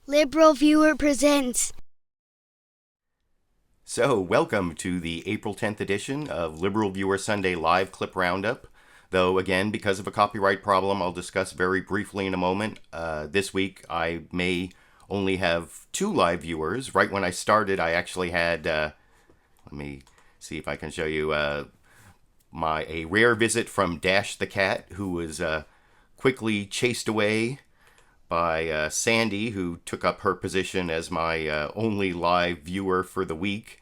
LiberalViewer presents. So, welcome to the April 10th edition of LiberalViewer Sunday Live Clip Roundup. Though, again, because of a copyright problem I'll discuss very briefly in a moment, this week I may only have 2 live viewers. Right when I started, I actually had, let me see if I can show you, a rare visit from Dash the Cat, who was quickly chased away by Sandy, who took up her position as my only live viewer for the week.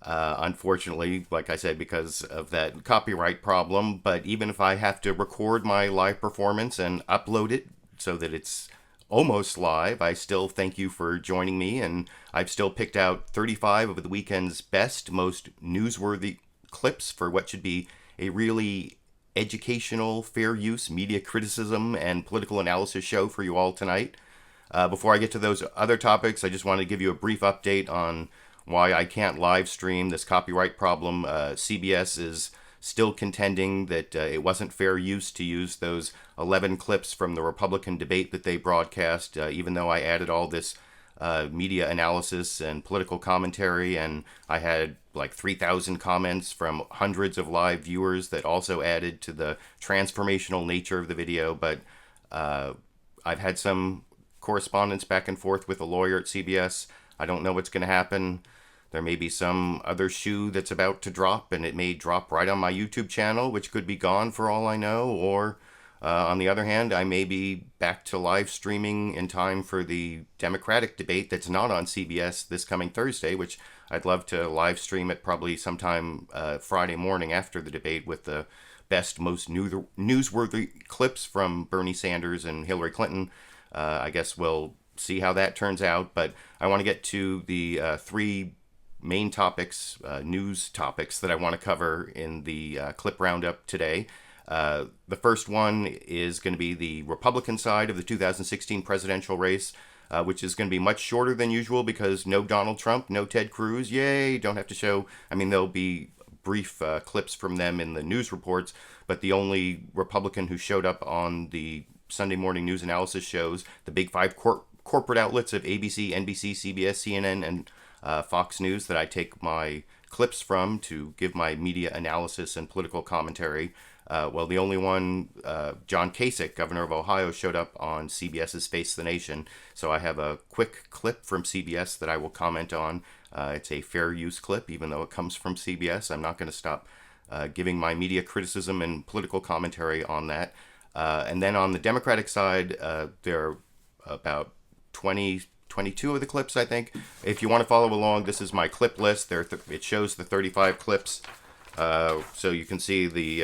Unfortunately, like I said, because of that copyright problem. But even if I have to record my live performance and upload it so that it's almost live, I still thank you for joining me. And I've still picked out 35 of the weekend's best, most newsworthy clips for what should be a really educational, fair use, media criticism, and political analysis show for you all tonight. Before I get to those other topics, I just want to give you a brief update on why I can't live stream this copyright problem. CBS is still contending that it wasn't fair use to use those 11 clips from the Republican debate that they broadcast, even though I added all this media analysis and political commentary, and I had like 3,000 comments from hundreds of live viewers that also added to the transformational nature of the video. But I've had some correspondence back and forth with a lawyer at CBS. I don't know what's going to happen. There may be some other shoe that's about to drop, and it may drop right on my YouTube channel, which could be gone for all I know. Or on the other hand, I may be back to live streaming in time for the Democratic debate that's not on CBS this coming Thursday, which I'd love to live stream it probably sometime Friday morning after the debate with the best, most newsworthy clips from Bernie Sanders and Hillary Clinton. I guess we'll see how that turns out, but I want to get to the 3 main topics, news topics that I want to cover in the clip roundup today. The first one is going to be the Republican side of the 2016 presidential race, which is going to be much shorter than usual because no Donald Trump, no Ted Cruz. Yay! Don't have to show. I mean, there'll be brief clips from them in the news reports, but the only Republican who showed up on the Sunday morning news analysis shows, the big 5 corporate outlets of ABC, NBC, CBS, CNN, and Fox News that I take my clips from to give my media analysis and political commentary. Well, the only one, John Kasich, governor of Ohio, showed up on CBS's Face the Nation. So I have a quick clip from CBS that I will comment on. It's a fair use clip, even though it comes from CBS. I'm not going to stop giving my media criticism and political commentary on that. And then on the Democratic side, there are about 22 of the clips, I think. If you want to follow along, this is my clip list. It shows the 35 clips. So you can see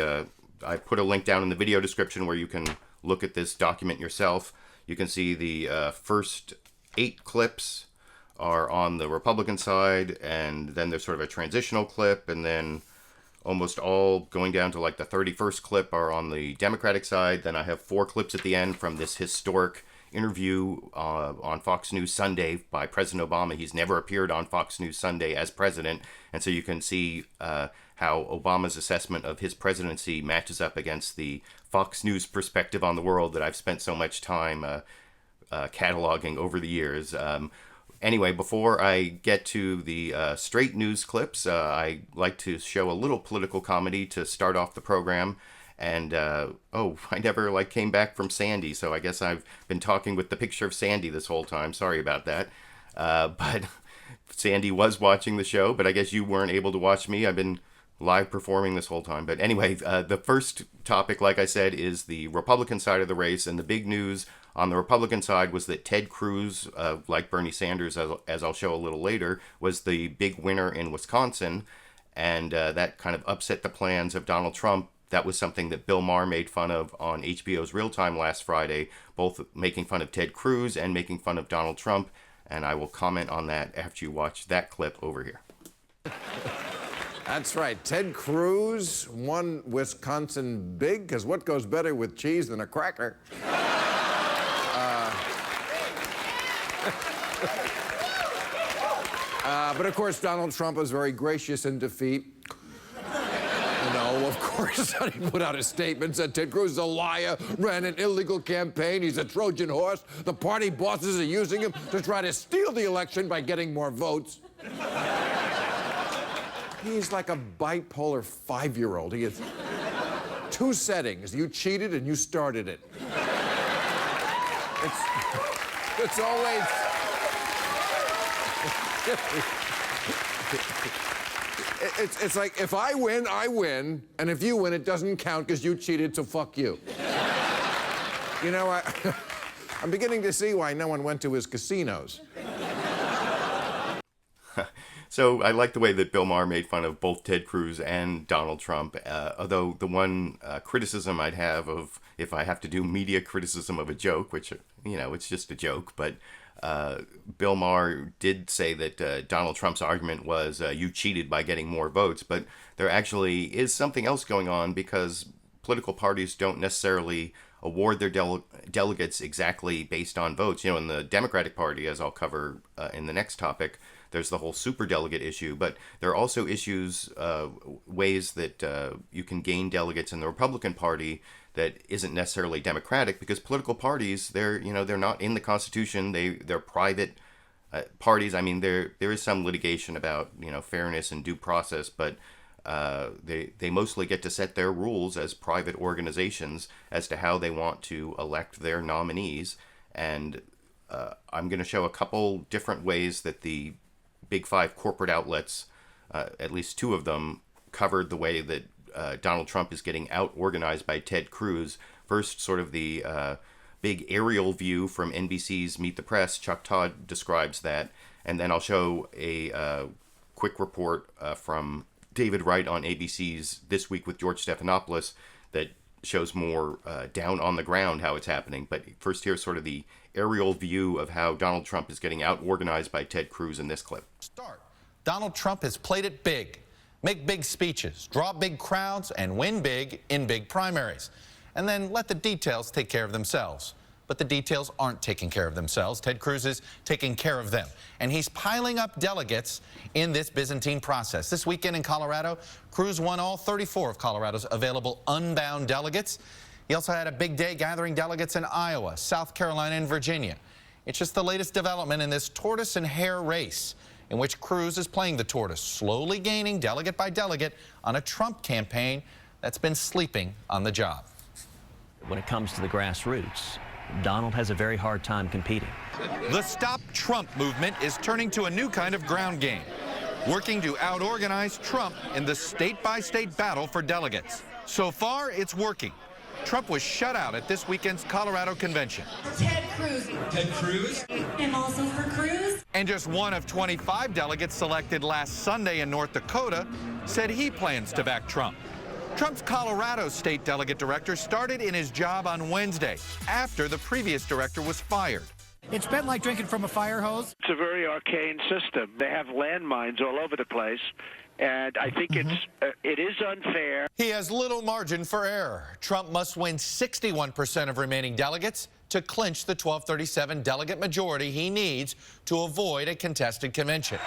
I put a link down in the video description where you can look at this document yourself. You can see the first 8 clips are on the Republican side, and then there's sort of a transitional clip, and then almost all going down to like the 31st clip are on the Democratic side. Then I have 4 clips at the end from this historic interview on Fox News Sunday by President Obama. He's never appeared on Fox News Sunday as president, and so you can see how Obama's assessment of his presidency matches up against the Fox News perspective on the world that I've spent so much time cataloging over the years. Anyway, before I get to the straight news clips, I like to show a little political comedy to start off the program. And, I never came back from Sandy, so I guess I've been talking with the picture of Sandy this whole time. Sorry about that. But Sandy was watching the show, but I guess you weren't able to watch me. I've been live performing this whole time. But anyway, the first topic, like I said, is the Republican side of the race. And the big news on the Republican side was that Ted Cruz, like Bernie Sanders, as I'll show a little later, was the big winner in Wisconsin. And that kind of upset the plans of Donald Trump. That was something that Bill Maher made fun of on HBO's Real Time last Friday, both making fun of Ted Cruz and making fun of Donald Trump. And I will comment on that after you watch that clip over here. That's right. Ted Cruz won Wisconsin big, because what goes better with cheese than a cracker? But of course, Donald Trump was very gracious in defeat. And No, of course not. He put out a statement, said Ted Cruz is a liar, ran an illegal campaign, he's a Trojan horse. The party bosses are using him to try to steal the election by getting more votes. He's like a bipolar 5-year-old. He has 2 settings. You cheated and you started it. It's always... It's like, if I win, I win, and if you win, it doesn't count because you cheated, so fuck you. You know, I'm beginning to see why no one went to his casinos. So I like the way that Bill Maher made fun of both Ted Cruz and Donald Trump, although the one criticism I'd have of, if I have to do media criticism of a joke, which, you know, it's just a joke, but Bill Maher did say that Donald Trump's argument was you cheated by getting more votes, but there actually is something else going on because political parties don't necessarily award their delegates exactly based on votes. You know, in the Democratic Party, as I'll cover in the next topic, there's the whole superdelegate issue, but there are also issues, ways that you can gain delegates in the Republican Party that isn't necessarily democratic, because political parties, they're not in the Constitution. They're private parties. I mean, there is some litigation about, you know, fairness and due process, but they mostly get to set their rules as private organizations as to how they want to elect their nominees. And I'm going to show a couple different ways that the Big Five corporate outlets, at least 2 of them, covered the way that Donald Trump is getting out-organized by Ted Cruz. First, sort of the big aerial view from NBC's Meet the Press. Chuck Todd describes that. And then I'll show a quick report from David Wright on ABC's This Week with George Stephanopoulos that shows more down on the ground how it's happening. But first, here's sort of the aerial view of how Donald Trump is getting out-organized by Ted Cruz in this clip. Start. Donald Trump has played it big. Make big speeches, draw big crowds, and win big in big primaries. And then let the details take care of themselves. But the details aren't taking care of themselves. Ted Cruz is taking care of them. And he's piling up delegates in this Byzantine process. This weekend in Colorado, Cruz won all 34 of Colorado's available unbound delegates. He also had a big day gathering delegates in Iowa, South Carolina, and Virginia. It's just the latest development in this tortoise and hare race, in which Cruz is playing the tortoise, slowly gaining delegate by delegate on a Trump campaign that's been sleeping on the job. When it comes to the grassroots, Donald has a very hard time competing. The Stop Trump movement is turning to a new kind of ground game, working to out-organize Trump in the state-by-state battle for delegates. So far, it's working. Trump was shut out at this weekend's Colorado convention. Ted Cruz. Ted Cruz? I'm also for Cruz. And just one of 25 delegates selected last Sunday in North Dakota said he plans to back Trump. Trump's Colorado state delegate director started in his job on Wednesday after the previous director was fired. It's been like drinking from a fire hose. It's a very arcane system. They have landmines all over the place. And I think it is unfair. He has little margin for error. Trump must win 61% of remaining delegates to clinch the 1237 delegate majority he needs to avoid a contested convention.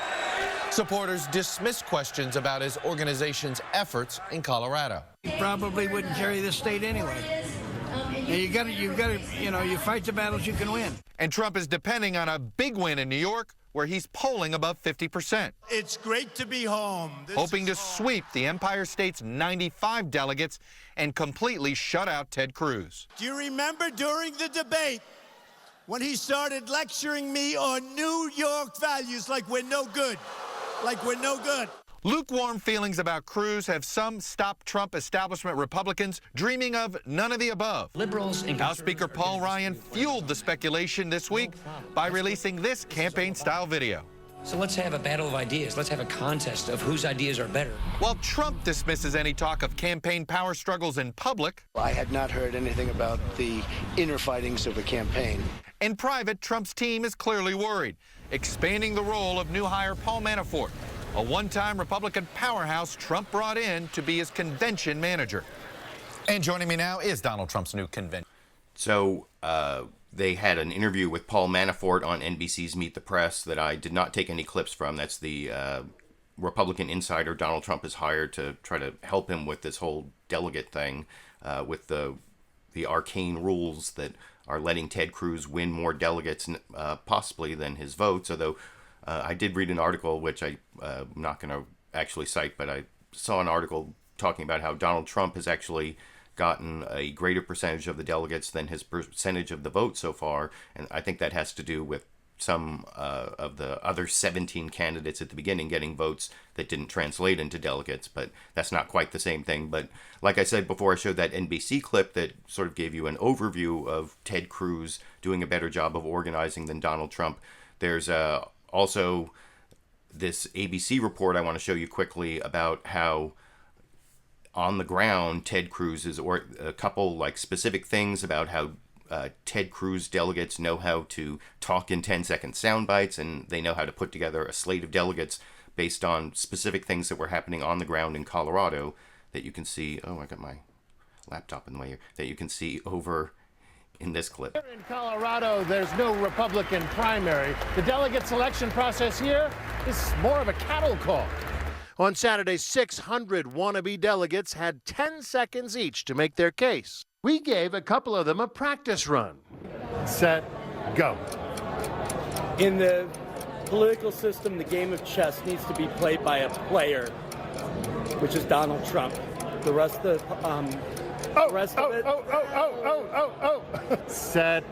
Supporters dismiss questions about his organization's efforts in Colorado. He probably wouldn't carry this state anyway. And you fight the battles you can win. And Trump is depending on a big win in New York, where he's polling above 50%. It's great to be home. Hoping to sweep the Empire State's 95 delegates and completely shut out Ted Cruz. Do you remember during the debate when he started lecturing me on New York values like we're no good? Like we're no good. Lukewarm feelings about Cruz have some Stop Trump establishment Republicans dreaming of none of the above. Liberals and House Speaker Paul Ryan fueled the speculation this week by releasing this campaign-style video. So let's have a battle of ideas. Let's have a contest of whose ideas are better. While Trump dismisses any talk of campaign power struggles in public, I had not heard anything about the inner fightings of a campaign. In private, Trump's team is clearly worried, expanding the role of new hire Paul Manafort, a one-time Republican powerhouse Trump brought in to be his convention manager. And joining me now is Donald Trump's new convention. So they had an interview with Paul Manafort on NBC's Meet the Press that I did not take any clips from. That's the Republican insider Donald Trump has hired to try to help him with this whole delegate thing, with the arcane rules that are letting Ted Cruz win more delegates possibly than his votes. Although I did read an article, which I'm not going to actually cite, but I saw an article talking about how Donald Trump has actually gotten a greater percentage of the delegates than his percentage of the vote so far. And I think that has to do with some of the other 17 candidates at the beginning getting votes that didn't translate into delegates, but that's not quite the same thing. But like I said before, I showed that NBC clip that sort of gave you an overview of Ted Cruz doing a better job of organizing than Donald Trump. There's also this ABC report I want to show you quickly about how on the ground Ted Cruz is, or a couple like specific things about how Ted Cruz delegates know how to talk in 10-second sound bites, and they know how to put together a slate of delegates based on specific things that were happening on the ground in Colorado that you can see. Oh, I got my laptop in the way here. That you can see over in this clip. Here in Colorado, there's no Republican primary. The delegate selection process here is more of a cattle call. On Saturday, 600 wannabe delegates had 10 seconds each to make their case. We gave a couple of them a practice run. Set, go. In the political system, the game of chess needs to be played by a player, which is Donald Trump. The rest of it. Set,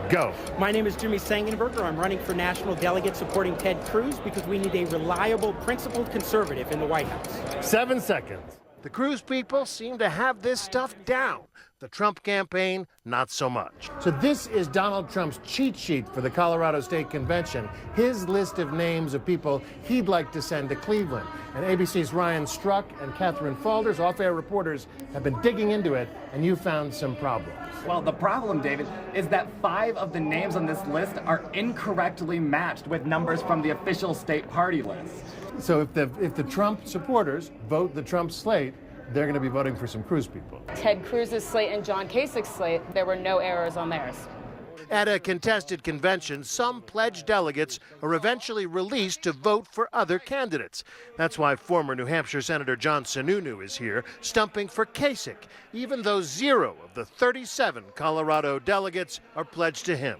go. My name is Jimmy Sangenberger. I'm running for national delegate supporting Ted Cruz because we need a reliable, principled conservative in the White House. 7 seconds. The Cruz people seem to have this stuff down. The Trump campaign, not so much. So this is Donald Trump's cheat sheet for the Colorado State Convention, his list of names of people he'd like to send to Cleveland. And ABC's Ryan Struck and Catherine Falders, off-air reporters, have been digging into it, and you found some problems. Well, the problem, David, is that 5 of the names on this list are incorrectly matched with numbers from the official state party list. So if the Trump supporters vote the Trump slate, they're going to be voting for some Cruz people. Ted Cruz's slate and John Kasich's slate, there were no errors on theirs. At a contested convention, some pledged delegates are eventually released to vote for other candidates. That's why former New Hampshire Senator John Sununu is here, stumping for Kasich, even though 0 of the 37 Colorado delegates are pledged to him.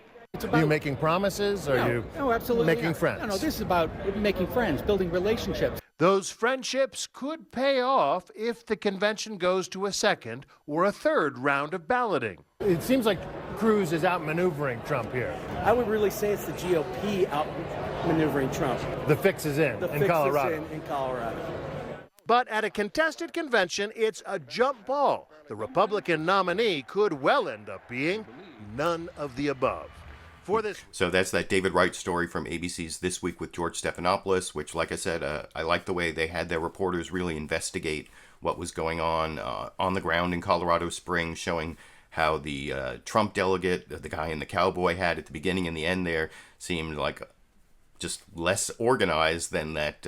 Are you making promises? Or are you absolutely making friends? No, this is about making friends, building relationships. Those friendships could pay off if the convention goes to a second or a third round of balloting. It seems like Cruz is outmaneuvering Trump here. I would really say it's the GOP outmaneuvering Trump. The fix is in Colorado. In Colorado. But at a contested convention, it's a jump ball. The Republican nominee could well end up being none of the above. So that's that David Wright story from ABC's This Week with George Stephanopoulos, which, like I said, I like the way they had their reporters really investigate what was going on the ground in Colorado Springs, showing how the Trump delegate, the guy in the cowboy hat at the beginning and the end there, seemed like just less organized than that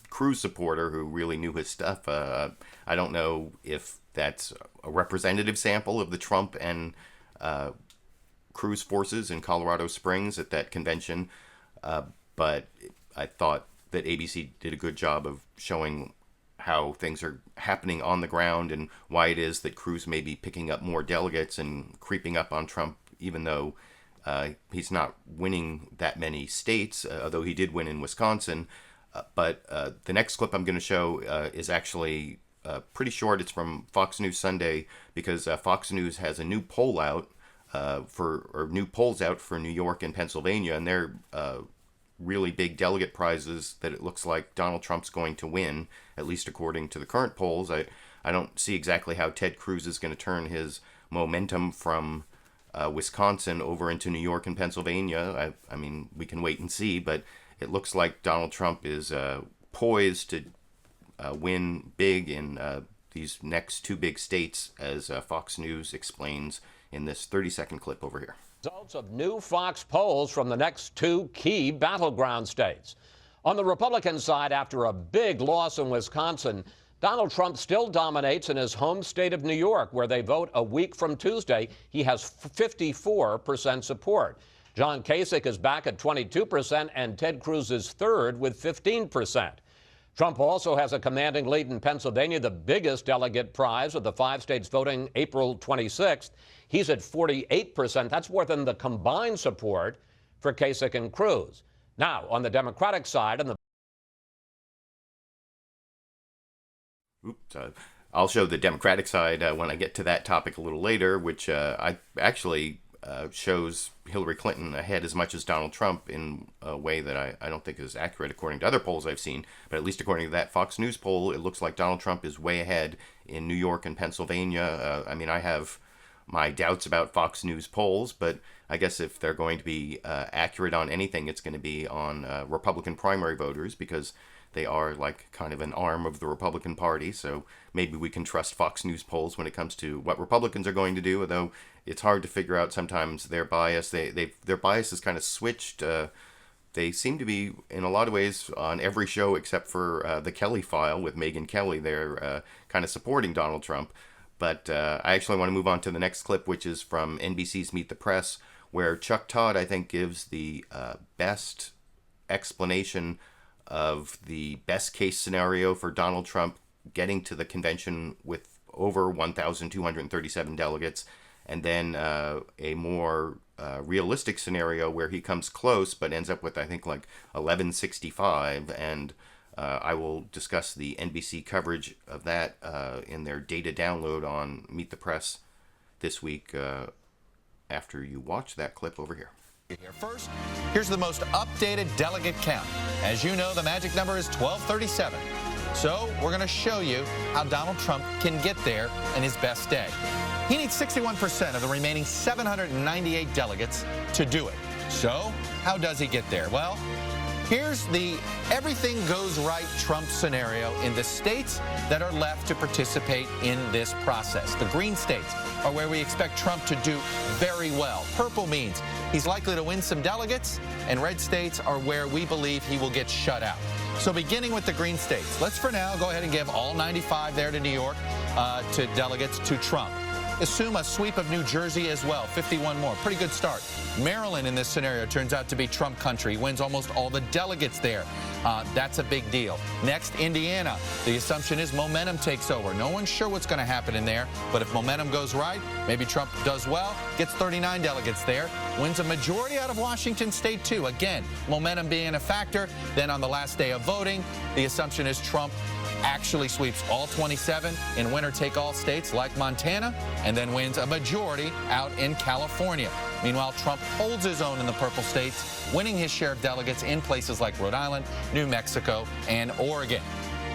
Cruz supporter who really knew his stuff. I don't know if that's a representative sample of the Trump and Cruz forces in Colorado Springs at that convention, but I thought that ABC did a good job of showing how things are happening on the ground and why it is that Cruz may be picking up more delegates and creeping up on Trump, even though he's not winning that many states, although he did win in Wisconsin. But the next clip I'm going to show is actually pretty short. It's from Fox News Sunday, because Fox News has a new poll out new polls out for New York and Pennsylvania, and they're really big delegate prizes that it looks like Donald Trump's going to win, at least according to the current polls. I don't see exactly how Ted Cruz is going to turn his momentum from Wisconsin over into New York and Pennsylvania. I mean, we can wait and see, but it looks like Donald Trump is poised to win big in these next 2 big states, as Fox News explains in this 30-second clip over here. Results of new Fox polls from the next 2 key battleground states. On the Republican side, after a big loss in Wisconsin, Donald Trump still dominates in his home state of New York, where they vote a week from Tuesday. He has 54% support. John Kasich is back at 22%, and Ted Cruz is third with 15%. Trump also has a commanding lead in Pennsylvania, the biggest delegate prize of the 5 states voting April 26th. He's at 48%. That's more than the combined support for Kasich and Cruz. Now, on the Democratic side, and I'll show the Democratic side when I get to that topic a little later, which I actually shows Hillary Clinton ahead as much as Donald Trump in a way that I don't think is accurate according to other polls I've seen. But at least according to that Fox News poll, it looks like Donald Trump is way ahead in New York and Pennsylvania. I mean, I have my doubts about Fox News polls, but I guess if they're going to be accurate on anything, it's going to be on Republican primary voters, because they are like kind of an arm of the Republican Party. So maybe we can trust Fox News polls when it comes to what Republicans are going to do, although it's hard to figure out sometimes their bias. Their bias is kind of switched. They seem to be, in a lot of ways, on every show except for the Kelly File with Megyn Kelly. They're kind of supporting Donald Trump. But I actually want to move on to the next clip, which is from NBC's Meet the Press, where Chuck Todd, I think, gives the best explanation of the best case scenario for Donald Trump getting to the convention with over 1,237 delegates, and then a more realistic scenario where he comes close but ends up with, I think, like 1165. And I will discuss the NBC coverage of that in their data download on Meet the Press this week after you watch that clip over here. First, here's the most updated delegate count. As you know, the magic number is 1237. So we're going to show you how Donald Trump can get there in his best day. He needs 61% of the remaining 798 delegates to do it. So how does he get there? Well, here's the everything goes right Trump scenario in the states that are left to participate in this process. The green states are where we expect Trump to do very well. Purple means he's likely to win some delegates, and red states are where we believe he will get shut out. So beginning with the green states, let's for now go ahead and give all 95 there to New York to delegates to Trump. Assume a sweep of New Jersey as well, 51 more. Pretty good start. Maryland in this scenario turns out to be Trump country. Wins almost all the delegates there. That's a big deal. Next, Indiana. The assumption is momentum takes over. No one's sure what's going to happen in there, but if momentum goes right, maybe Trump does well, gets 39 delegates there, wins a majority out of Washington State too. Again, momentum being a factor. Then on the last day of voting, the assumption is Trump actually sweeps all 27 in winner-take-all states like Montana, and then wins a majority out in California. Meanwhile, Trump holds his own in the purple states, winning his share of delegates in places like Rhode Island, New Mexico, and Oregon.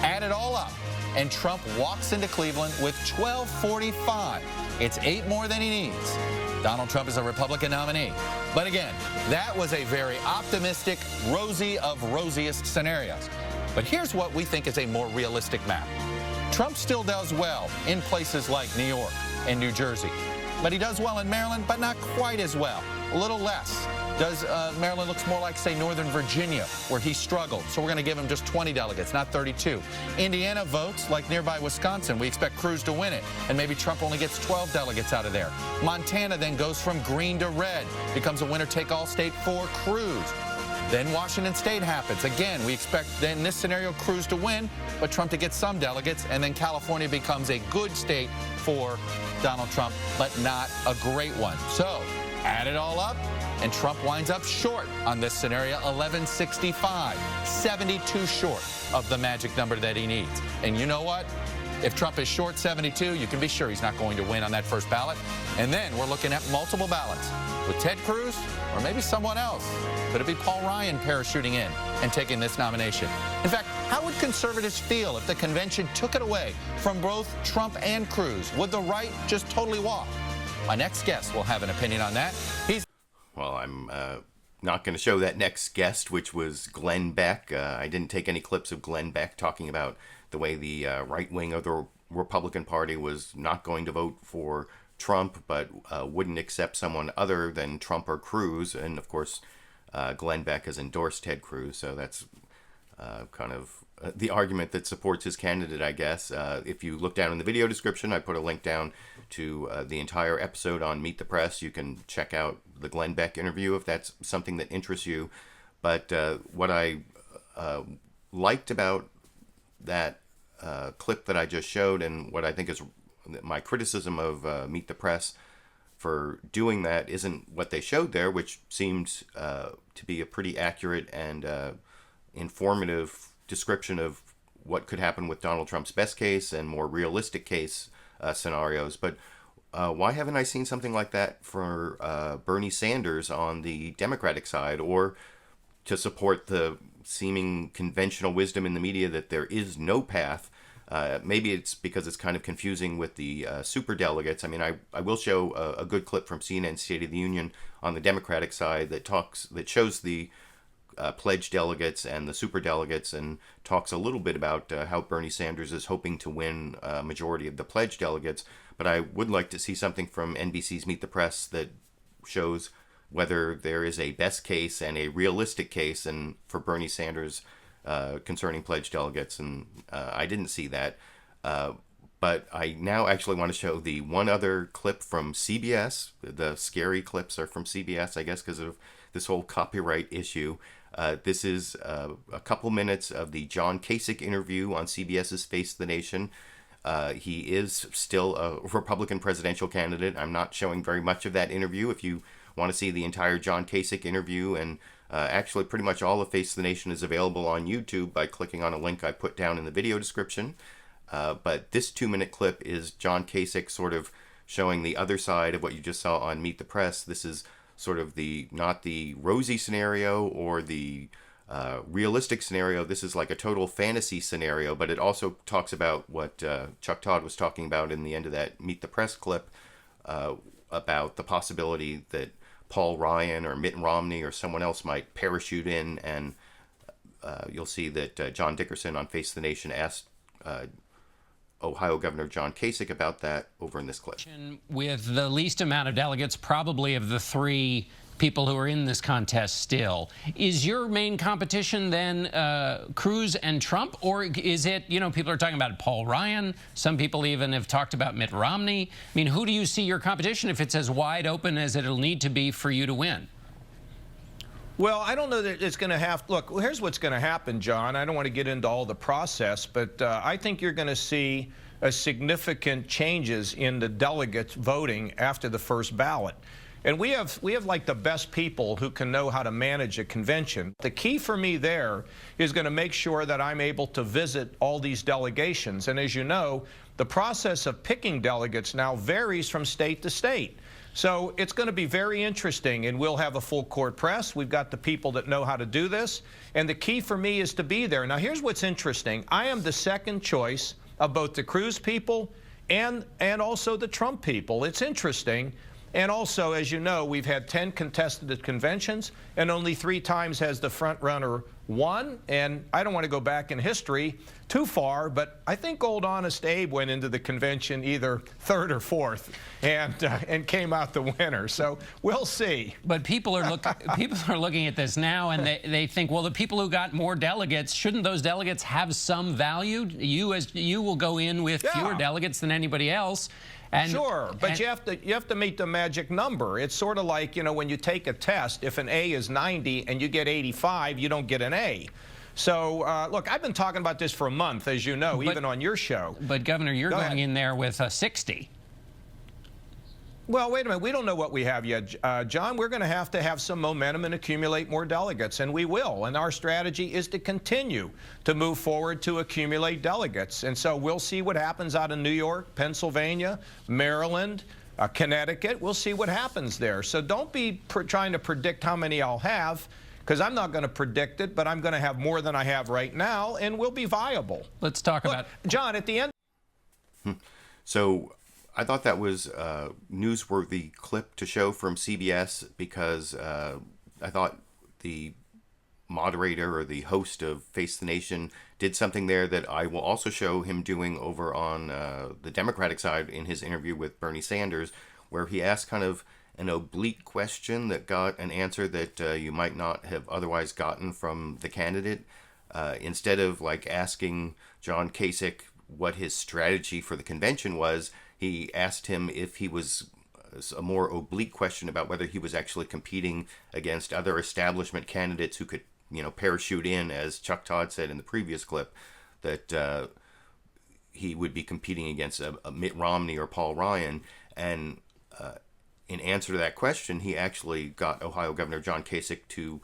Add it all up, and Trump walks into Cleveland with 1245. It's 8 more than he needs. Donald Trump is a Republican nominee. But again, that was a very optimistic, rosy of rosiest scenarios. But here's what we think is a more realistic map. Trump still does well in places like New York and New Jersey. But he does well in Maryland, but not quite as well. A little less. Maryland looks more like, say, Northern Virginia, where he struggled. So we're going to give him just 20 delegates, not 32. Indiana votes like nearby Wisconsin. We expect Cruz to win it, and maybe Trump only gets 12 delegates out of there. Montana then goes from green to red, becomes a winner-take-all state for Cruz. Then Washington State happens. Again, we expect then in this scenario Cruz to win, but Trump to get some delegates, and then California becomes a good state for Donald Trump, but not a great one. So add it all up, and Trump winds up short on this scenario, 1165, 72 short of the magic number that he needs. And you know what? If Trump is short 72, you can be sure he's not going to win on that first ballot. And then we're looking at multiple ballots with Ted Cruz or maybe someone else. Could it be Paul Ryan parachuting in and taking this nomination? In fact, how would conservatives feel if the convention took it away from both Trump and Cruz? Would the right just totally walk? My next guest will have an opinion on that. Well, I'm not going to show that next guest, which was Glenn Beck. I didn't take any clips of Glenn Beck talking about the way the right wing of the Republican Party was not going to vote for Trump, but wouldn't accept someone other than Trump or Cruz. And of course, Glenn Beck has endorsed Ted Cruz, so that's kind of the argument that supports his candidate, I guess. If you look down in the video description, I put a link down to the entire episode on Meet the Press. You can check out the Glenn Beck interview if that's something that interests you. But what I liked about that clip that I just showed, and what I think is my criticism of Meet the Press for doing that isn't what they showed there, which seemed to be a pretty accurate and informative description of what could happen with Donald Trump's best case and more realistic case scenarios. But why haven't I seen something like that for Bernie Sanders on the Democratic side, or to support the seeming conventional wisdom in the media that there is no path? Maybe it's because it's kind of confusing with the superdelegates. I mean, I will show a good clip from CNN State of the Union on the Democratic side that shows the pledged delegates and the superdelegates, and talks a little bit about how Bernie Sanders is hoping to win a majority of the pledged delegates. But I would like to see something from NBC's Meet the Press that shows whether there is a best case and a realistic case and for Bernie Sanders concerning pledged delegates, and I didn't see that. But I now actually want to show the one other clip from CBS. The scary clips are from CBS, I guess, because of this whole copyright issue. This is a couple minutes of the John Kasich interview on CBS's Face the Nation. He is still a Republican presidential candidate. I'm not showing very much of that interview. If you want to see the entire John Kasich interview, and actually pretty much all of Face the Nation is available on YouTube by clicking on a link I put down in the video description. But this 2-minute clip is John Kasich sort of showing the other side of what you just saw on Meet the Press. This is sort of not the rosy scenario or the realistic scenario. This is like a total fantasy scenario, but it also talks about what Chuck Todd was talking about in the end of that Meet the Press clip, about the possibility that Paul Ryan or Mitt Romney or someone else might parachute in, and you'll see that John Dickerson on Face the Nation asked Ohio Governor John Kasich about that over in this clip. With the least amount of delegates, probably of the three people who are in this contest still, is your main competition then Cruz and Trump, or is it, you know, people are talking about Paul Ryan, some people even have talked about Mitt Romney? I mean, who do you see your competition if it's as wide open as it'll need to be for you to win? Well, I don't know that it's going to have... Look, here's what's going to happen, John. I don't want to get into all the process, but I think you're going to see significant changes in the delegates voting after the first ballot. And we have like the best people who can know how to manage a convention. The key for me there is going to make sure that I'm able to visit all these delegations. And as you know, the process of picking delegates now varies from state to state. So it's going to be very interesting, and we'll have a full court press. We've got the people that know how to do this, and the key for me is to be there. Now, here's what's interesting. I am the second choice of both the Cruz people and also the Trump people. It's interesting. And also, as you know, we've had 10 contested conventions, and only 3 times has the front runner won. And I don't want to go back in history too far, but I think old Honest Abe went into the convention either 3rd or 4th and came out the winner. So we'll see. But people are looking at this now, and they think, well, the people who got more delegates, shouldn't those delegates have some value? You will go in with fewer delegates than anybody else. Sure, but you have to meet the magic number. It's sort of like, you know, when you take a test, if an A is 90 and you get 85, you don't get an A. So, look, I've been talking about this for a month, as you know, even on your show. But, Governor, you're going in there with a 60. Well, wait a minute. We don't know what we have yet, John. We're going to have some momentum and accumulate more delegates, and we will. And our strategy is to continue to move forward to accumulate delegates. And so we'll see what happens out of New York, Pennsylvania, Maryland, Connecticut. We'll see what happens there. So don't be trying to predict how many I'll have, because I'm not going to predict it, but I'm going to have more than I have right now, and we'll be viable. Let's talk about... John, at the end... So... I thought that was a newsworthy clip to show from CBS, because I thought the moderator or the host of Face the Nation did something there that I will also show him doing over on the Democratic side in his interview with Bernie Sanders, where he asked kind of an oblique question that got an answer that you might not have otherwise gotten from the candidate. Instead of like asking John Kasich what his strategy for the convention was, he asked him if he was a more oblique question about whether he was actually competing against other establishment candidates who could, you know, parachute in, as Chuck Todd said in the previous clip. that he would be competing against a Mitt Romney or Paul Ryan. And in answer to that question, he actually got Ohio Governor John Kasich to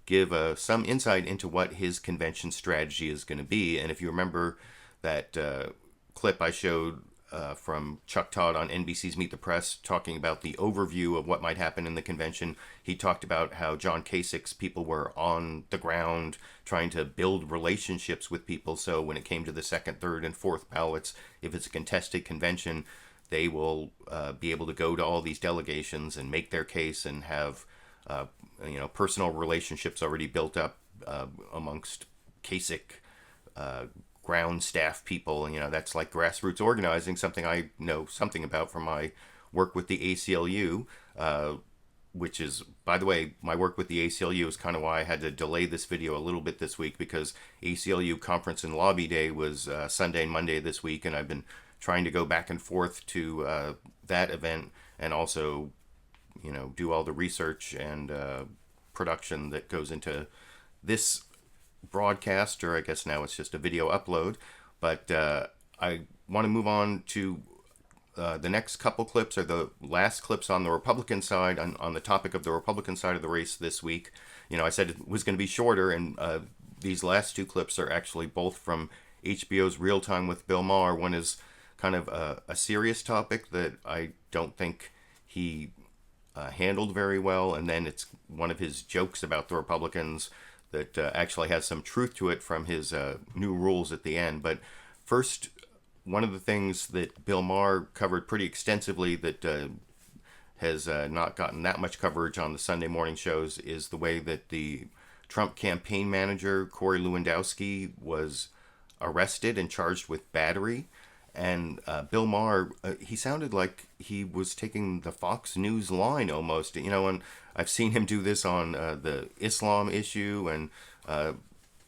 give some insight into what his convention strategy is going to be. And if you remember that clip I showed from Chuck Todd on NBC's Meet the Press talking about the overview of what might happen in the convention, he talked about how John Kasich's people were on the ground trying to build relationships with people. So when it came to the second, third, and fourth ballots, if it's a contested convention, they will be able to go to all these delegations and make their case and have personal relationships already built up amongst Kasich ground staff people. That's like grassroots organizing, something I know something about from my work with the ACLU, which is, by the way, my work with the ACLU is kind of why I had to delay this video a little bit this week, because ACLU Conference and Lobby Day was Sunday and Monday this week, and I've been trying to go back and forth to that event and also do all the research and production that goes into this broadcast, or I guess now it's just a video upload. But I want to move on to the next couple clips, or the last clips on the Republican side, on the topic of the Republican side of the race this week. I said it was going to be shorter, and these last two clips are actually both from HBO's Real Time with Bill Maher. One is kind of a serious topic that I don't think he handled very well, and then it's one of his jokes about the Republicans that actually has some truth to it from his new rules at the end. But first, one of the things that Bill Maher covered pretty extensively that has not gotten that much coverage on the Sunday morning shows is the way that the Trump campaign manager, Corey Lewandowski, was arrested and charged with battery. And Bill Maher, he sounded like he was taking the Fox News line almost, and I've seen him do this on the Islam issue and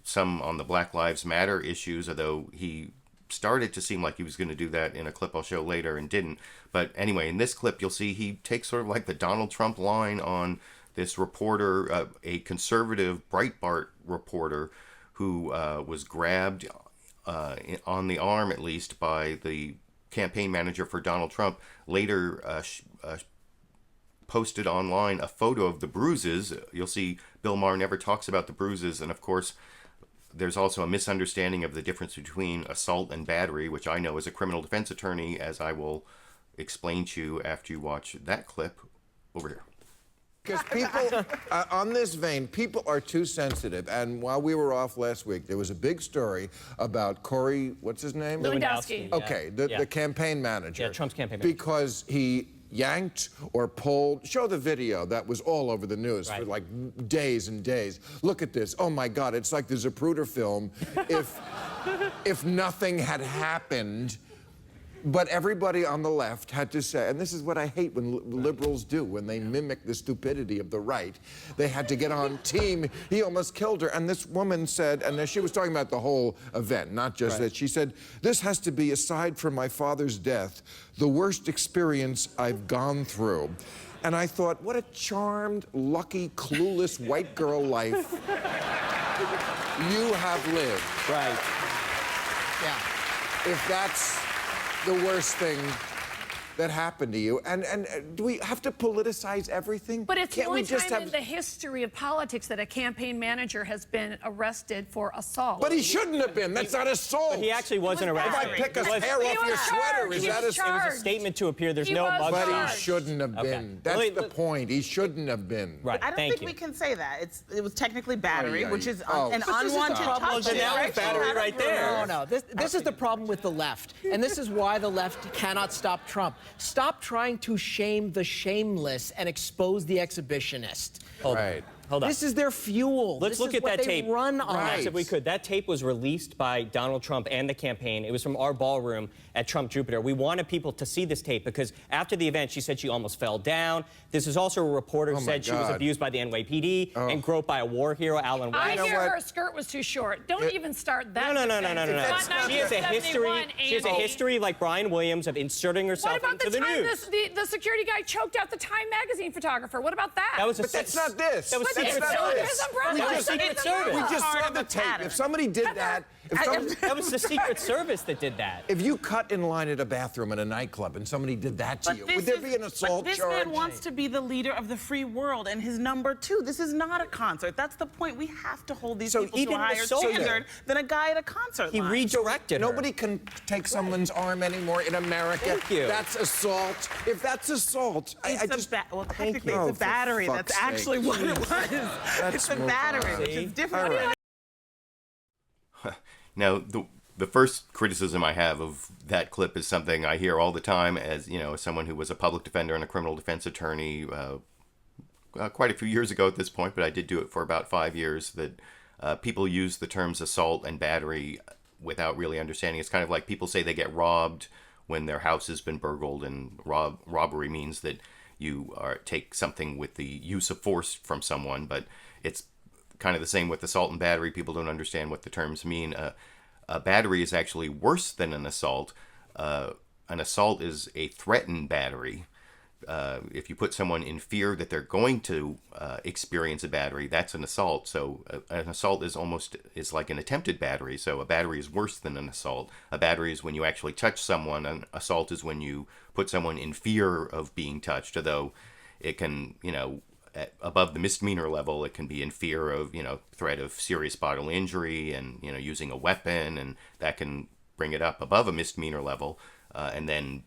some on the Black Lives Matter issues, although he started to seem like he was going to do that in a clip I'll show later and didn't. But anyway, in this clip, you'll see he takes sort of like the Donald Trump line on this reporter, a conservative Breitbart reporter who was grabbed on the arm, at least, by the campaign manager for Donald Trump. Later posted online a photo of the bruises. You'll see Bill Maher never talks about the bruises, and of course there's also a misunderstanding of the difference between assault and battery, which I know as a criminal defense attorney, as I will explain to you after you watch that clip over here. Because people, on this vein, people are too sensitive. And while we were off last week, there was a big story about Corey, what's his name? Lewandowski. Okay, the campaign manager. Yeah, Trump's campaign manager. Because he yanked or pulled, show the video that was all over the news for like days and days. Look at this. Oh my God, it's like the Zapruder film. If nothing had happened. But everybody on the left had to say, and this is what I hate when liberals do, when they mimic the stupidity of the right. They had to get on team. He almost killed her. And this woman said, and she was talking about the whole event, not just that. She said, this has to be, aside from my father's death, the worst experience I've gone through. And I thought, what a charmed, lucky, clueless white girl life you have lived. Right. Yeah. If that's the worst thing that happened to you, and do we have to politicize everything? But it's the only just time in the history of politics that a campaign manager has been arrested for assault. But he shouldn't have been. That's not assault. But he actually wasn't arrested. If I pick a hair off your sweater, is that a... It was a statement to appear. There's no mug. But he shouldn't have been. That's the point. He shouldn't have been. Right. I don't think we can say that. It was technically battery, which is an unwanted touch. Battery right there. No. This is the problem with the left, and this is why the left cannot stop Trump. Stop trying to shame the shameless and expose the exhibitionist. Hold on. This is their fuel. Let's look at that tape. Run on. Yes, if we could. That tape was released by Donald Trump and the campaign. It was from our ballroom at Trump Jupiter. We wanted people to see this tape because after the event, she said she almost fell down. This is also a reporter who said she was abused by the NYPD and groped by a war hero, Alan West. I hear her skirt was too short. Don't even start that. No. She has a history. She has a history like Brian Williams of inserting herself into the news. What about the security guy choked out the Time magazine photographer? What about that? That was But that's not this. That was Secret Service. We just saw the tape. If somebody did that That was the Secret Service that did that. If you cut in line at a bathroom in a nightclub and somebody did that to you, would there be an assault charge? This man wants to be the leader of the free world, and his number 2. This is not a concert. That's the point. We have to hold these people to a higher standard than a guy at a concert He redirected her. Nobody can take someone's arm anymore in America. Thank you. That's assault. If that's assault, well, technically, it's a battery. That's actually what it was. It's a battery, which is different. Now, the first criticism I have of that clip is something I hear all the time as, as someone who was a public defender and a criminal defense attorney quite a few years ago at this point, but I did do it for about 5 years, that people use the terms assault and battery without really understanding. It's kind of like people say they get robbed when their house has been burgled, and robbery means that you take something with the use of force from someone, but it's kind of the same with assault and battery. People don't understand what the terms mean. A battery is actually worse than an assault. An assault is a threatened battery. If you put someone in fear that they're going to experience a battery, that's an assault. So an assault is like an attempted battery. So a battery is worse than an assault. A battery is when you actually touch someone. An assault is when you put someone in fear of being touched, although it can, above the misdemeanor level, it can be in fear of, threat of serious bodily injury and, using a weapon, and that can bring it up above a misdemeanor level. And then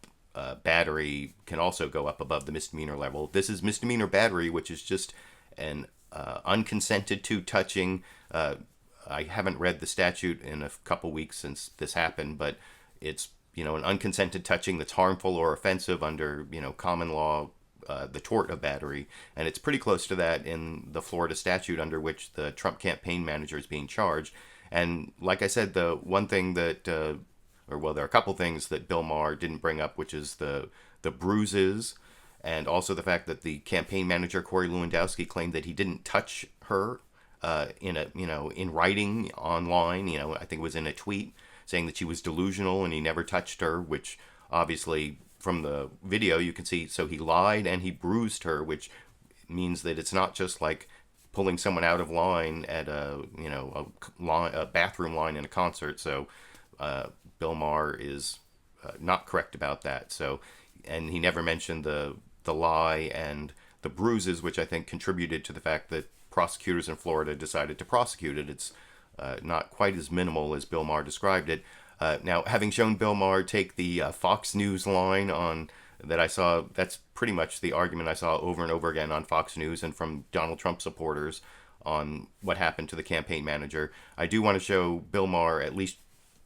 battery can also go up above the misdemeanor level. This is misdemeanor battery, which is just an unconsented to touching. I haven't read the statute in a couple weeks since this happened, but it's, an unconsented touching that's harmful or offensive under, common law, the tort of battery, and it's pretty close to that in the Florida statute under which the Trump campaign manager is being charged. And like I said, the one thing that, there are a couple things that Bill Maher didn't bring up, which is the bruises, and also the fact that the campaign manager Corey Lewandowski claimed that he didn't touch her in writing online. I think it was in a tweet saying that she was delusional and he never touched her, which obviously from the video you can see, so he lied and he bruised her, which means that it's not just like pulling someone out of line at a bathroom line in a concert. So Bill Maher is not correct about that. So, and he never mentioned the lie and the bruises, which I think contributed to the fact that prosecutors in Florida decided to prosecute it. It's not quite as minimal as Bill Maher described it. Now, having shown Bill Maher take the Fox News line on that I saw, that's pretty much the argument I saw over and over again on Fox News and from Donald Trump supporters on what happened to the campaign manager. I do want to show Bill Maher at least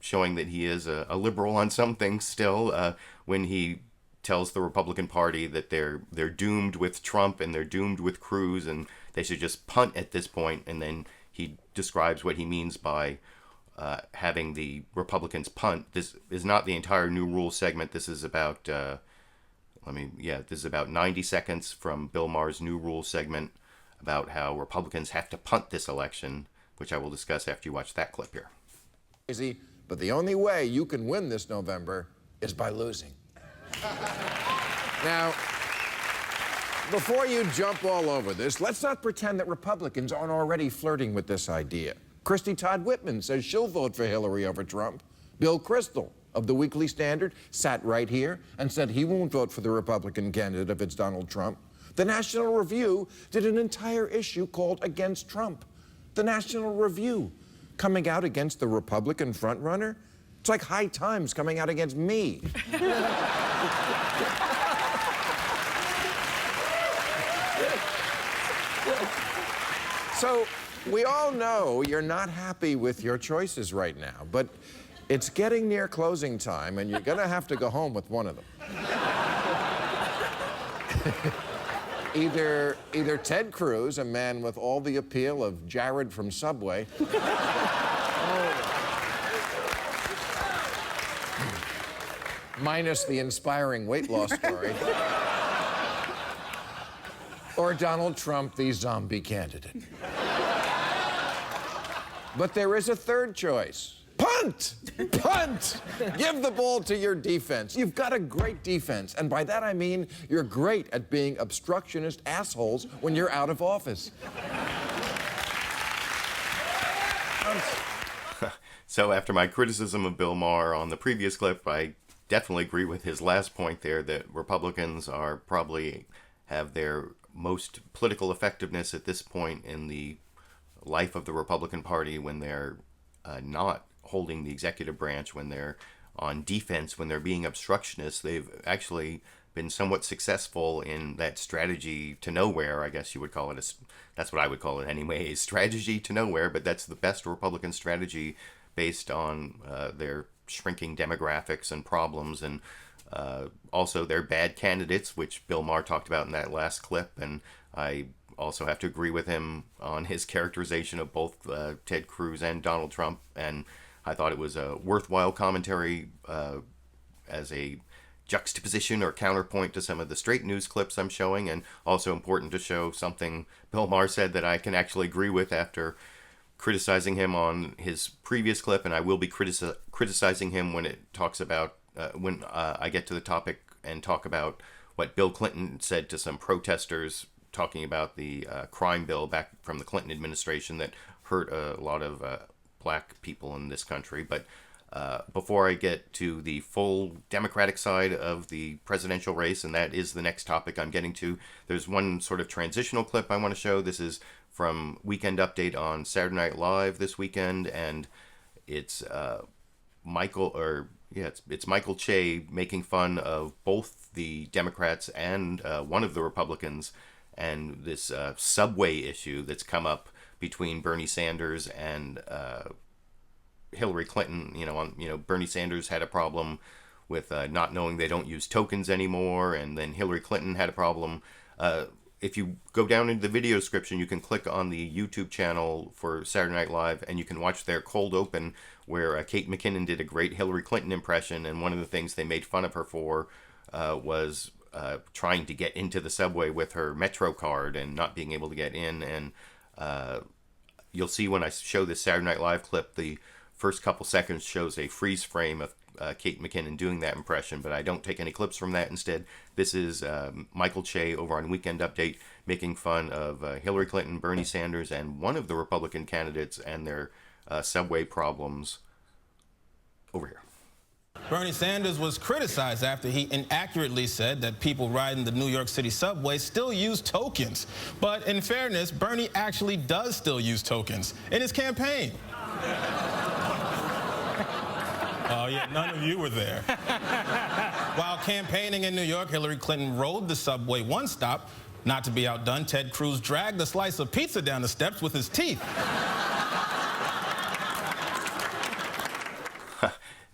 showing that he is a liberal on some things still, when he tells the Republican Party that they're doomed with Trump and they're doomed with Cruz and they should just punt at this point, and then he describes what he means by having the Republicans punt. This is not the entire new rules segment. This is about this is about 90 seconds from Bill Maher's new rules segment about how Republicans have to punt this election, which I will discuss after you watch that clip here. Crazy, but the only way you can win this November is by losing. Now, before you jump all over this, let's not pretend that Republicans aren't already flirting with this idea. Christy Todd Whitman says she'll vote for Hillary over Trump. Bill Kristol of the Weekly Standard sat right here and said he won't vote for the Republican candidate if it's Donald Trump. The National Review did an entire issue called Against Trump. The National Review coming out against the Republican frontrunner? It's like High Times coming out against me. So, we all know you're not happy with your choices right now, but it's getting near closing time, and you're going to have to go home with one of them. Either Ted Cruz, a man with all the appeal of Jared from Subway, minus the inspiring weight loss story, or Donald Trump, the zombie candidate. But there is a third choice. Punt! Punt! Give the ball to your defense. You've got a great defense, and by that I mean you're great at being obstructionist assholes when you're out of office. So after my criticism of Bill Maher on the previous clip, I definitely agree with his last point there that Republicans are probably have their most political effectiveness at this point in the life of the Republican Party when they're not holding the executive branch, when they're on defense, when they're being obstructionists. They've actually been somewhat successful in that strategy to nowhere, I guess you would call it. That's what I would call it anyway, a strategy to nowhere, but that's the best Republican strategy based on their shrinking demographics and problems, and also their bad candidates, which Bill Maher talked about in that last clip, and I also have to agree with him on his characterization of both Ted Cruz and Donald Trump, and I thought it was a worthwhile commentary as a juxtaposition or counterpoint to some of the straight news clips I'm showing, and also important to show something Bill Maher said that I can actually agree with after criticizing him on his previous clip, and I will be criticizing him when it talks about when I get to the topic and talk about what Bill Clinton said to some protesters talking about the crime bill back from the Clinton administration that hurt a lot of black people in this country. But before I get to the full Democratic side of the presidential race, and that is the next topic I'm getting to, there's one sort of transitional clip I want to show. This is from Weekend Update on Saturday Night Live this weekend, and it's it's Michael Che making fun of both the Democrats and one of the Republicans, and this subway issue that's come up between Bernie Sanders and Hillary Clinton. Bernie Sanders had a problem with not knowing they don't use tokens anymore, and then Hillary Clinton had a problem. If you go down into the video description, you can click on the YouTube channel for Saturday Night Live, and you can watch their cold open where Kate McKinnon did a great Hillary Clinton impression, and one of the things they made fun of her for was trying to get into the subway with her Metro card and not being able to get in. And you'll see when I show this Saturday Night Live clip, the first couple seconds shows a freeze frame of Kate McKinnon doing that impression, but I don't take any clips from that. Instead, this is Michael Che over on Weekend Update making fun of Hillary Clinton, Bernie Sanders, and one of the Republican candidates and their subway problems. Over here. Bernie Sanders was criticized after he inaccurately said that people riding the New York City subway still use tokens. But in fairness, Bernie actually does still use tokens in his campaign. Oh, yeah, none of you were there. While campaigning in New York, Hillary Clinton rode the subway one stop. Not to be outdone, Ted Cruz dragged a slice of pizza down the steps with his teeth.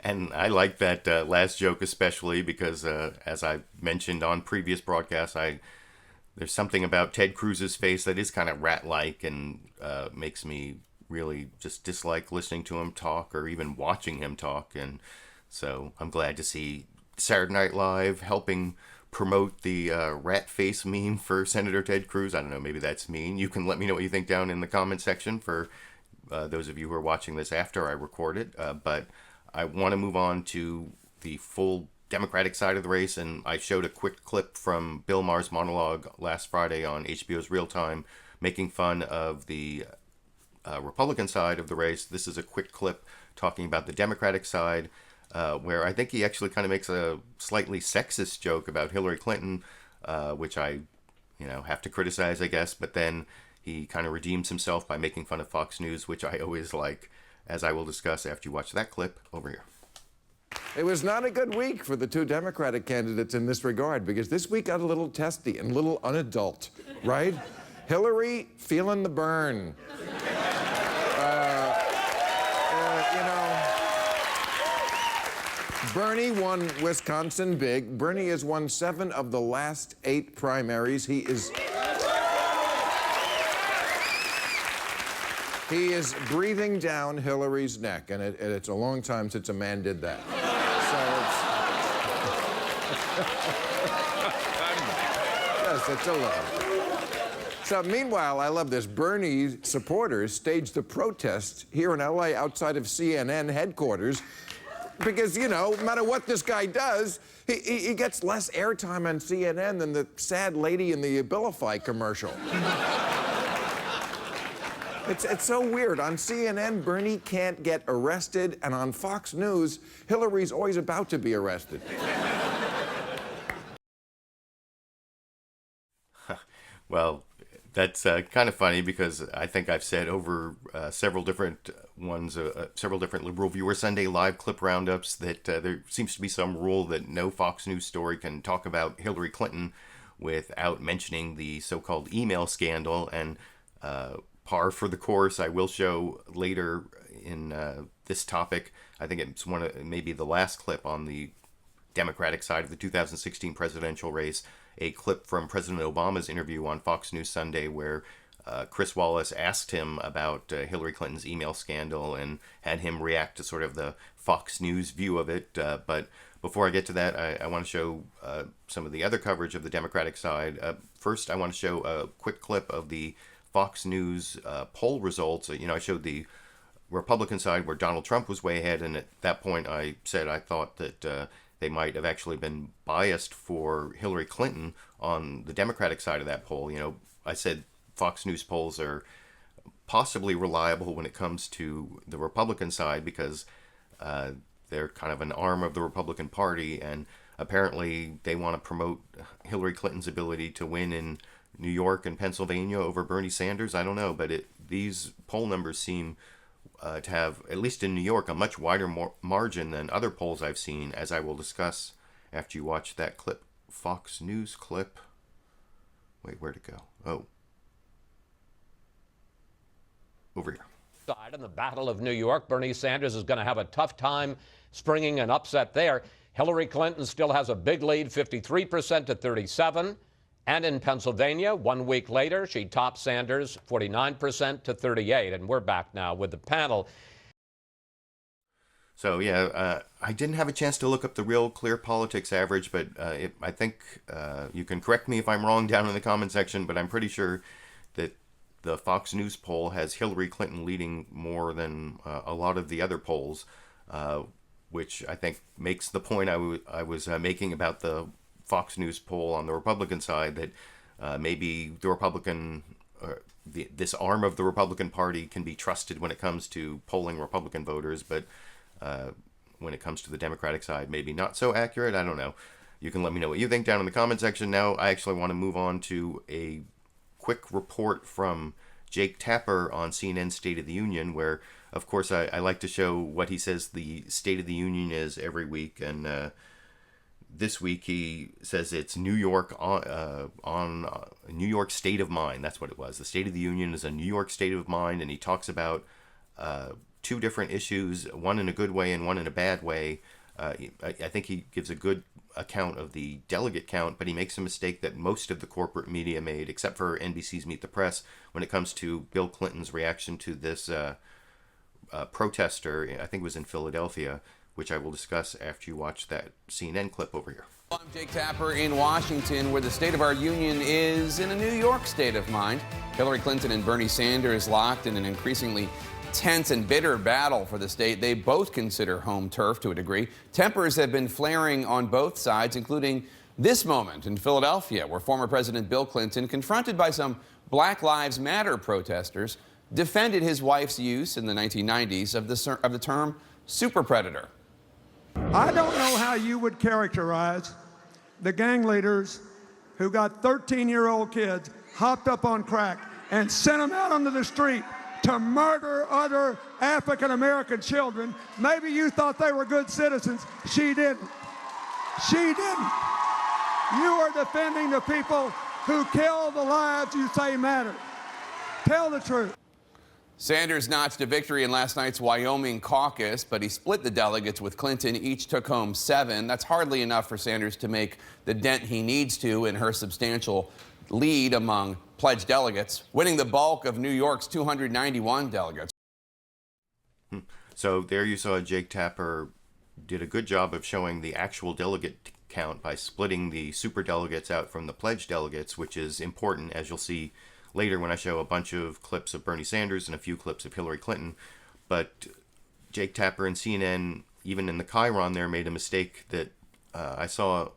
And I like that last joke especially because, as I mentioned on previous broadcasts, there's something about Ted Cruz's face that is kind of rat-like and makes me really just dislike listening to him talk or even watching him talk. And so I'm glad to see Saturday Night Live helping promote the rat face meme for Senator Ted Cruz. I don't know, maybe that's mean. You can let me know what you think down in the comment section for those of you who are watching this after I record it. But I want to move on to the full Democratic side of the race, and I showed a quick clip from Bill Maher's monologue last Friday on HBO's Real Time making fun of the Republican side of the race. This is a quick clip talking about the Democratic side, where I think he actually kind of makes a slightly sexist joke about Hillary Clinton, which I have to criticize, I guess, but then he kind of redeems himself by making fun of Fox News, which I always like, as I will discuss after you watch that clip over here. It was not a good week for the two Democratic candidates in this regard, because this week got a little testy and a little unadult, right? Hillary feeling the burn. Bernie won Wisconsin big. Bernie has won 7 of the last 8 primaries. He is breathing down Hillary's neck, and it's a long time since a man did that. Yes, it's a love. So meanwhile, I love this. Bernie supporters staged a protest here in LA outside of CNN headquarters because, no matter what this guy does, he gets less airtime on CNN than the sad lady in the Abilify commercial. It's so weird. On CNN, Bernie can't get arrested, and on Fox News, Hillary's always about to be arrested. Well, that's kind of funny because I think I've said over several different Liberal Viewer Sunday live clip roundups that there seems to be some rule that no Fox News story can talk about Hillary Clinton without mentioning the so-called email scandal. And par for the course, I will show later in this topic, I think it's maybe the last clip on the Democratic side of the 2016 presidential race, a clip from President Obama's interview on Fox News Sunday where Chris Wallace asked him about Hillary Clinton's email scandal and had him react to sort of the Fox News view of it. But before I get to that, I want to show some of the other coverage of the Democratic side. First, I want to show a quick clip of the Fox News poll results. I showed the Republican side where Donald Trump was way ahead, and at that point I said I thought that they might have actually been biased for Hillary Clinton on the Democratic side of that poll. I said Fox News polls are possibly reliable when it comes to the Republican side because they're kind of an arm of the Republican Party, and apparently they want to promote Hillary Clinton's ability to win in New York and Pennsylvania over Bernie Sanders. I don't know, but these poll numbers seem to have, at least in New York, a much wider margin than other polls I've seen, as I will discuss after you watch that clip. Fox News clip. Wait, where'd it go? Oh. Over here. Side in the Battle of New York, Bernie Sanders is going to have a tough time springing an upset there. Hillary Clinton still has a big lead, 53% to 37%. And in Pennsylvania, 1 week later, she topped Sanders 49% to 38%. And we're back now with the panel. So, yeah, I didn't have a chance to look up the Real Clear Politics average, but I think you can correct me if I'm wrong down in the comment section, but I'm pretty sure that the Fox News poll has Hillary Clinton leading more than a lot of the other polls, which I think makes the point I was making about the Fox News poll on the Republican side, that maybe the Republican, this arm of the Republican Party can be trusted when it comes to polling Republican voters, but when it comes to the Democratic side, maybe not so accurate. I don't know. You can let me know what you think down in the comment section. Now, I actually want to move on to a quick report from Jake Tapper on CNN State of the Union, where, of course, I like to show what he says the State of the Union is every week, and this week he says it's New York on New York state of mind. That's what it was. The State of the Union is a New York state of mind, and he talks about two different issues, one in a good way and one in a bad way. I think he gives a good account of the delegate count, but he makes a mistake that most of the corporate media made, except for NBC's Meet the Press, when it comes to Bill Clinton's reaction to this protester, I think it was in Philadelphia, which I will discuss after you watch that CNN clip over here. I'm Jake Tapper in Washington, where the State of our Union is in a New York state of mind. Hillary Clinton and Bernie Sanders locked in an increasingly tense and bitter battle for the state they both consider home turf to a degree. Tempers have been flaring on both sides, including this moment in Philadelphia, where former President Bill Clinton, confronted by some Black Lives Matter protesters, defended his wife's use in the 1990s of the term super predator. I don't know how you would characterize the gang leaders who got 13-year-old kids hopped up on crack and sent them out onto the street to murder other African-American children. Maybe you thought they were good citizens. She didn't. She didn't. You are defending the people who kill the lives you say matter. Tell the truth. Sanders notched a victory in last night's Wyoming caucus, but he split the delegates with Clinton. Each took home 7. That's hardly enough for Sanders to make the dent he needs to in her substantial lead among pledged delegates, winning the bulk of New York's 291 delegates. So there you saw Jake Tapper did a good job of showing the actual delegate count by splitting the super delegates out from the pledged delegates, which is important, as you'll see later when I show a bunch of clips of Bernie Sanders and a few clips of Hillary Clinton. But Jake Tapper and CNN, even in the Chiron there, made a mistake that I saw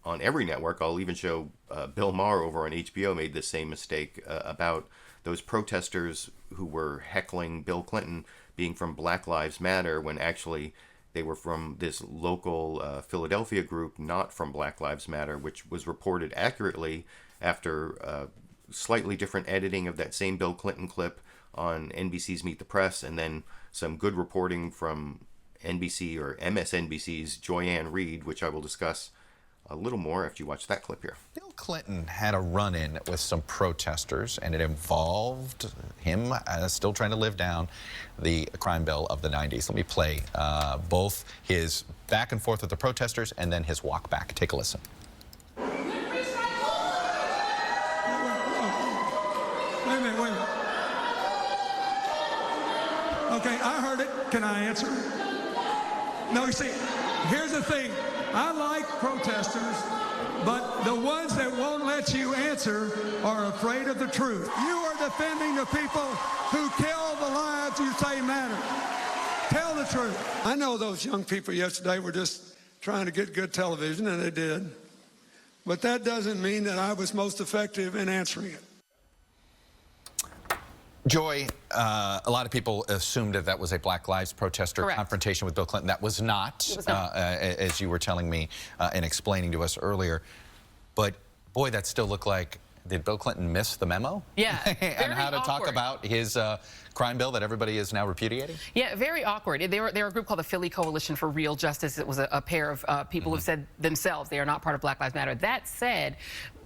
on every network. I'll even show Bill Maher over on HBO made the same mistake about those protesters who were heckling Bill Clinton being from Black Lives Matter when actually they were from this local Philadelphia group, not from Black Lives Matter, which was reported accurately after slightly different editing of that same Bill Clinton clip on NBC's Meet the Press, and then some good reporting from NBC or MSNBC's Joy-Ann Reid, which I will discuss a little more after you watch that clip here. Bill Clinton had a run-in with some protesters, and it involved him still trying to live down the crime bill of the 90s. Let me play both his back and forth with the protesters and then his walk back. Take a listen. Wait a minute. Okay, I heard it. Can I answer? No, you see, here's the thing. I like protesters, but the ones that won't let you answer are afraid of the truth. You are defending the people who kill the lives you say matter. Tell the truth. I know those young people yesterday were just trying to get good television, and they did. But that doesn't mean that I was most effective in answering it. Joy, a lot of people assumed that was a Black Lives protester confrontation with Bill Clinton. That was not, as you were telling me and explaining to us earlier. But boy, that still looked like, did Bill Clinton miss the memo? Yeah, and how to talk about his crime bill that everybody is now repudiating? Yeah, very awkward. They were a group called the Philly Coalition for Real Justice. It was a pair of people who said themselves they are not part of Black Lives Matter. That said,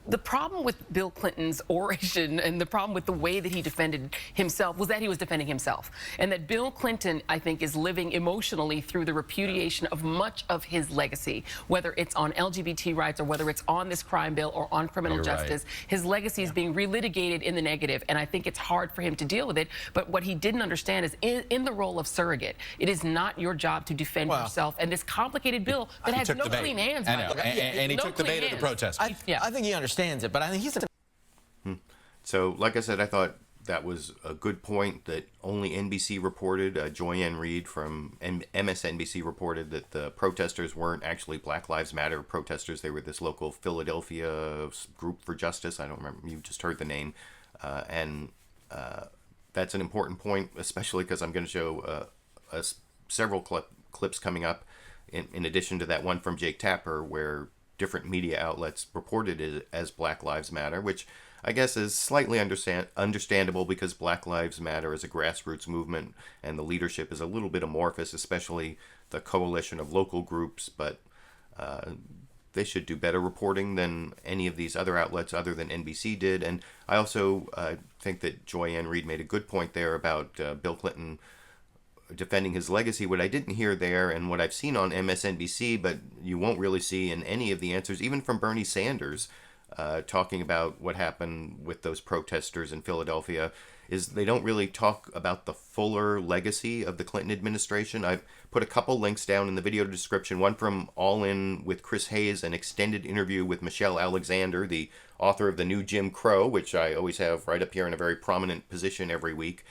the problem with Bill Clinton's origin and the problem with the way that he defended himself was that he was defending himself. And that Bill Clinton, I think, is living emotionally through the repudiation of much of his legacy, whether it's on LGBT rights or whether it's on this crime bill or on criminal justice. His legacy is being relitigated in the negative, and I think it's hard for him to deal with it. But what he didn't understand is in the role of surrogate, it is not your job to defend yourself. And this complicated bill that has no clean hands. And he took the bait of the protest. I think he understands it, but I think he's So, like I said, I thought that was a good point that only NBC reported. Joy-Ann Reid from MSNBC reported that the protesters weren't actually Black Lives Matter protesters. They were this local Philadelphia group for justice. I don't remember. You just heard the name. And that's an important point, especially because I'm going to show several clips coming up in addition to that one from Jake Tapper where different media outlets reported it as Black Lives Matter, which I guess is slightly understandable because Black Lives Matter is a grassroots movement and the leadership is a little bit amorphous, especially the coalition of local groups, but they should do better reporting than any of these other outlets other than NBC did. And I also think that Joy-Ann Reid made a good point there about Bill Clinton defending his legacy. What I didn't hear there and what I've seen on MSNBC, but you won't really see in any of the answers, even from Bernie Sanders, talking about what happened with those protesters in Philadelphia, is they don't really talk about the fuller legacy of the Clinton administration. I've put a couple links down in the video description, one from All In with Chris Hayes, an extended interview with Michelle Alexander, the author of The New Jim Crow, which I always have right up here in a very prominent position every week,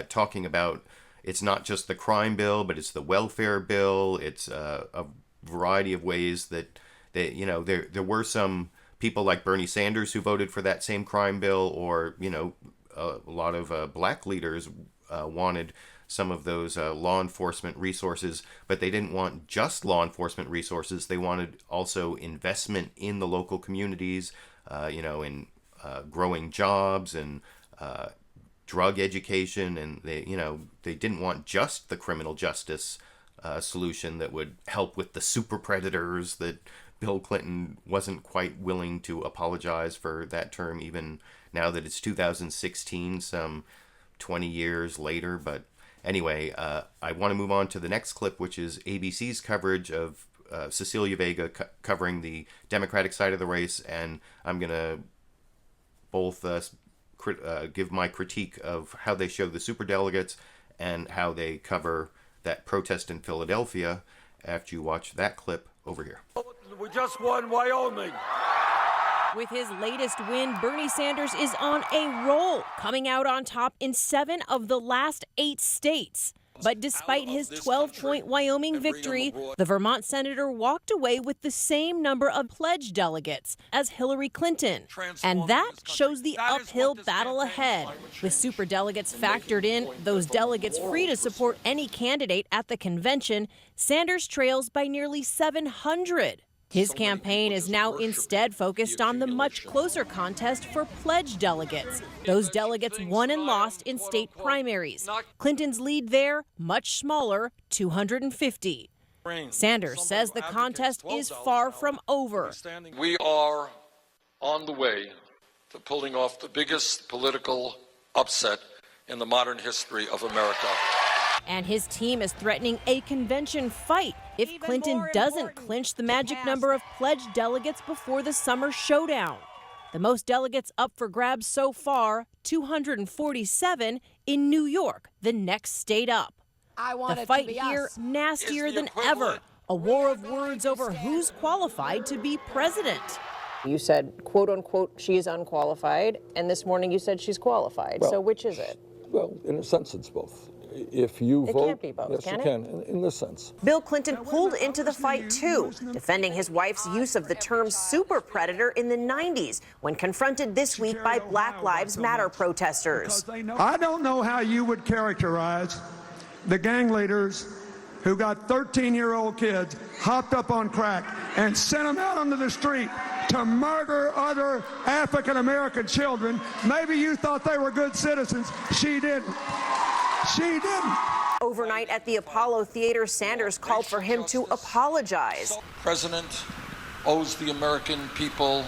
talking about it's not just the crime bill, but it's the welfare bill. It's a variety of ways that there were some people like Bernie Sanders who voted for that same crime bill, or a lot of black leaders wanted some of those law enforcement resources, but they didn't want just law enforcement resources. They wanted also investment in the local communities, in growing jobs and drug education, and they didn't want just the criminal justice solution that would help with the super predators that Bill Clinton wasn't quite willing to apologize for that term, even now that it's 2016, some 20 years later. But anyway, I want to move on to the next clip, which is ABC's coverage of Cecilia Vega covering the Democratic side of the race, and I'm going to both give my critique of how they show the superdelegates and how they cover that protest in Philadelphia after you watch that clip over here. We just won Wyoming. With his latest win, Bernie Sanders is on a roll, coming out on top in 7 of the last 8 states. But despite his 12-point Wyoming victory, the Vermont senator walked away with the same number of pledged delegates as Hillary Clinton. And that shows the uphill battle ahead. With superdelegates factored in, those delegates free to support any candidate at the convention, Sanders trails by nearly 700. His campaign is now instead focused on the much closer contest for pledged delegates. Those delegates won and lost in state primaries. Clinton's lead there, much smaller, 250. Sanders says the contest is far from over. We are on the way to pulling off the biggest political upset in the modern history of America. And his team is threatening a convention fight if Clinton doesn't clinch the magic number of pledged delegates before the summer showdown. The most delegates up for grabs so far, 247 in New York, the next state up. The fight here nastier than ever, a war of words over who's qualified to be president. You said, quote unquote, she is unqualified, and this morning you said she's qualified. Well, so which is it? Well, in a sense, it's both. If you vote, it can't be both, yes, can you it? can, in this sense. Bill Clinton pulled into the fight, too, defending his wife's use of the term super predator in the 90s when confronted this week by Black Lives Matter protesters. I don't know how you would characterize the gang leaders who got 13-year-old kids hopped up on crack and sent them out onto the street to murder other African-American children. Maybe you thought they were good citizens. She didn't. She didn't. Overnight at the Apollo Theater, Sanders called for him to apologize. The president owes the American people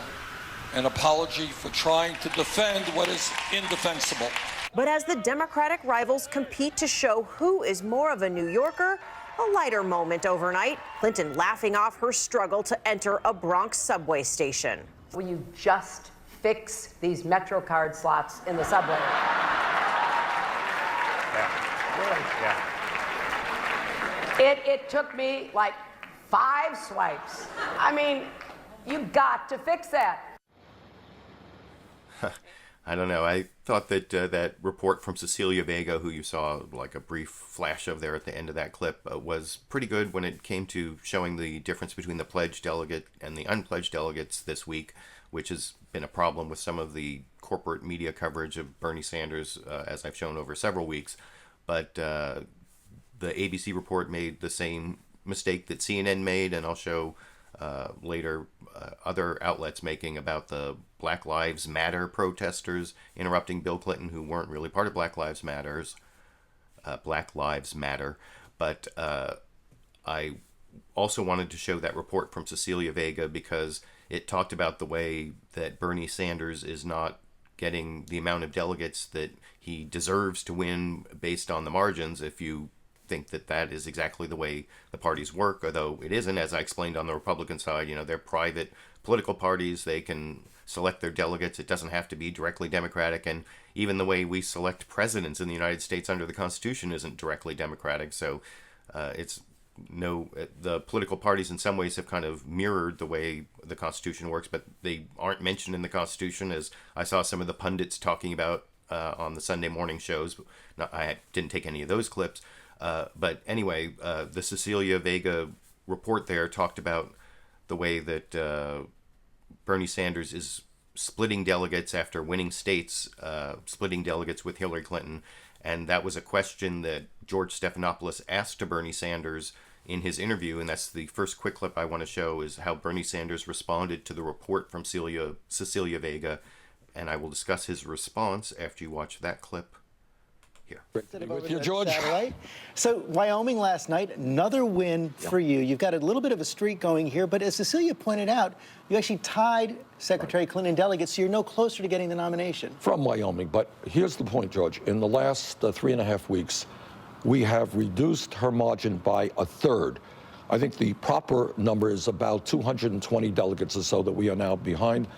an apology for trying to defend what is indefensible. But as the Democratic rivals compete to show who is more of a New Yorker, a lighter moment overnight, Clinton laughing off her struggle to enter a Bronx subway station. Will you just fix these MetroCard slots in the subway? It took me like 5 swipes. I mean, you got to fix that. I don't know. I thought that that report from Cecilia Vega, who you saw like a brief flash of there at the end of that clip, was pretty good when it came to showing the difference between the pledged delegate and the unpledged delegates this week, which has been a problem with some of the corporate media coverage of Bernie Sanders, as I've shown over several weeks. But the ABC report made the same mistake that CNN made, and I'll show later other outlets making about the Black Lives Matter protesters interrupting Bill Clinton, who weren't really part of Black Lives Matter. But I also wanted to show that report from Cecilia Vega because it talked about the way that Bernie Sanders is not getting the amount of delegates that he deserves to win based on the margins. If you think that that is exactly the way the parties work, although it isn't, as I explained on the Republican side, they're private political parties. They can select their delegates. It doesn't have to be directly Democratic, and even the way we select presidents in the United States under the Constitution isn't directly Democratic. So the political parties in some ways have kind of mirrored the way the Constitution works, but they aren't mentioned in the Constitution, as I saw some of the pundits talking about on the Sunday morning shows. I didn't take any of those clips. But anyway, the Cecilia Vega report there talked about the way that Bernie Sanders is splitting delegates after winning states, splitting delegates with Hillary Clinton. And that was a question that George Stephanopoulos asked to Bernie Sanders in his interview. And that's the first quick clip I want to show, is how Bernie Sanders responded to the report from Cecilia Vega. And I will discuss his response after you watch that clip. Here. With you, George. Satellite. So Wyoming last night, another win for you. You've got a little bit of a streak going here, but as Cecilia pointed out, you actually tied Secretary Clinton delegates, so you're no closer to getting the nomination. From Wyoming, but here's the point, George. In the last 3.5 weeks, we have reduced her margin by a third. I think the proper number is about 220 delegates or so that we are now behind.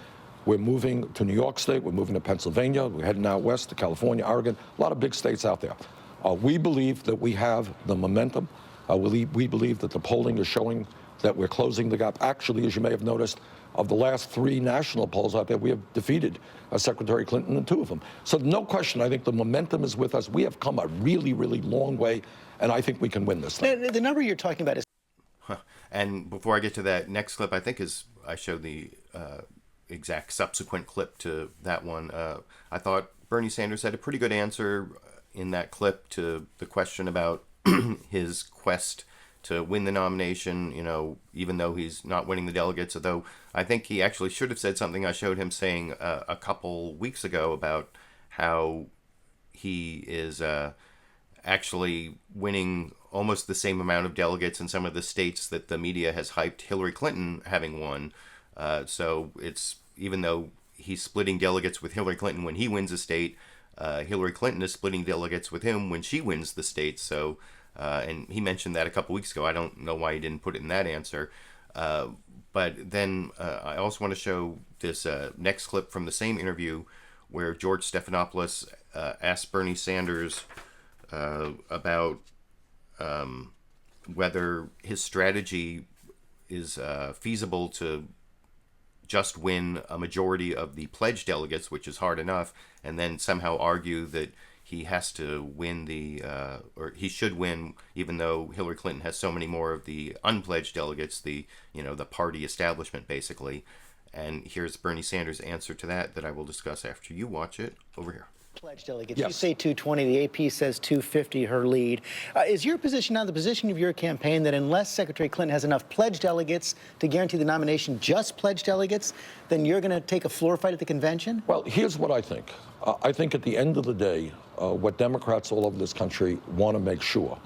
We're moving to New York State. We're moving to Pennsylvania. We're heading out west to California, Oregon, a lot of big states out there. We believe that we have the momentum. We believe that the polling is showing that we're closing the gap. Actually, as you may have noticed, of the last 3 national polls out there, we have defeated Secretary Clinton in 2 of them. So no question, I think the momentum is with us. We have come a really, really long way, and I think we can win this thing. The number you're talking about is... And before I get to that next clip, I think I showed the exact subsequent clip to that one. I thought Bernie Sanders had a pretty good answer in that clip to the question about his quest to win the nomination, you know, even though he's not winning the delegates. Although I think he actually should have said something I showed him saying a couple weeks ago about how he is actually winning almost the same amount of delegates in some of the states that the media has hyped Hillary Clinton having won. So it's, even though he's splitting delegates with Hillary Clinton when he wins a state, Hillary Clinton is splitting delegates with him when she wins the state. So, and he mentioned that a couple weeks ago. I don't know why he didn't put it in that answer. But then I also want to show this next clip from the same interview where George Stephanopoulos asked Bernie Sanders about whether his strategy is feasible to just win a majority of the pledged delegates, which is hard enough, and then somehow argue that he has to win or he should win, even though Hillary Clinton has so many more of the unpledged delegates, the party establishment, basically. And here's Bernie Sanders' answer to that I will discuss after you watch it over here. Pledge delegates. Yes. You say 220. The AP says 250, her lead. Is your position now, the position of your campaign, that unless Secretary Clinton has enough pledge delegates to guarantee the nomination, just pledge delegates, then you're going to take a floor fight at the convention? Well, here's what I think. I think at the end of the day, what Democrats all over this country want to make sure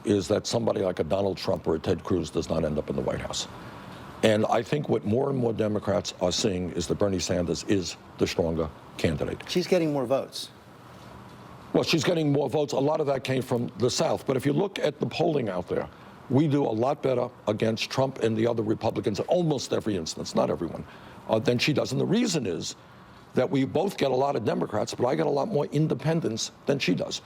is that somebody like a Donald Trump or a Ted Cruz does not end up in the White House. And I think what more and more Democrats are seeing is that Bernie Sanders is the stronger candidate. She's getting more votes. Well, she's getting more votes. A lot of that came from the South. But if you look at the polling out there, we do a lot better against Trump and the other Republicans in almost every instance, not everyone, than she does. And the reason is that we both get a lot of Democrats, but I get a lot more independents than she does.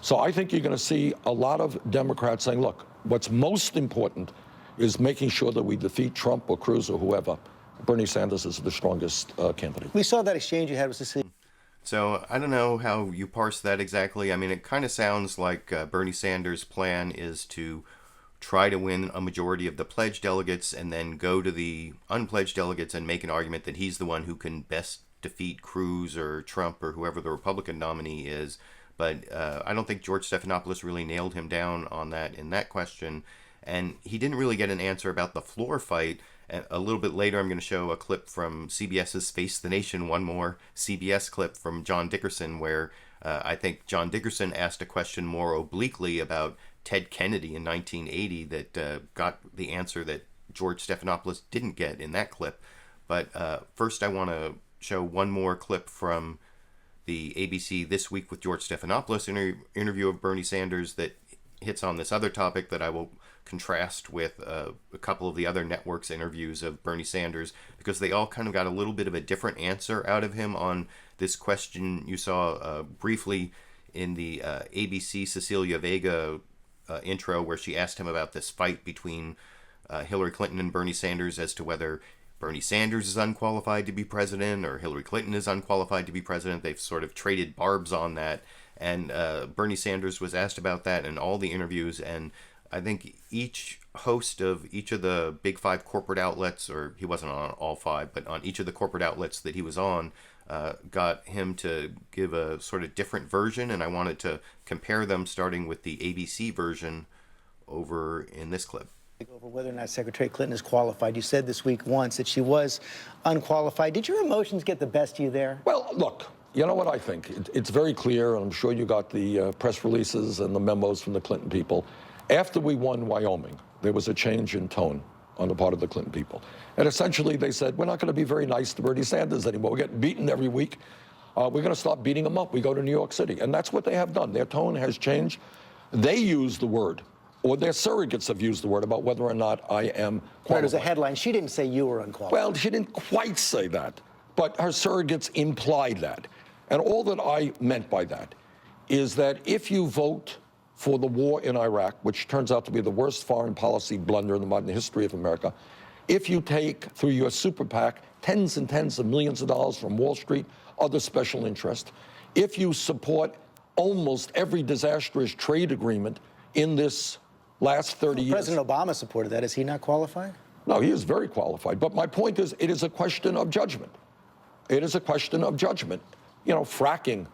So I think you're going to see a lot of Democrats saying, look, what's most important is making sure that we defeat Trump or Cruz or whoever. Bernie Sanders is the strongest candidate. We saw that exchange you had with Cecilia. So I don't know how you parse that exactly. I mean, it kind of sounds like Bernie Sanders' plan is to try to win a majority of the pledged delegates and then go to the unpledged delegates and make an argument that he's the one who can best defeat Cruz or Trump or whoever the Republican nominee is. But I don't think George Stephanopoulos really nailed him down on that in that question. And he didn't really get an answer about the floor fight. A little bit later, I'm going to show a clip from CBS's Face the Nation, one more CBS clip from John Dickerson, where I think John Dickerson asked a question more obliquely about Ted Kennedy in 1980 that got the answer that George Stephanopoulos didn't get in that clip. But first, I want to show one more clip from the ABC This Week with George Stephanopoulos interview of Bernie Sanders that hits on this other topic that I will contrast with a couple of the other networks' interviews of Bernie Sanders, because they all kind of got a little bit of a different answer out of him on this question. You saw briefly in the ABC Cecilia Vega intro where she asked him about this fight between Hillary Clinton and Bernie Sanders as to whether Bernie Sanders is unqualified to be president or Hillary Clinton is unqualified to be president. They've sort of traded barbs on that. And Bernie Sanders was asked about that in all the interviews, and I think each host of each of the big 5 corporate outlets, or he wasn't on all 5, but on each of the corporate outlets that he was on, got him to give a sort of different version, and I wanted to compare them, starting with the ABC version over in this clip. Over whether or not Secretary Clinton is qualified. You said this week once that she was unqualified. Did your emotions get the best of you there? Well, look, you know what I think? It's very clear, and I'm sure you got the press releases and the memos from the Clinton people. After we won Wyoming, there was a change in tone on the part of the Clinton people. And essentially they said, we're not going to be very nice to Bernie Sanders anymore. We're getting beaten every week. We're going to stop beating him up. We go to New York City. And that's what they have done. Their tone has changed. They use the word, or their surrogates have used the word about whether or not I am qualified. There was a headline. She didn't say you were unqualified. Well, she didn't quite say that, but her surrogates implied that. And all that I meant by that is that if you vote for the war in Iraq, which turns out to be the worst foreign policy blunder in the modern history of America, if you take, through your super PAC, tens and tens of millions of dollars from Wall Street, other special interests, if you support almost every disastrous trade agreement in this last 30 years. President Obama supported that. Is he not qualified? No, he is very qualified. But my point is, it is a question of judgment. It is a question of judgment. You know, fracking.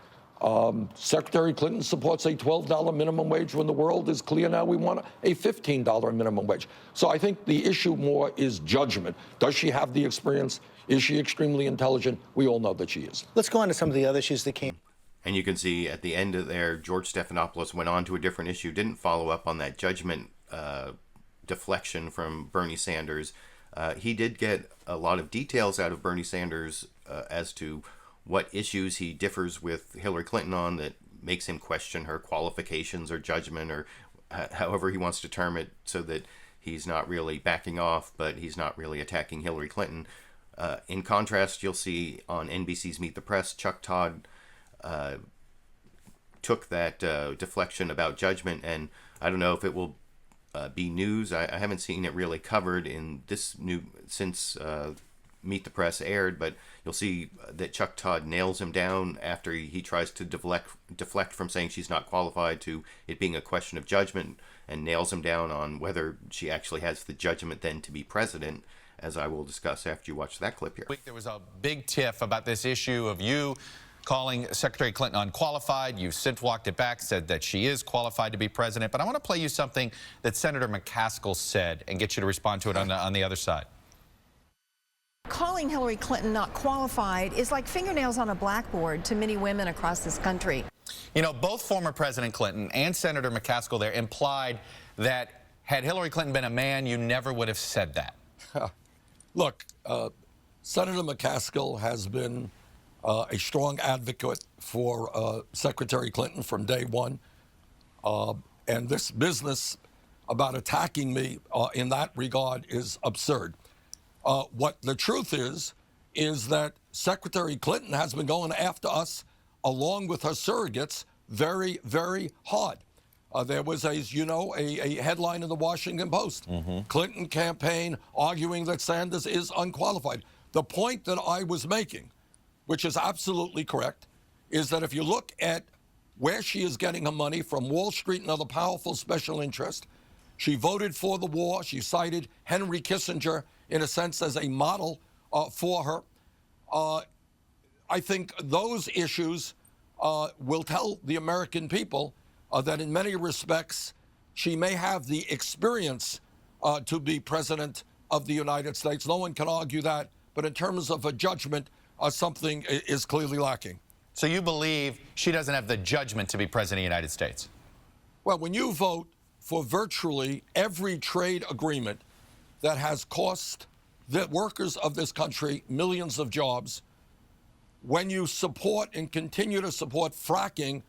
Secretary Clinton supports a $12 minimum wage when the world is clear now we want a $15 minimum wage. So I think the issue more is judgment. Does she have the experience? Is she extremely intelligent? We all know that she is. Let's go on to some of the other issues that came. And you can see at the end of there, George Stephanopoulos went on to a different issue, didn't follow up on that judgment deflection from Bernie Sanders. He did get a lot of details out of Bernie Sanders as to what issues he differs with Hillary Clinton on that makes him question her qualifications or judgment, or however he wants to term it, so that he's not really backing off, but he's not really attacking Hillary Clinton. In contrast, you'll see on NBC's Meet the Press, Chuck Todd took that deflection about judgment, and I don't know if it will be news. I haven't seen it really covered in this new since Meet the Press aired, but you'll see that Chuck Todd nails him down after he tries to deflect from saying she's not qualified to it being a question of judgment, and nails him down on whether she actually has the judgment then to be president, as I will discuss after you watch that clip here. There was a big tiff about this issue of you calling Secretary Clinton unqualified. You've since walked it back, said that she is qualified to be president. But I want to play you something that Senator McCaskill said and get you to respond to it on the other side. Calling Hillary Clinton not qualified is like fingernails on a blackboard to many women across this country. You know, both former President Clinton and Senator McCaskill there implied that had Hillary Clinton been a man, you never would have said that. Look, Senator McCaskill has been a strong advocate for Secretary Clinton from day one. And this business about attacking me in that regard is absurd. What the truth is that Secretary Clinton has been going after us, along with her surrogates, very, very hard. There was, as you know, a headline in the Washington Post. Clinton campaign arguing that Sanders is unqualified. The point that I was making, which is absolutely correct, is that if you look at where she is getting her money from Wall Street and other powerful special interests, she voted for the war. She cited Henry Kissinger, in a sense, as a model for her. I think those issues will tell the American people that in many respects, she may have the experience to be president of the United States. No one can argue that. But in terms of a judgment, something is clearly lacking. So you believe she doesn't have the judgment to be president of the United States? Well, when you vote for virtually every trade agreement that has cost the workers of this country millions of jobs, when you support and continue to support fracking,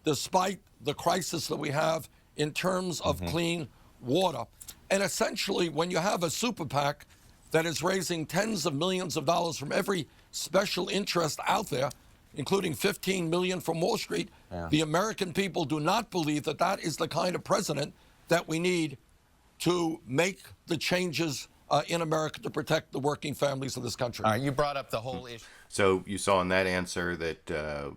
despite the crisis that we have in terms of clean water, and essentially when you have a super PAC that is raising tens of millions of dollars from every special interest out there, including $15 million from Wall Street, the American people do not believe that that is the kind of president that we need to make the changes in America to protect the working families of this country. All right, you brought up the whole issue. So you saw in that answer that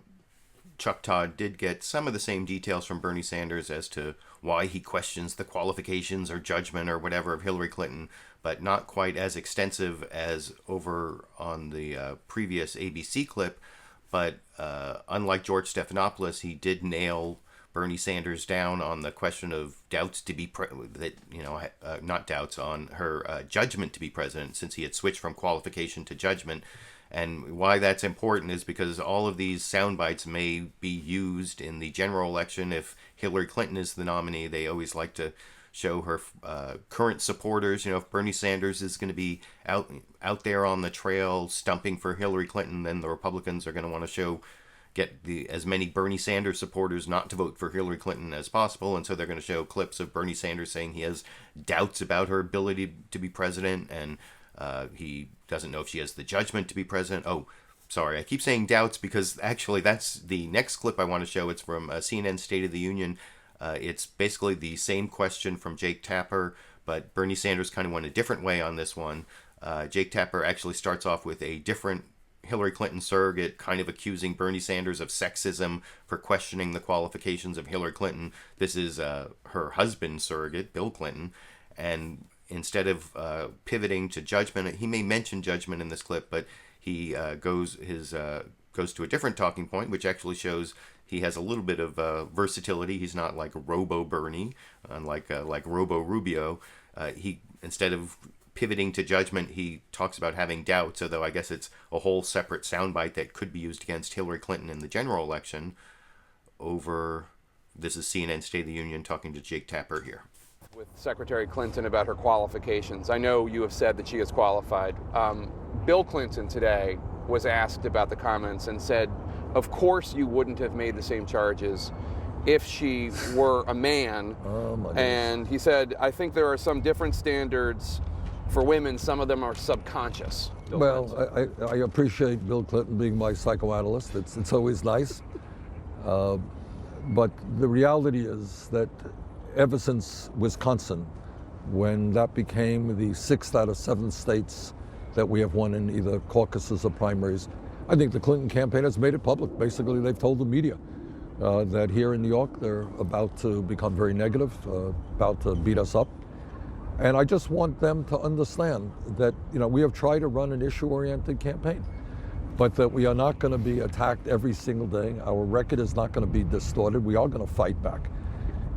Chuck Todd did get some of the same details from Bernie Sanders as to why he questions the qualifications or judgment or whatever of Hillary Clinton, but not quite as extensive as over on the previous ABC clip. But unlike George Stephanopoulos, he did nail Bernie Sanders down on the question of doubts to be not doubts on her judgment to be president, since he had switched from qualification to judgment. And why that's important is because all of these sound bites may be used in the general election. If Hillary Clinton is the nominee, they always like to show her current supporters. You know, if Bernie Sanders is going to be out there on the trail stumping for Hillary Clinton, then the Republicans are going to want to get as many Bernie Sanders supporters not to vote for Hillary Clinton as possible. And so they're going to show clips of Bernie Sanders saying he has doubts about her ability to be president, and he doesn't know if she has the judgment to be president. Oh, sorry, I keep saying doubts because actually that's the next clip I want to show. It's from CNN State of the Union. It's basically the same question from Jake Tapper, but Bernie Sanders kind of went a different way on this one. Jake Tapper actually starts off with a different Hillary Clinton surrogate, kind of accusing Bernie Sanders of sexism for questioning the qualifications of Hillary Clinton. This is her husband's surrogate, Bill Clinton, and instead of pivoting to judgment, he may mention judgment in this clip, but he goes to a different talking point, which actually shows he has a little bit of versatility. He's not like Robo Bernie, unlike like Robo Rubio. He, instead of pivoting to judgment, he talks about having doubts, although I guess it's a whole separate soundbite that could be used against Hillary Clinton in the general election. This is CNN State of the Union talking to Jake Tapper here. With Secretary Clinton about her qualifications. I know you have said that she is qualified. Bill Clinton today was asked about the comments and said, of course you wouldn't have made the same charges if she were a man. And he said, I think there are some different standards for women. Some of them are subconscious. Well, I appreciate Bill Clinton being my psychoanalyst. It's always nice. But the reality is that ever since Wisconsin, when that became the 6th out of 7 states that we have won in either caucuses or primaries, I think the Clinton campaign has made it public. Basically, they've told the media that here in New York, they're about to become very negative, about to beat us up. And I just want them to understand that, we have tried to run an issue-oriented campaign, but that we are not going to be attacked every single day. Our record is not going to be distorted. We are going to fight back.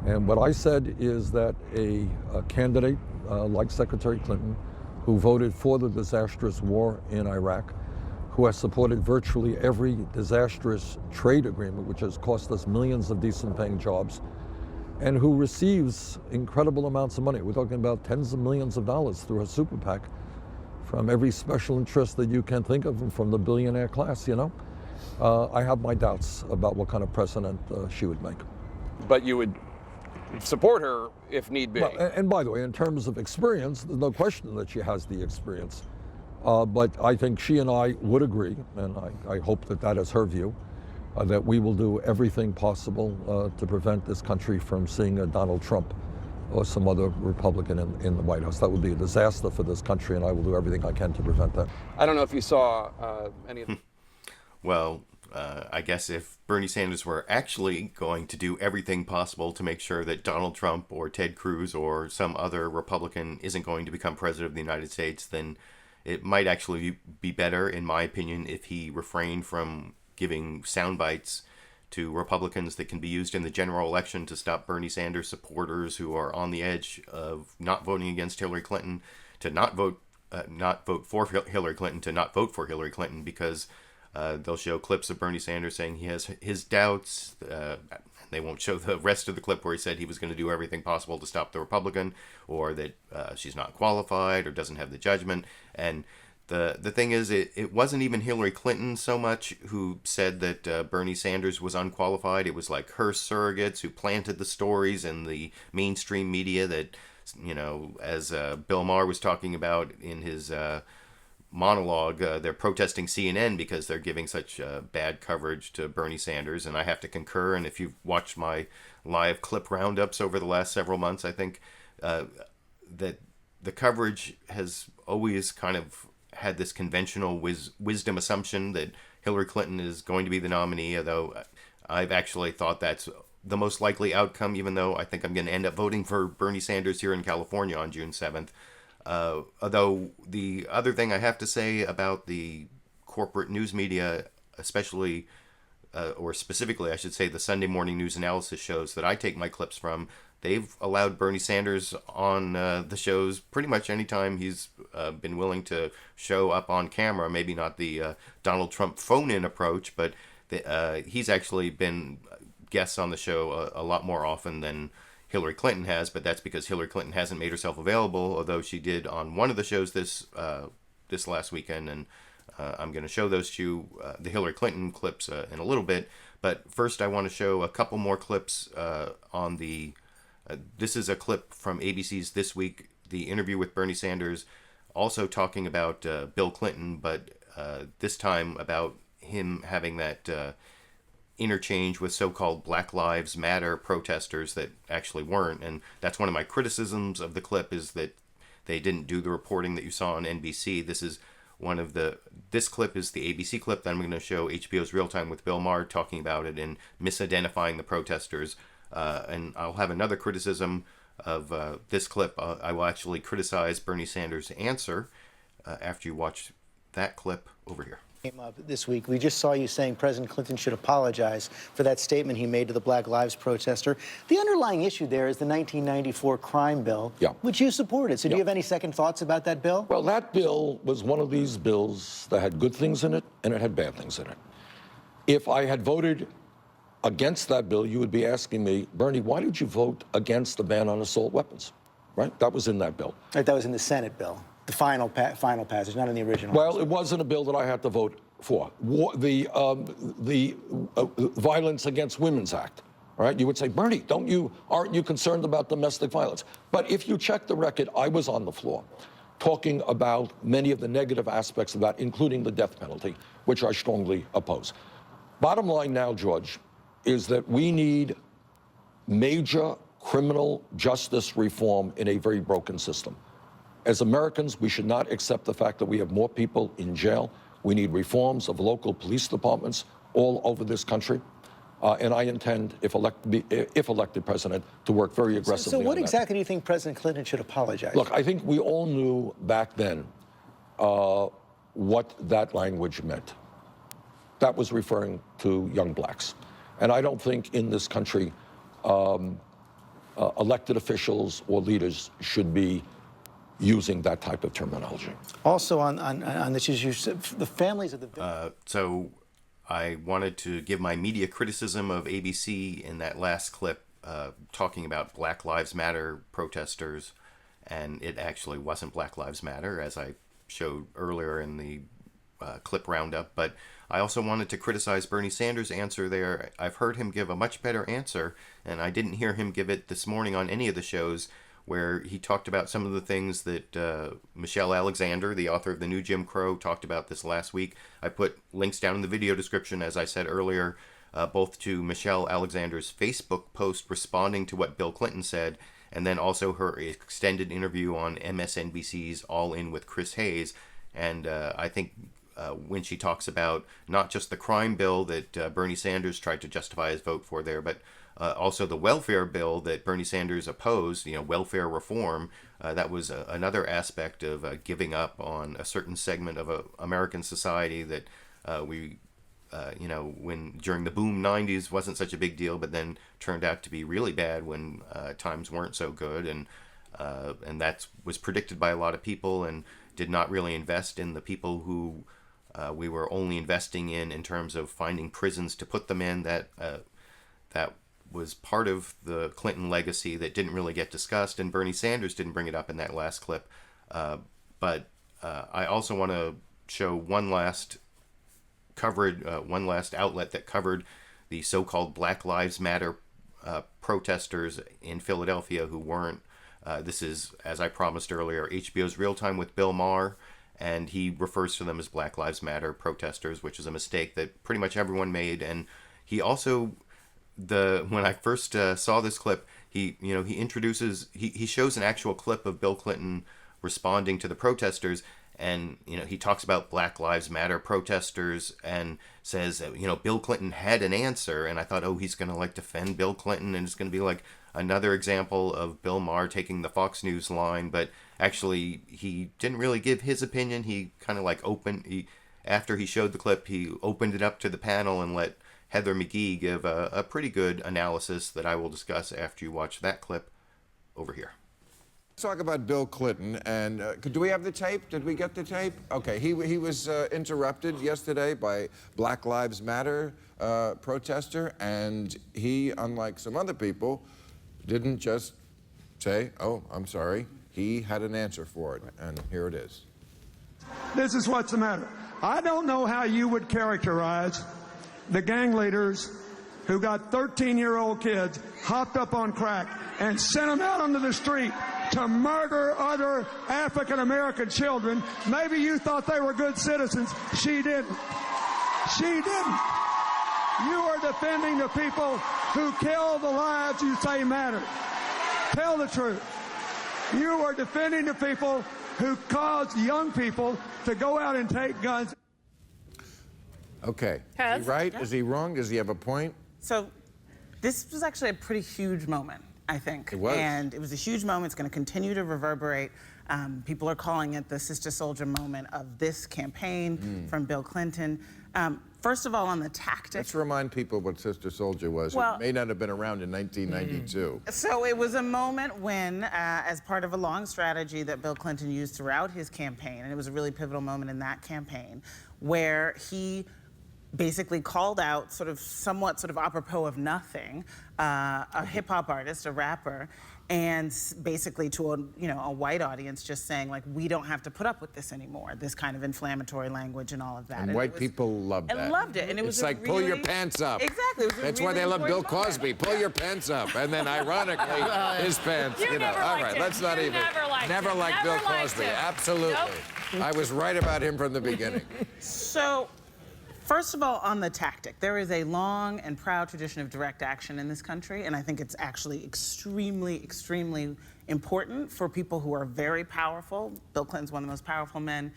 And what I said is that a candidate like Secretary Clinton, who voted for the disastrous war in Iraq, who has supported virtually every disastrous trade agreement, which has cost us millions of decent-paying jobs, and who receives incredible amounts of money. We're talking about tens of millions of dollars through her super PAC from every special interest that you can think of, and from the billionaire class, I have my doubts about what kind of president she would make. But you would support her if need be. Well, and by the way, in terms of experience, there's no question that she has the experience. But I think she and I would agree, and I hope that that is her view, that we will do everything possible to prevent this country from seeing a Donald Trump or some other Republican in the White House. That would be a disaster for this country, and I will do everything I can to prevent that. I don't know if you saw any of Well, I guess if Bernie Sanders were actually going to do everything possible to make sure that Donald Trump or Ted Cruz or some other Republican isn't going to become president of the United States, then it might actually be better, in my opinion, if he refrained from giving sound bites to Republicans that can be used in the general election to stop Bernie Sanders supporters who are on the edge of not voting against Hillary Clinton to not vote for Hillary Clinton to not vote for Hillary Clinton, because they'll show clips of Bernie Sanders saying he has his doubts. They won't show the rest of the clip where he said he was going to do everything possible to stop the Republican, or that she's not qualified or doesn't have the judgment. And the thing is, it wasn't even Hillary Clinton so much who said that Bernie Sanders was unqualified. It was like her surrogates who planted the stories in the mainstream media that, as Bill Maher was talking about in his monologue, they're protesting CNN because they're giving such bad coverage to Bernie Sanders, and I have to concur. And if you've watched my live clip roundups over the last several months, I think that the coverage has always kind of had this conventional wisdom assumption that Hillary Clinton is going to be the nominee, although I've actually thought that's the most likely outcome, even though I think I'm going to end up voting for Bernie Sanders here in California on June 7th. Although the other thing I have to say about the corporate news media, especially, or specifically, I should say, the Sunday morning news analysis shows that I take my clips from, they've allowed Bernie Sanders on the shows pretty much anytime he's been willing to show up on camera. Maybe not the Donald Trump phone-in approach, but he's actually been guests on the show a lot more often than Hillary Clinton has, but that's because Hillary Clinton hasn't made herself available, although she did on one of the shows this last weekend, and I'm going to show those to you, the Hillary Clinton clips in a little bit. But first I want to show a couple more clips on the... this is a clip from ABC's This Week, the interview with Bernie Sanders, also talking about Bill Clinton, but this time about him having that interchange with so-called Black Lives Matter protesters that actually weren't. And that's one of my criticisms of the clip, is that they didn't do the reporting that you saw on NBC. This clip is the ABC clip. Then I'm going to show HBO's Real Time with Bill Maher talking about it and misidentifying the protesters. And I'll have another criticism of this clip. I will actually criticize Bernie Sanders' answer after you watch that clip over here. Came up this week. We just saw you saying President Clinton should apologize for that statement he made to the Black Lives protester. The underlying issue there is the 1994 crime bill, which you supported. So do you have any second thoughts about that bill? Well, that bill was one of these bills that had good things in it and it had bad things in it. If I had voted against that bill, you would be asking me, Bernie, why did you vote against the ban on assault weapons? Right? That was in that bill. Right, that was in the Senate bill. The final passage, not in the original. Well, it wasn't a bill that I had to vote for. The Violence Against Women's Act. All right, you would say, Bernie, aren't you concerned about domestic violence? But if you check the record, I was on the floor talking about many of the negative aspects of that, including the death penalty, which I strongly oppose. Bottom line now, George, is that we need major criminal justice reform in a very broken system. As Americans, we should not accept the fact that we have more people in jail. We need reforms of local police departments all over this country. And I intend, if elected president, to work very aggressively on that. So what exactly do you think President Clinton should apologize? Look, I think we all knew back then what that language meant. That was referring to young blacks. And I don't think in this country elected officials or leaders should be using that type of terminology. Also on this issue, the families of the so I wanted to give my media criticism of ABC in that last clip, talking about Black Lives Matter protesters, and it actually wasn't Black Lives Matter, as I showed earlier in the clip roundup. But I also wanted to criticize Bernie Sanders' answer there. I've heard him give a much better answer, and I didn't hear him give it this morning on any of the shows, where he talked about some of the things that Michelle Alexander, the author of The New Jim Crow, talked about this last week. I put links down in the video description, as I said earlier, both to Michelle Alexander's Facebook post responding to what Bill Clinton said, and then also her extended interview on MSNBC's All In with Chris Hayes. And I think when she talks about not just the crime bill that Bernie Sanders tried to justify his vote for there, but also the welfare bill that Bernie Sanders opposed, welfare reform, that was another aspect of giving up on a certain segment of American society that we, when during the boom 90s wasn't such a big deal, but then turned out to be really bad when times weren't so good. And that was predicted by a lot of people and did not really invest in the people who we were only investing in terms of finding prisons to put them in. That was part of the Clinton legacy that didn't really get discussed, and Bernie Sanders didn't bring it up in that last clip. But I also want to show one last outlet that covered the so-called Black Lives Matter protesters in Philadelphia who weren't. This is, as I promised earlier, HBO's Real Time with Bill Maher, and he refers to them as Black Lives Matter protesters, which is a mistake that pretty much everyone made. And he also, when I first saw this clip, he shows an actual clip of Bill Clinton responding to the protesters, and he talks about Black Lives Matter protesters and says Bill Clinton had an answer, and I thought, oh, he's gonna defend Bill Clinton, and it's gonna be like another example of Bill Maher taking the Fox News line. But actually he didn't really give his opinion. He kind of after he showed the clip, he opened it up to the panel and let Heather McGee give a pretty good analysis that I will discuss after you watch that clip over here. Let's talk about Bill Clinton. And do we have the tape? Did we get the tape? Okay, he was interrupted yesterday by Black Lives Matter protester, and he, unlike some other people, didn't just say, oh, I'm sorry. He had an answer for it, and here it is. This is what's the matter. I don't know how you would characterize the gang leaders who got 13-year-old kids hopped up on crack and sent them out onto the street to murder other African-American children. Maybe you thought they were good citizens. She didn't. She didn't. You are defending the people who kill the lives you say matter. Tell the truth. You are defending the people who cause young people to go out and take guns. Okay. Is he right? Is he wrong? Does he have a point? So this was actually a pretty huge moment, I think. It was. And it was a huge moment. It's going to continue to reverberate. People are calling it the Sister Soldier moment of this campaign from Bill Clinton. First of all, on the tactics. Let's remind people what Sister Soldier was. Well, it may not have been around in 1992. So it was a moment when, as part of a long strategy that Bill Clinton used throughout his campaign, and it was a really pivotal moment in that campaign, where he basically called out, somewhat apropos of nothing, a hip-hop artist, a rapper, and basically to a white audience just saying, like, we don't have to put up with this anymore, this kind of inflammatory language and all of that. And white people loved that. And loved it. And it was like, pull your pants up. Exactly. That's why they love Bill Cosby. Pull your pants up. And then, ironically, his pants, You never all liked right, him. let's not You even. never liked him. Bill Never liked Cosby. him. Absolutely. Nope. I was right about him from the beginning. So, first of all, on the tactic, there is a long and proud tradition of direct action in this country, and I think it's actually extremely, extremely important for people who are very powerful. Bill Clinton's one of the most powerful men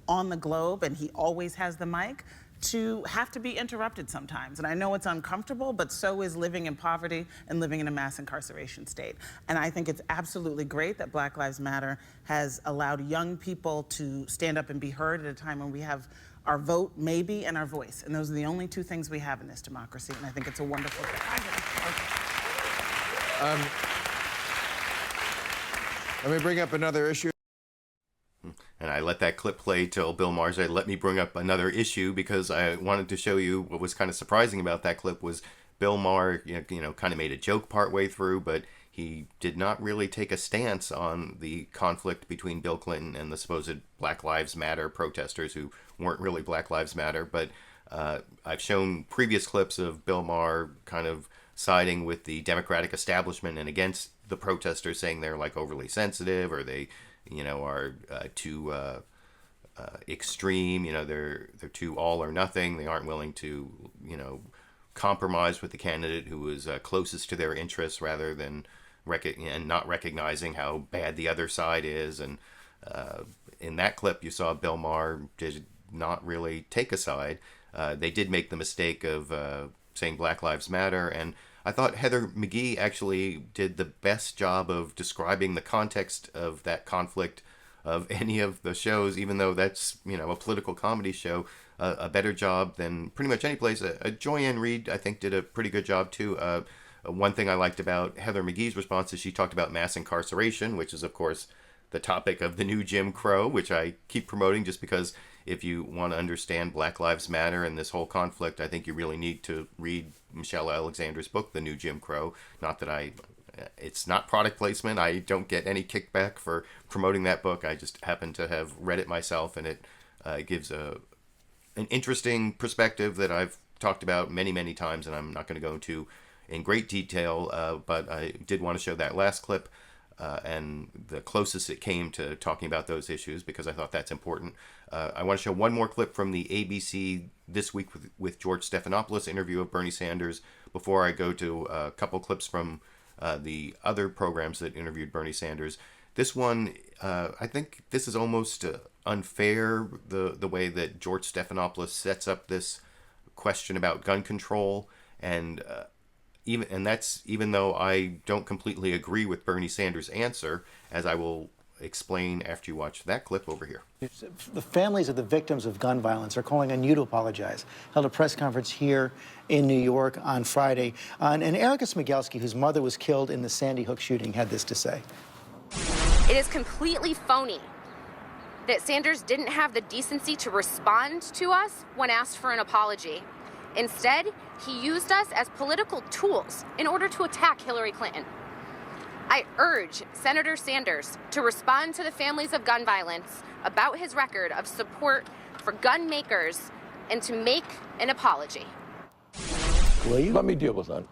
on the globe, and he always has the mic, to have to be interrupted sometimes. And I know it's uncomfortable, but so is living in poverty and living in a mass incarceration state. And I think it's absolutely great that Black Lives Matter has allowed young people to stand up and be heard at a time when we have our vote, maybe, and our voice. And those are the only two things we have in this democracy, and I think it's a wonderful thing. Let me bring up another issue. And I let that clip play till Bill Maher said, let me bring up another issue, because I wanted to show you what was kind of surprising about that clip was Bill Maher, kind of made a joke partway through, but he did not really take a stance on the conflict between Bill Clinton and the supposed Black Lives Matter protesters who weren't really Black Lives Matter. But I've shown previous clips of Bill Maher kind of siding with the Democratic establishment and against the protesters, saying they're like overly sensitive, or they, are too extreme. They're too all or nothing. They aren't willing to, compromise with the candidate who was closest to their interests, rather than and not recognizing how bad the other side is. And in that clip, you saw Bill Maher did not really take a side. They did make the mistake of saying Black Lives Matter, and I thought Heather McGhee actually did the best job of describing the context of that conflict of any of the shows, even though that's, a political comedy show, a better job than pretty much any place. Joy-Ann Reid, I think, did a pretty good job too. One thing I liked about Heather McGhee's response is she talked about mass incarceration, which is, of course, the topic of the new Jim Crow, which I keep promoting just because if you want to understand Black Lives Matter and this whole conflict, I think you really need to read Michelle Alexander's book, The New Jim Crow. Not that it's not product placement. I don't get any kickback for promoting that book. I just happen to have read it myself, and it gives an interesting perspective that I've talked about many, many times, and I'm not going to go into in great detail, but I did want to show that last clip and the closest it came to talking about those issues, because I thought that's important. I want to show one more clip from the ABC This Week with George Stephanopoulos interview of Bernie Sanders before I go to a couple clips from the other programs that interviewed Bernie Sanders. This one, I think this is almost unfair, the way that George Stephanopoulos sets up this question about gun control, and that's even though I don't completely agree with Bernie Sanders' answer, as I will explain after you watch that clip over here. The families of the victims of gun violence are calling on you to apologize. Held a press conference here in New York on Friday. And Erica Smigelski, whose mother was killed in the Sandy Hook shooting, had this to say. It is completely phony that Sanders didn't have the decency to respond to us when asked for an apology. Instead, he used us as political tools in order to attack Hillary Clinton. I urge Senator Sanders to respond to the families of gun violence about his record of support for gun makers and to make an apology. Let me deal with that.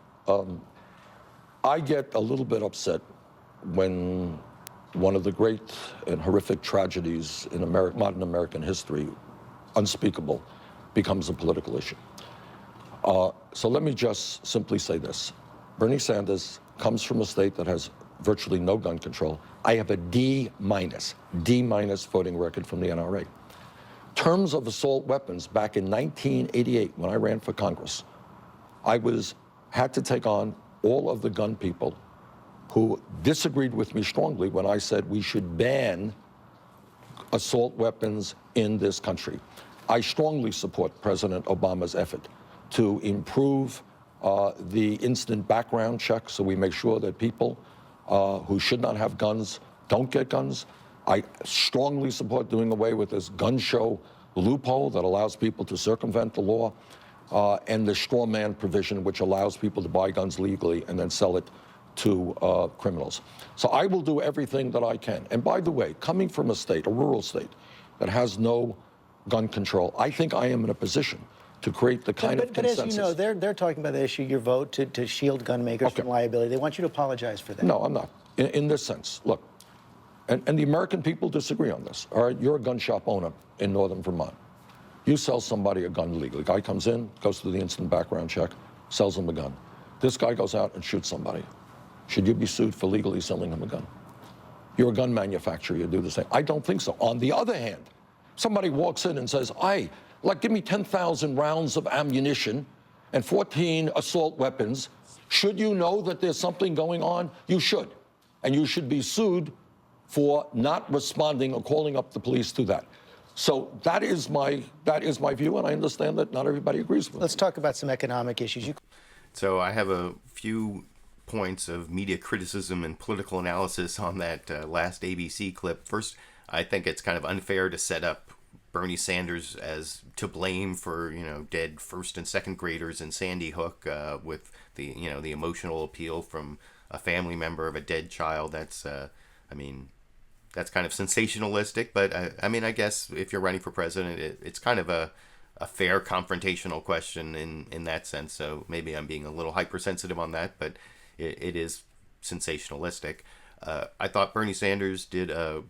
I get a little bit upset when one of the great and horrific tragedies in modern American history, unspeakable, becomes a political issue. So let me just simply say this. Bernie Sanders comes from a state that has virtually no gun control. I have a D- voting record from the NRA. Terms of assault weapons back in 1988, when I ran for Congress, I had to take on all of the gun people who disagreed with me strongly when I said we should ban assault weapons in this country. I strongly support President Obama's effort to improve the instant background check so we make sure that people who should not have guns don't get guns. I strongly support doing away with this gun show loophole that allows people to circumvent the law, and the straw man provision which allows people to buy guns legally and then sell it to criminals. So I will do everything that I can. And by the way, coming from a state, a rural state, that has no gun control, I think I am in a position to create the kind of consensus. But as you know, they're talking about the issue, your vote to shield gun makers from liability. They want you to apologize for that. No, I'm not. In this sense, look, and the American people disagree on this. All right, you're a gun shop owner in northern Vermont. You sell somebody a gun legally. Guy comes in, goes through the instant background check, sells him a gun. This guy goes out and shoots somebody. Should you be sued for legally selling him a gun? You're a gun manufacturer, you do the same. I don't think so. On the other hand, somebody walks in and says, give me 10,000 rounds of ammunition and 14 assault weapons. Should you know that there's something going on? You should. And you should be sued for not responding or calling up the police to that. So that is my view, and I understand that not everybody agrees with it. Let's talk about some economic issues. So I have a few points of media criticism and political analysis on that last ABC clip. First, I think it's kind of unfair to set up Bernie Sanders as to blame for, dead first and second graders in Sandy Hook with the, the emotional appeal from a family member of a dead child. That's, that's kind of sensationalistic, but I guess if you're running for president, it's kind of a fair confrontational question in that sense. So maybe I'm being a little hypersensitive on that, but it is sensationalistic. I thought Bernie Sanders did a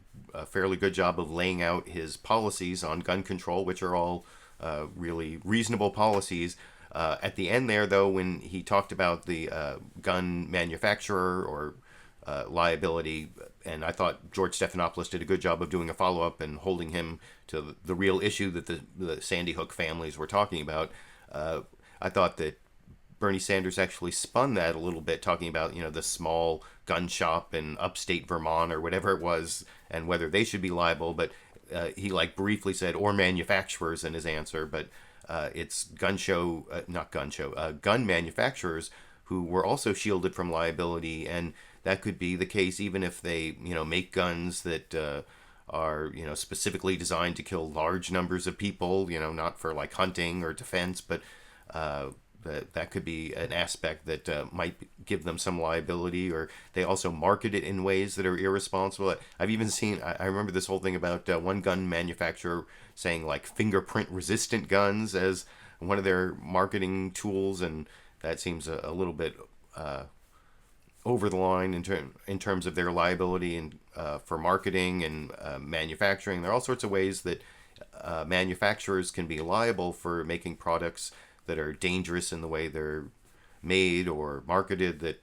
fairly good job of laying out his policies on gun control, which are all really reasonable policies. At the end there, though, when he talked about the gun manufacturer or liability, and I thought George Stephanopoulos did a good job of doing a follow-up and holding him to the real issue that the Sandy Hook families were talking about. I thought that Bernie Sanders actually spun that a little bit, talking about, the small gun shop in upstate Vermont or whatever it was, and whether they should be liable. But he briefly said, or manufacturers in his answer, but it's gun manufacturers who were also shielded from liability. And that could be the case even if they, make guns that are, specifically designed to kill large numbers of people, not for hunting or defense, but that could be an aspect that might give them some liability, or they also market it in ways that are irresponsible. I've even seen, I remember this whole thing about one gun manufacturer saying fingerprint resistant guns as one of their marketing tools, and that seems a little bit over the line in terms of their liability and for marketing and manufacturing. There are all sorts of ways that manufacturers can be liable for making products that are dangerous in the way they're made or marketed that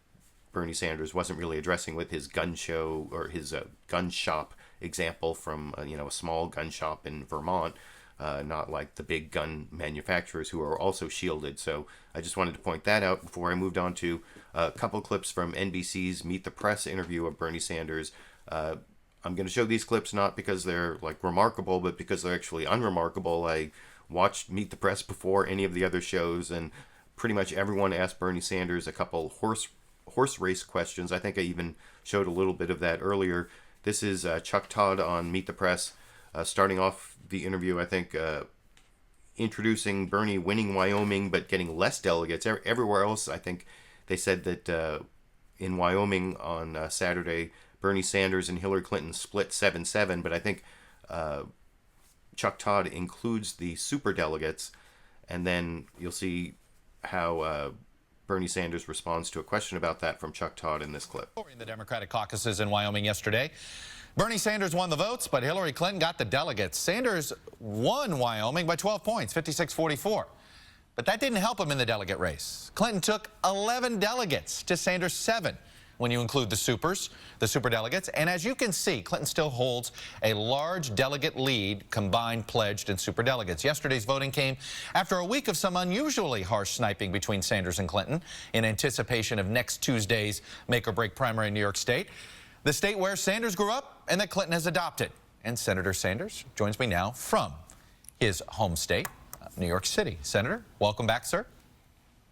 Bernie Sanders wasn't really addressing with his gun show or his gun shop example from a small gun shop in Vermont, not like the big gun manufacturers who are also shielded. So I just wanted to point that out before I moved on to a couple clips from NBC's Meet the Press interview of Bernie Sanders. I'm going to show these clips not because they're remarkable, but because they're actually unremarkable. I watched Meet the Press before any of the other shows, and pretty much everyone asked Bernie Sanders a couple horse race questions. I think I even showed a little bit of that earlier. This is Chuck Todd on Meet the Press, starting off the interview, I think, introducing Bernie winning Wyoming but getting less delegates. Everywhere else, I think they said that in Wyoming on Saturday, Bernie Sanders and Hillary Clinton split 7-7, but I think Chuck Todd includes the superdelegates, and then you'll see how Bernie Sanders responds to a question about that from Chuck Todd in this clip. In the Democratic caucuses in Wyoming yesterday, Bernie Sanders won the votes, but Hillary Clinton got the delegates. Sanders won Wyoming by 12 points, 56-44. But that didn't help him in the delegate race. Clinton took 11 delegates to Sanders' 7 when you include the superdelegates. And as you can see, Clinton still holds a large delegate lead, combined pledged and superdelegates. Yesterday's voting came after a week of some unusually harsh sniping between Sanders and Clinton in anticipation of next Tuesday's make-or-break primary in New York State, the state where Sanders grew up and that Clinton has adopted. And Senator Sanders joins me now from his home state, New York City. Senator, welcome back, sir.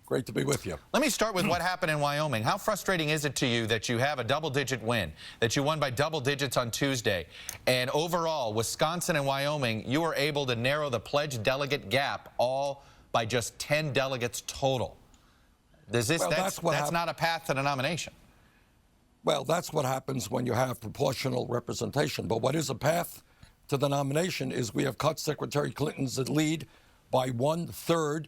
Great to be with you. Let me start with what happened in Wyoming. How frustrating is it to you that you have a double-digit win, that you won by double digits on Tuesday, and overall, Wisconsin and Wyoming, you were able to narrow the pledged delegate gap all by just 10 delegates total? That's not a path to the nomination. Well, that's what happens when you have proportional representation. But what is a path to the nomination is we have cut Secretary Clinton's lead by 1/3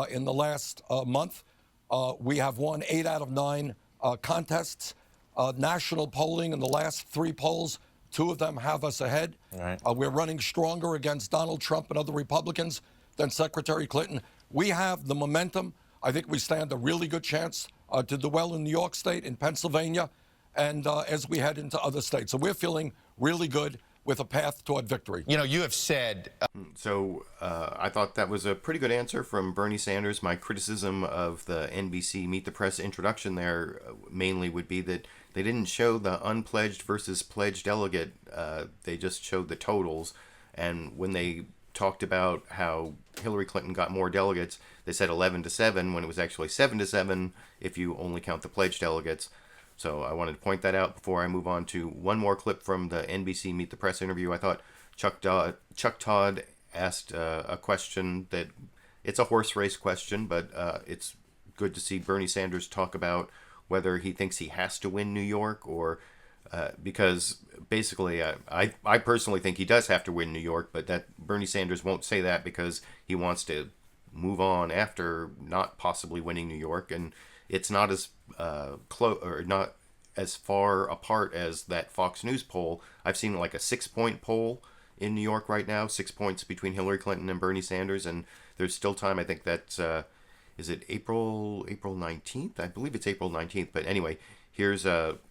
in the last month. We have won 8 out of 9 contests. National polling in the last 3 polls, 2 of them have us ahead. Right. We're running stronger against Donald Trump and other Republicans than Secretary Clinton. We have the momentum. I think we stand a really good chance to do well in New York State, in Pennsylvania, and as we head into other states. So we're feeling really good with a path toward victory. You know, you have said... I thought that was a pretty good answer from Bernie Sanders. My criticism of the NBC Meet the Press introduction there mainly would be that they didn't show the unpledged versus pledged delegate. They just showed the totals. And when they talked about how Hillary Clinton got more delegates, they said 11-7 when it was actually 7-7 if you only count the pledged delegates. So I wanted to point that out before I move on to one more clip from the NBC Meet the Press interview. I thought Chuck Todd asked a question that it's a horse race question, but it's good to see Bernie Sanders talk about whether he thinks he has to win New York or because basically I personally think he does have to win New York, but that Bernie Sanders won't say that because he wants to move on after not possibly winning New York, and it's not as close or not as far apart as that Fox News poll. I've seen like a 6-point poll in New York right now, 6 points between Hillary Clinton and Bernie Sanders, and there's still time. I think that's is it April 19th? I believe it's April 19th. But anyway, here's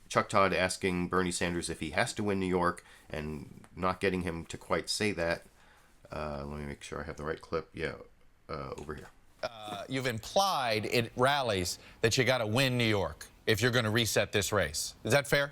Chuck Todd asking Bernie Sanders if he has to win New York and not getting him to quite say that. Let me make sure I have the right clip. Yeah, over here. You've implied at rallies that you got to win New York if you're going to reset this race. Is that fair?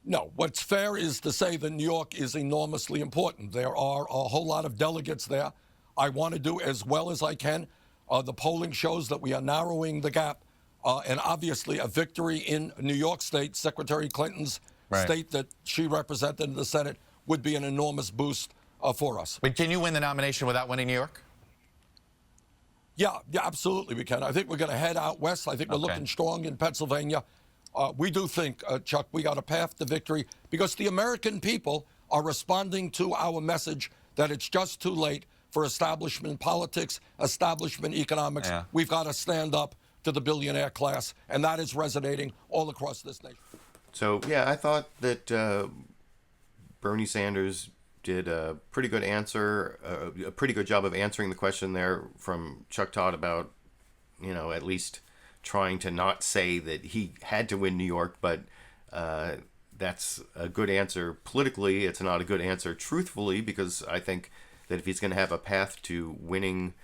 No. What's fair is to say that New York is enormously important. There are a whole lot of delegates there. I want to do as well as I can. The polling shows that we are narrowing the gap. And obviously a victory in New York State, Secretary Clinton's state that she represented in the Senate, would be an enormous boost for us. But can you win the nomination without winning New York? Yeah, absolutely we can. I think we're going to head out west. I think we're looking strong in Pennsylvania. We do think, Chuck, we got a path to victory because the American people are responding to our message that it's just too late for establishment politics, establishment economics. Yeah. We've got to stand up to the billionaire class, and that is resonating all across this nation. So, yeah, I thought that Bernie Sanders did a pretty good answer, a pretty good job of answering the question there from Chuck Todd about, you know, at least trying to not say that he had to win New York, but that's a good answer. Politically, it's not a good answer truthfully, because I think that if he's going to have a path to winning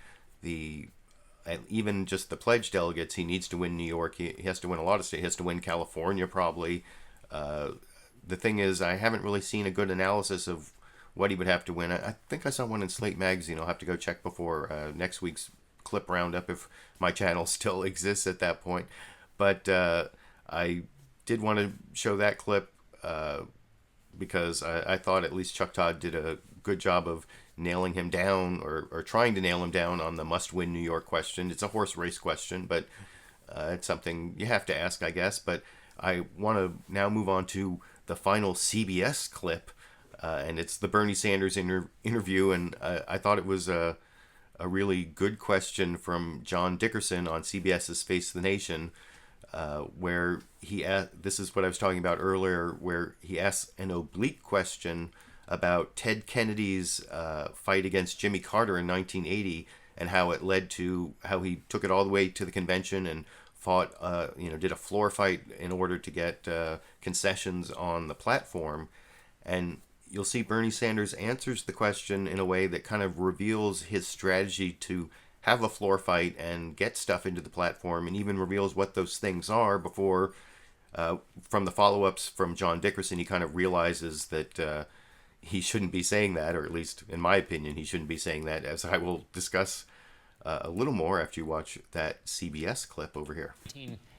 even just the pledged delegates, he needs to win New York. He has to win a lot of states. He has to win California probably. The thing is, I haven't really seen a good analysis of what he would have to win. I think I saw one in Slate Magazine. I'll have to go check before next week's clip roundup if my channel still exists at that point. But I did want to show that clip because I thought at least Chuck Todd did a good job of nailing him down or trying to nail him down on the must-win New York question. It's a horse race question, but it's something you have to ask, I guess. But I want to now move on to the final CBS clip. And it's the Bernie Sanders interview, and I thought it was a really good question from John Dickerson on CBS's Face the Nation, where he asked, this is what I was talking about earlier, where he asked an oblique question about Ted Kennedy's fight against Jimmy Carter in 1980, and how it led to how he took it all the way to the convention and fought, did a floor fight in order to get concessions on the platform. And you'll see Bernie Sanders answers the question in a way that kind of reveals his strategy to have a floor fight and get stuff into the platform, and even reveals what those things are before, from the follow-ups from John Dickerson, he kind of realizes that he shouldn't be saying that, or at least in my opinion, he shouldn't be saying that, as I will discuss a little more after you watch that CBS clip over here.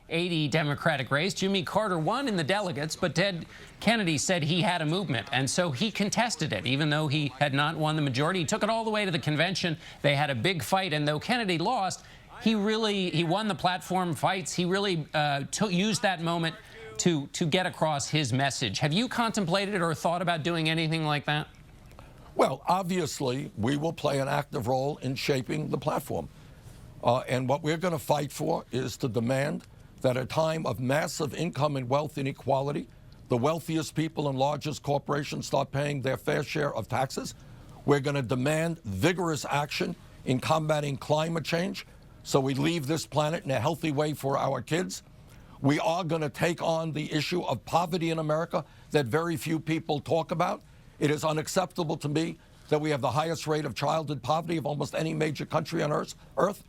80 Democratic race. Jimmy Carter won in the delegates, but Ted Kennedy said he had a movement, and so he contested it, even though he had not won the majority. He took it all the way to the convention. They had a big fight, and though Kennedy lost, he won the platform fights. He really used that moment to get across his message. Have you contemplated or thought about doing anything like that? Well, obviously, we will play an active role in shaping the platform. And what we're going to fight for is to demand that at a time of massive income and wealth inequality, the wealthiest people and largest corporations start paying their fair share of taxes. We're going to demand vigorous action in combating climate change so we leave this planet in a healthy way for our kids. We are going to take on the issue of poverty in America that very few people talk about. It is unacceptable to me that we have the highest rate of childhood poverty of almost any major country on Earth.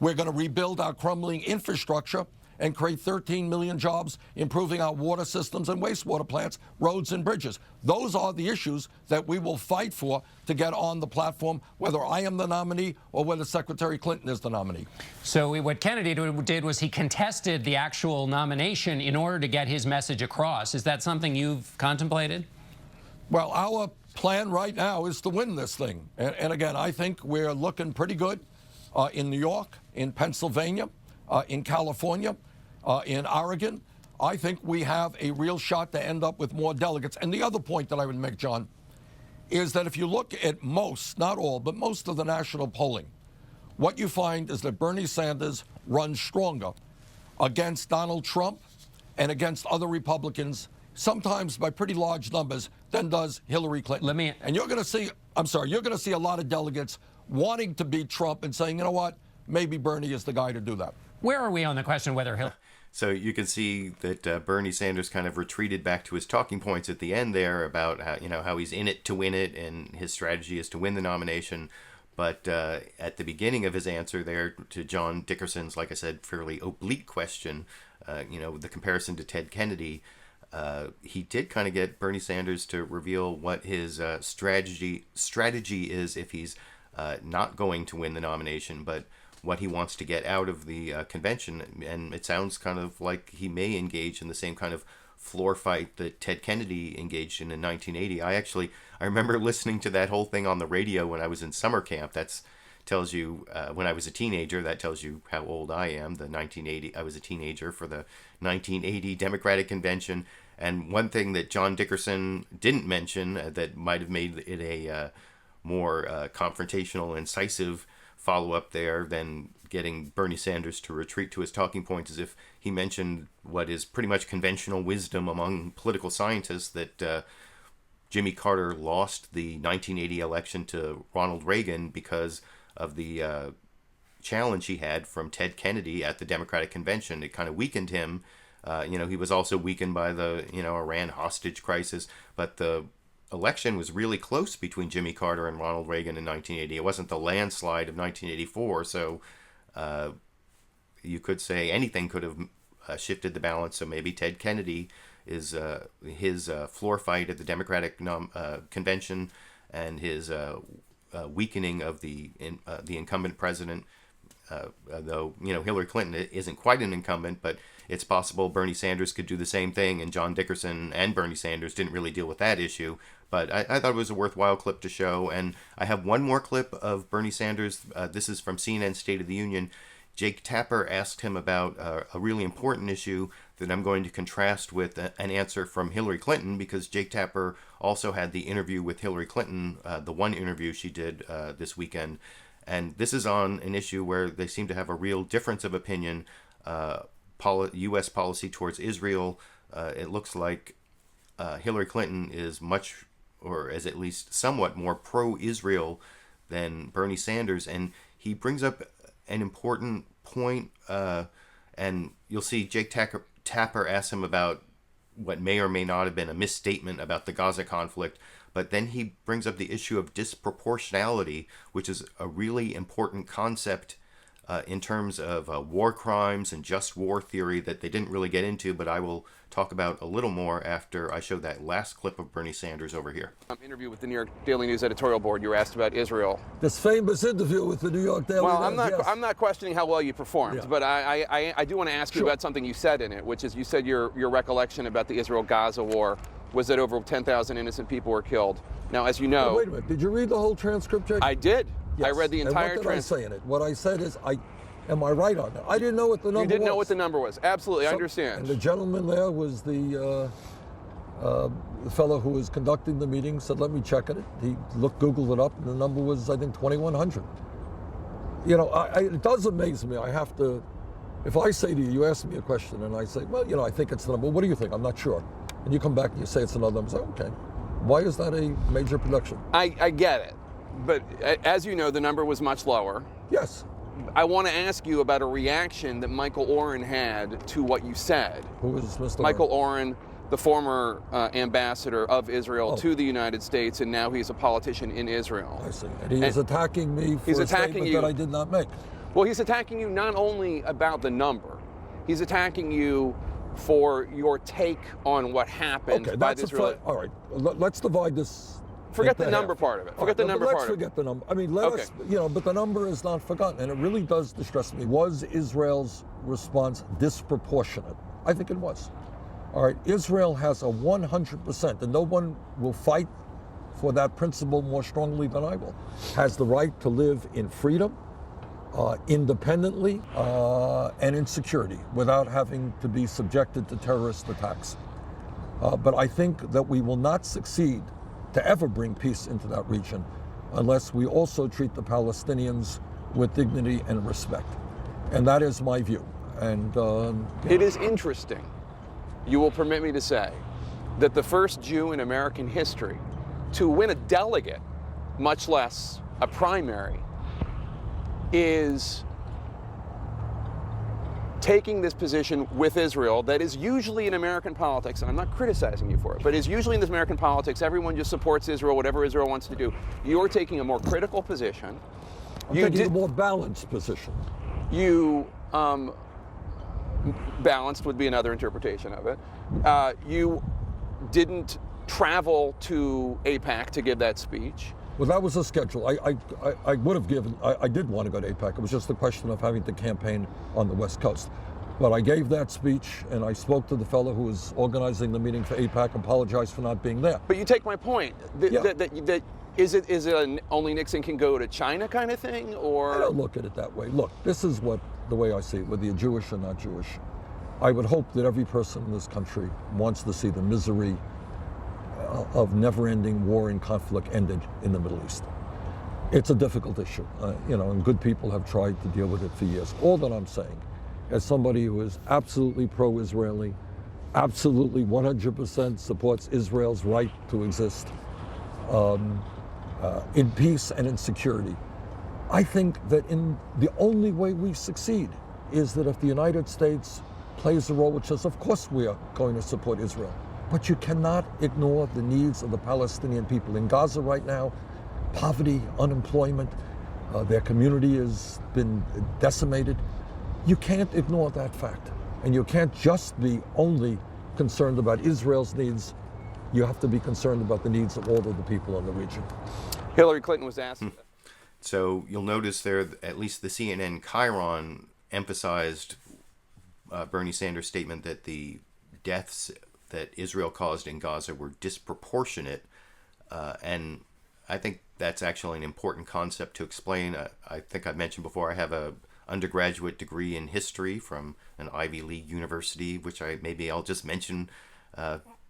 We're going to rebuild our crumbling infrastructure and create 13 million jobs, improving our water systems and wastewater plants, roads and bridges. Those are the issues that we will fight for to get on the platform, whether I am the nominee or whether Secretary Clinton is the nominee. So what Kennedy did was he contested the actual nomination in order to get his message across. Is that something you've contemplated? Well, our plan right now is to win this thing. And again, I think we're looking pretty good in New York, in Pennsylvania, in California, in Oregon. I think we have a real shot to end up with more delegates. And the other point that I would make, John, is that if you look at most, not all, but most of the national polling, what you find is that Bernie Sanders runs stronger against Donald Trump and against other Republicans, sometimes by pretty large numbers, than does Hillary Clinton. And you're going to see, you're going to see a lot of delegates wanting to beat Trump and saying, you know what, maybe Bernie is the guy to do that. Where are we on the question whether Hillary... So you can see that Bernie Sanders kind of retreated back to his talking points at the end there about how he's in it to win it, and his strategy is to win the nomination. But at the beginning of his answer there to John Dickerson's, like I said, fairly oblique question, the comparison to Ted Kennedy, he did kind of get Bernie Sanders to reveal what his strategy is if he's not going to win the nomination, but what he wants to get out of the convention. And it sounds kind of like he may engage in the same kind of floor fight that Ted Kennedy engaged in 1980. I remember listening to that whole thing on the radio when I was in summer camp. That tells you, when I was a teenager, that tells you how old I am. I was a teenager for the 1980 Democratic Convention. And one thing that John Dickerson didn't mention that might have made it a more confrontational, incisive follow-up there than getting Bernie Sanders to retreat to his talking points is if he mentioned what is pretty much conventional wisdom among political scientists, that Jimmy Carter lost the 1980 election to Ronald Reagan because of the challenge he had from Ted Kennedy at the Democratic Convention. It kind of weakened him. He was also weakened by the Iran hostage crisis, but the election was really close between Jimmy Carter and Ronald Reagan in 1980. It wasn't the landslide of 1984, so you could say anything could have shifted the balance. So maybe Ted Kennedy is his floor fight at the Democratic convention and his weakening of the incumbent president. Though Hillary Clinton isn't quite an incumbent, but it's possible Bernie Sanders could do the same thing, and John Dickerson and Bernie Sanders didn't really deal with that issue. But I thought it was a worthwhile clip to show, and I have one more clip of Bernie Sanders. This is from CNN State of the Union. Jake Tapper asked him about a really important issue that I'm going to contrast with an answer from Hillary Clinton, because Jake Tapper also had the interview with Hillary Clinton, the one interview she did this weekend. And this is on an issue where they seem to have a real difference of opinion. U.S. policy towards Israel. It looks like Hillary Clinton is is at least somewhat more pro-Israel than Bernie Sanders. And he brings up an important point, and you'll see Jake Tapper asks him about what may or may not have been a misstatement about the Gaza conflict, but then he brings up the issue of disproportionality, which is a really important concept in terms of war crimes and just war theory that they didn't really get into, but I will talk about a little more after I show that last clip of Bernie Sanders over here. Interview with the New York Daily News editorial board, you were asked about Israel. This famous interview with the New York Daily News. Well, yes. I'm not questioning how well you performed, but I do want to ask you about something you said in it, which is you said your recollection about the Israel-Gaza war was that over 10,000 innocent people were killed. Now, as you know... Wait a minute, did you read the whole transcript, Jake? I did. Yes. I read the entire transcript. What did I say in it? What I said is, am I right on that? I didn't know what the number was. You didn't know what the number was. Absolutely, I understand. And the gentleman there was the fellow who was conducting the meeting, said, let me check it. He Googled it up, and the number was, I think, 2,100. You know, it does amaze me. I have to, if I say to you, you ask me a question, and I say, well, you know, I think it's the number. What do you think? I'm not sure. And you come back and you say it's another number. I say, okay. Why is that a major production? I get it. But as you know, the number was much lower. Yes. I want to ask you about a reaction that Michael Oren had to what you said. Who is Mr. Michael Oren, the former ambassador of Israel to the United States, and now he's a politician in Israel. I see. And he is attacking me for a statement that I did not make. Well, he's attacking you not only about the number, he's attacking you for your take on what happened by the Israeli... All right, let's divide this. Forget the number part of it. Forget the number part of it. Let's forget the number. I mean, let us, you know, but the number is not forgotten, and it really does distress me. Was Israel's response disproportionate? I think it was. All right, Israel has a 100%, and no one will fight for that principle more strongly than I will, has the right to live in freedom, independently, and in security without having to be subjected to terrorist attacks. But I think that we will not succeed to ever bring peace into that region unless we also treat the Palestinians with dignity and respect. And that is my view. And it is interesting, you will permit me to say, that the first Jew in American history to win a delegate, much less a primary, is taking this position with Israel that is usually in American politics, and I'm not criticizing you for it, but is usually in this American politics, everyone just supports Israel, whatever Israel wants to do. You're taking a more critical position. I'm taking a more balanced position. You, balanced would be another interpretation of it. You didn't travel to AIPAC to give that speech. Well, that was a schedule. I would have given, I did want to go to AIPAC. It was just a question of having to campaign on the West Coast. But I gave that speech, and I spoke to the fellow who was organizing the meeting for AIPAC, apologized for not being there. But you take my point. Is it an only Nixon can go to China kind of thing, or? I don't look at it that way. Look, this is the way I see it, whether you're Jewish or not Jewish. I would hope that every person in this country wants to see the misery of never-ending war and conflict ended in the Middle East. It's a difficult issue, you know, and good people have tried to deal with it for years. All that I'm saying, as somebody who is absolutely pro-Israeli, absolutely 100% supports Israel's right to exist in peace and in security, I think that the only way we succeed is that if the United States plays a role, which says, of course we are going to support Israel, but you cannot ignore the needs of the Palestinian people. In Gaza right now, poverty, unemployment, their community has been decimated. You can't ignore that fact. And you can't just be only concerned about Israel's needs. You have to be concerned about the needs of all of the people in the region. Hillary Clinton was asked. So you'll notice there, at least the CNN Chiron emphasized Bernie Sanders' statement that the deaths that Israel caused in Gaza were disproportionate. And I think that's actually an important concept to explain. I think I've mentioned before, I have a undergraduate degree in history from an Ivy League university, which I'll just mention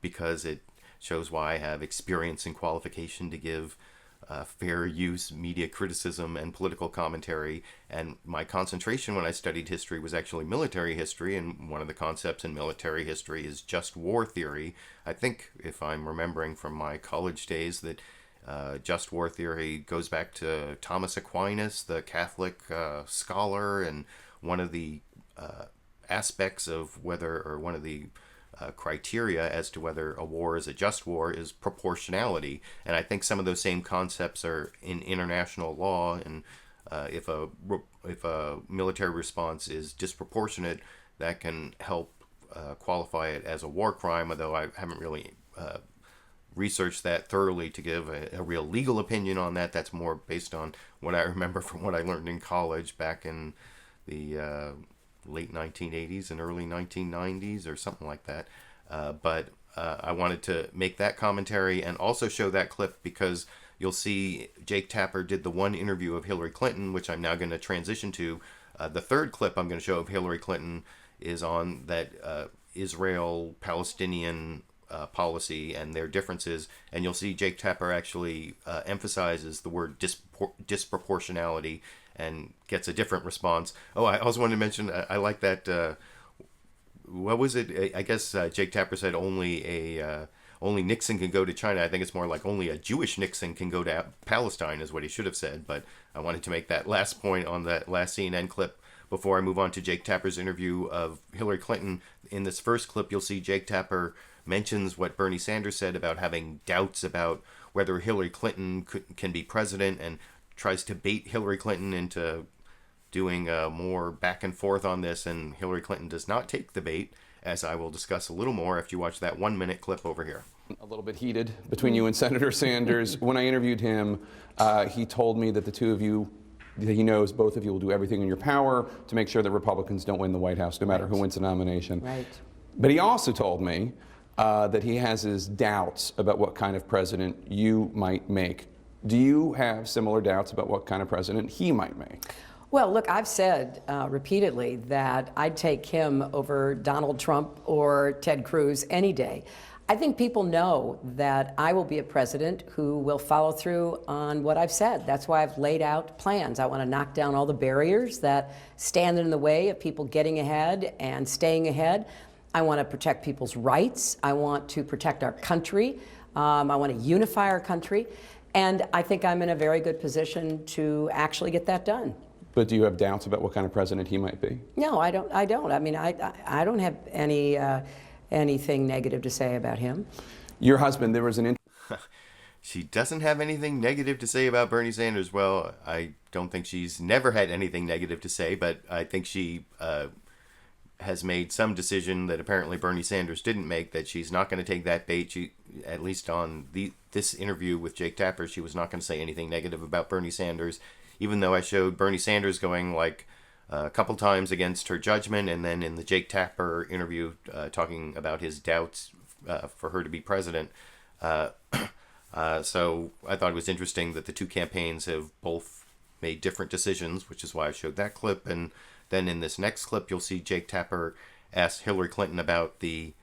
because it shows why I have experience and qualification to give fair use media criticism and political commentary. And my concentration when I studied history was actually military history, and one of the concepts in military history is just war theory. I think, if I'm remembering from my college days, that just war theory goes back to Thomas Aquinas, the Catholic scholar, and one of the aspects of whether, or one of the criteria as to whether a war is a just war is proportionality. And I think some of those same concepts are in international law, and if a military response is disproportionate, that can help qualify it as a war crime, although I haven't really researched that thoroughly to give a real legal opinion on that. That's more based on what I remember from what I learned in college back in the late 1980s and early 1990s or something like that. But I wanted to make that commentary and also show that clip because you'll see Jake Tapper did the one interview of Hillary Clinton, which I'm now going to transition to. The third clip I'm going to show of Hillary Clinton is on that Israel-Palestinian policy and their differences, and you'll see Jake Tapper actually emphasizes the word disproportionality and gets a different response. Oh, I also wanted to mention, I like that, what was it? I guess Jake Tapper said only Nixon can go to China. I think it's more like only a Jewish Nixon can go to Palestine is what he should have said, but I wanted to make that last point on that last CNN clip before I move on to Jake Tapper's interview of Hillary Clinton. In this first clip, you'll see Jake Tapper mentions what Bernie Sanders said about having doubts about whether Hillary Clinton can be president, and tries to bait Hillary Clinton into doing more back and forth on this, and Hillary Clinton does not take the bait, as I will discuss a little more after you watch that 1-minute clip over here. A little bit heated between you and Senator Sanders. When I interviewed him, he told me that the two of you, he knows both of you will do everything in your power to make sure that Republicans don't win the White House, no matter who wins the nomination. Right. But he also told me that he has his doubts about what kind of president you might make. Do you have similar doubts about what kind of president he might make? Well, look, I've said repeatedly that I'd take him over Donald Trump or Ted Cruz any day. I think people know that I will be a president who will follow through on what I've said. That's why I've laid out plans. I want to knock down all the barriers that stand in the way of people getting ahead and staying ahead. I want to protect people's rights. I want to protect our country. I want to unify our country. And I think I'm in a very good position to actually get that done. But do you have doubts about what kind of president he might be? No, I don't. I mean, I don't have anything negative to say about him. Your husband, there was an... She doesn't have anything negative to say about Bernie Sanders. Well, I don't think she's never had anything negative to say, but I think she has made some decision that apparently Bernie Sanders didn't make, that she's not going to take that bait. She, at least on this interview with Jake Tapper, she was not going to say anything negative about Bernie Sanders, even though I showed Bernie Sanders going like a couple times against her judgment, and then in the Jake Tapper interview talking about his doubts for her to be president. So I thought it was interesting that the two campaigns have both made different decisions, which is why I showed that clip. And then in this next clip, you'll see Jake Tapper ask Hillary Clinton about the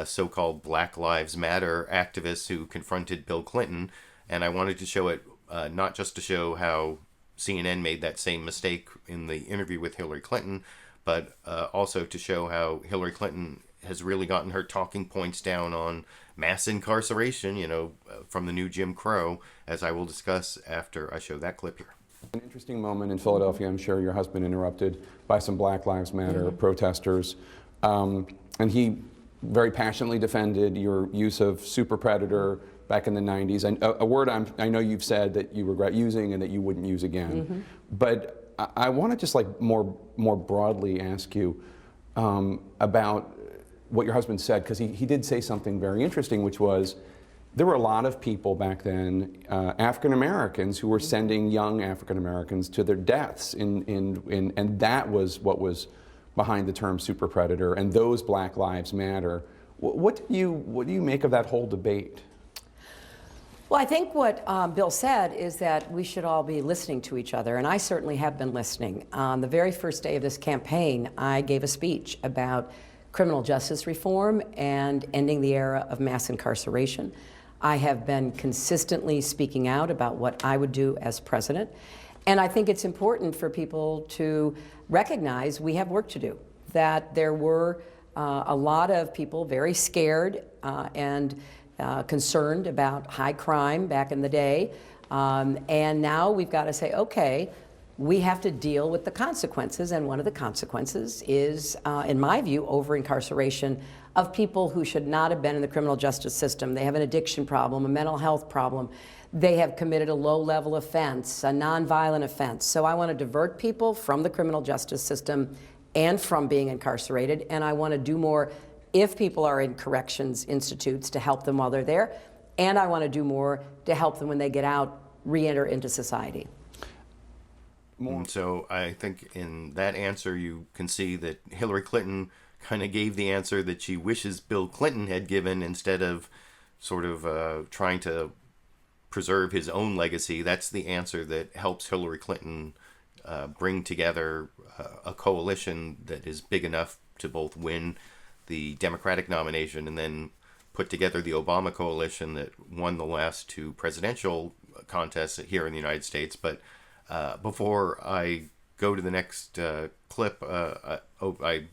so-called Black Lives Matter activists who confronted Bill Clinton. And I wanted to show it not just to show how CNN made that same mistake in the interview with Hillary Clinton, but also to show how Hillary Clinton has really gotten her talking points down on mass incarceration, you know, from the new Jim Crow, as I will discuss after I show that clip here. An interesting moment in Philadelphia. I'm sure your husband interrupted by some Black Lives Matter protesters. And he very passionately defended your use of super predator back in the 90s. And a word I know you've said that you regret using and that you wouldn't use again. But I want to just like more broadly ask you about what your husband said, because he did say something very interesting, which was there were a lot of people back then, African Americans, who were sending young African Americans to their deaths, and that was what was behind the term super predator, and those Black Lives Matter. What do you make of that whole debate? Well, I think what Bill said is that we should all be listening to each other, and I certainly have been listening. On the very first day of this campaign, I gave a speech about criminal justice reform and ending the era of mass incarceration. I have been consistently speaking out about what I would do as president, and I think it's important for people to recognize we have work to do, that there were a lot of people very scared and concerned about high crime back in the day. And now we've got to say, okay, we have to deal with the consequences. And one of the consequences is, in my view, over-incarceration of people who should not have been in the criminal justice system. They have an addiction problem, a mental health problem. They have committed a low-level offense, a nonviolent offense. So I want to divert people from the criminal justice system and from being incarcerated. And I want to do more if people are in corrections institutes to help them while they're there. And I want to do more to help them when they get out, re-enter into society. So I think in that answer you can see that Hillary Clinton kind of gave the answer that she wishes Bill Clinton had given, instead of sort of trying to preserve his own legacy. That's the answer that helps Hillary Clinton bring together a coalition that is big enough to both win the Democratic nomination and then put together the Obama coalition that won the last two presidential contests here in the United States. But before I go to the next clip, I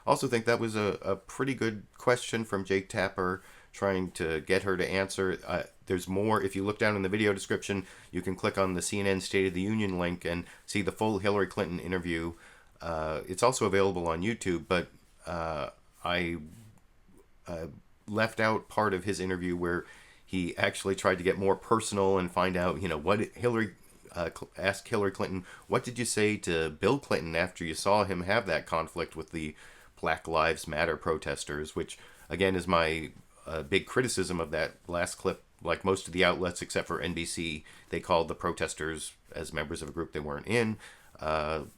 also think that was a pretty good question from Jake Tapper, trying to get her to answer. There's more. If you look down in the video description, you can click on the CNN State of the Union link and see the full Hillary Clinton interview. It's also available on YouTube, but I left out part of his interview where he actually tried to get more personal and find out, what Hillary asked Hillary Clinton, what did you say to Bill Clinton after you saw him have that conflict with the Black Lives Matter protesters, which again is my big criticism of that last clip. Like most of the outlets except for NBC, they called the protesters as members of a group they weren't in.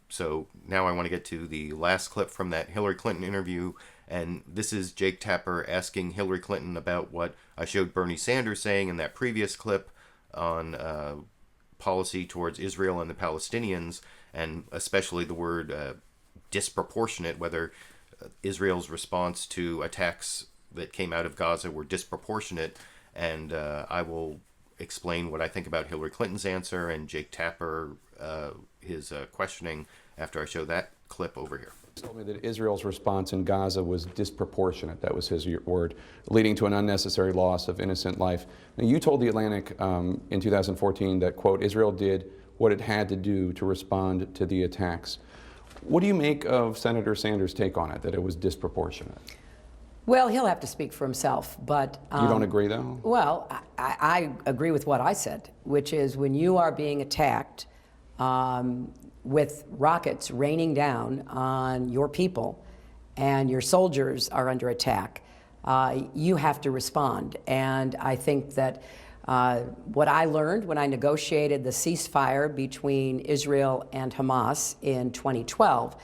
So now I want to get to the last clip from that Hillary Clinton interview, and this is Jake Tapper asking Hillary Clinton about what I showed Bernie Sanders saying in that previous clip on policy towards Israel and the Palestinians, and especially the word disproportionate, whether Israel's response to attacks that came out of Gaza were disproportionate. And I will explain what I think about Hillary Clinton's answer and Jake Tapper, his questioning, after I show that clip over here. He told me that Israel's response in Gaza was disproportionate. That was his word, leading to an unnecessary loss of innocent life. Now, you told The Atlantic in 2014 that, quote, Israel did what it had to do to respond to the attacks. What do you make of Senator Sanders' take on it, that it was disproportionate? Well, he'll have to speak for himself, but... you don't agree, though? Well, I agree with what I said, which is when you are being attacked with rockets raining down on your people and your soldiers are under attack, you have to respond. And I think that what I learned when I negotiated the ceasefire between Israel and Hamas in 2012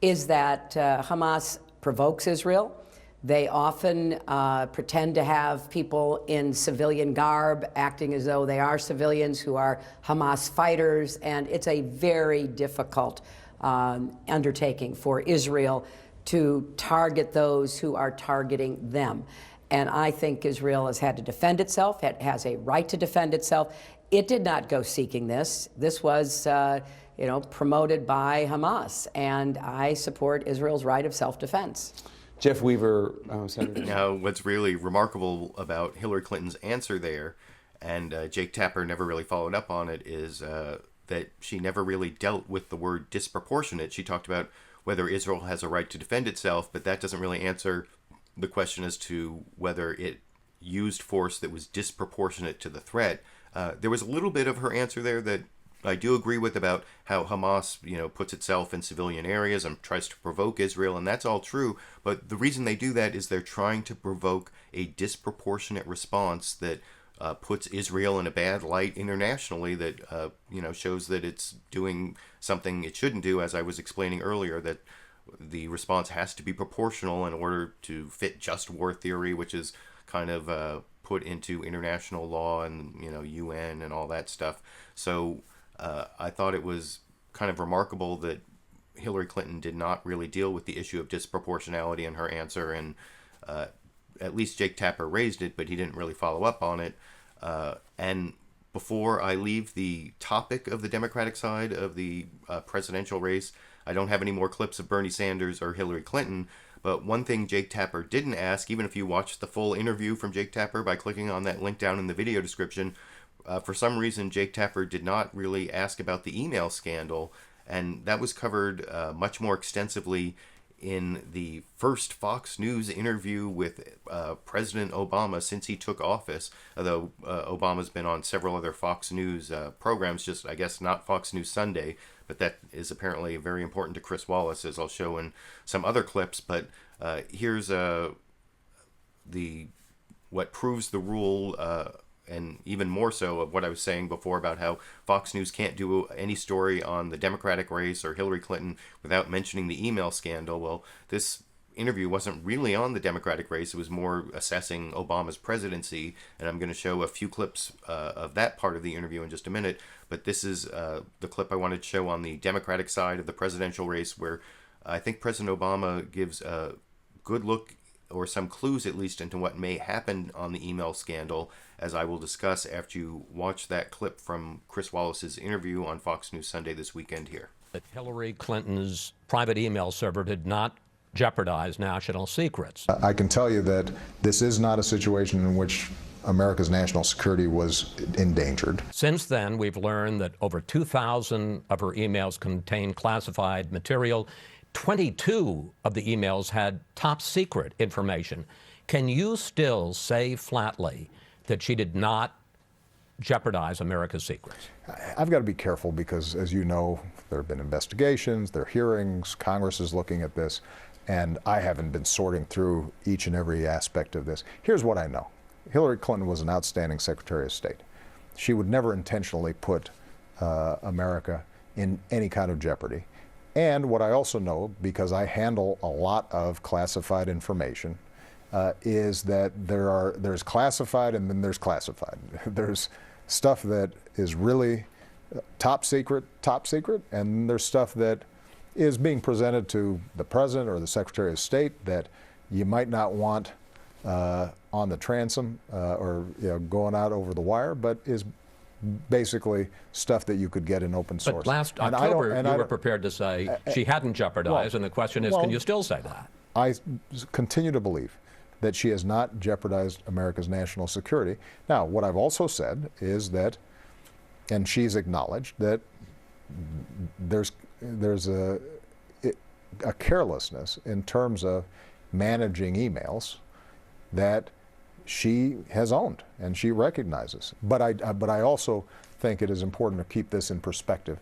is that Hamas provokes Israel. They often pretend to have people in civilian garb acting as though they are civilians who are Hamas fighters, and it's a very difficult undertaking for Israel to target those who are targeting them. And I think Israel has had to defend itself. It has a right to defend itself. It did not go seeking this. This was promoted by Hamas, and I support Israel's right of self-defense. Jeff Weaver, Senator. Now, what's really remarkable about Hillary Clinton's answer there, and Jake Tapper never really followed up on it, is that she never really dealt with the word disproportionate. She talked about whether Israel has a right to defend itself, but that doesn't really answer the question as to whether it used force that was disproportionate to the threat. There was a little bit of her answer there that I do agree with, about how Hamas, puts itself in civilian areas and tries to provoke Israel, and that's all true. But the reason they do that is they're trying to provoke a disproportionate response that puts Israel in a bad light internationally, that shows that it's doing something it shouldn't do. As I was explaining earlier, that the response has to be proportional in order to fit just war theory, which is kind of put into international law and UN and all that stuff. So I thought it was kind of remarkable that Hillary Clinton did not really deal with the issue of disproportionality in her answer, and at least Jake Tapper raised it, but he didn't really follow up on it. And before I leave the topic of the Democratic side of the presidential race, I don't have any more clips of Bernie Sanders or Hillary Clinton, But one thing Jake Tapper didn't ask, even if you watch the full interview from Jake Tapper by clicking on that link down in the video description, for some reason Jake Tapper did not really ask about the email scandal, and that was covered much more extensively in the first Fox News interview with President Obama since he took office, although Obama's been on several other Fox News programs, just I guess not Fox News Sunday, but that is apparently very important to Chris Wallace, as I'll show in some other clips. But here's what proves the rule, and even more so of what I was saying before about how Fox News can't do any story on the Democratic race or Hillary Clinton without mentioning the email scandal. Well, this interview wasn't really on the Democratic race. It was more assessing Obama's presidency, and I'm going to show a few clips of that part of the interview in just a minute. But this is the clip I wanted to show on the Democratic side of the presidential race, where I think President Obama gives a good look, or some clues at least, into what may happen on the email scandal, as I will discuss after you watch that clip from Chris Wallace's interview on Fox News Sunday this weekend here. That Hillary Clinton's private email server did not jeopardize national secrets. I can tell you that this is not a situation in which America's national security was endangered. Since then, we've learned that over 2,000 of her emails contained classified material. 22 of the emails had top secret information. Can you still say flatly that she did not jeopardize America's secrets? I've got to be careful because, as you know, there have been investigations, there are hearings, Congress is looking at this, and I haven't been sorting through each and every aspect of this. Here's what I know. Hillary Clinton was an outstanding Secretary of State. She would never intentionally put America in any kind of jeopardy. And what I also know, because I handle a lot of classified information, is that there's classified and then there's classified. There's stuff that is really top secret, and there's stuff that is being presented to the President or the Secretary of State that you might not want on the transom or going out over the wire, but is basically stuff that you could get in open source. But last October, you were prepared to say she hadn't jeopardized, and the question is, can you still say that? I continue to believe that she has not jeopardized America's national security. Now, what I've also said is that, and she's acknowledged, that there's a carelessness in terms of managing emails that she has owned and she recognizes. But I also think it is important to keep this in perspective.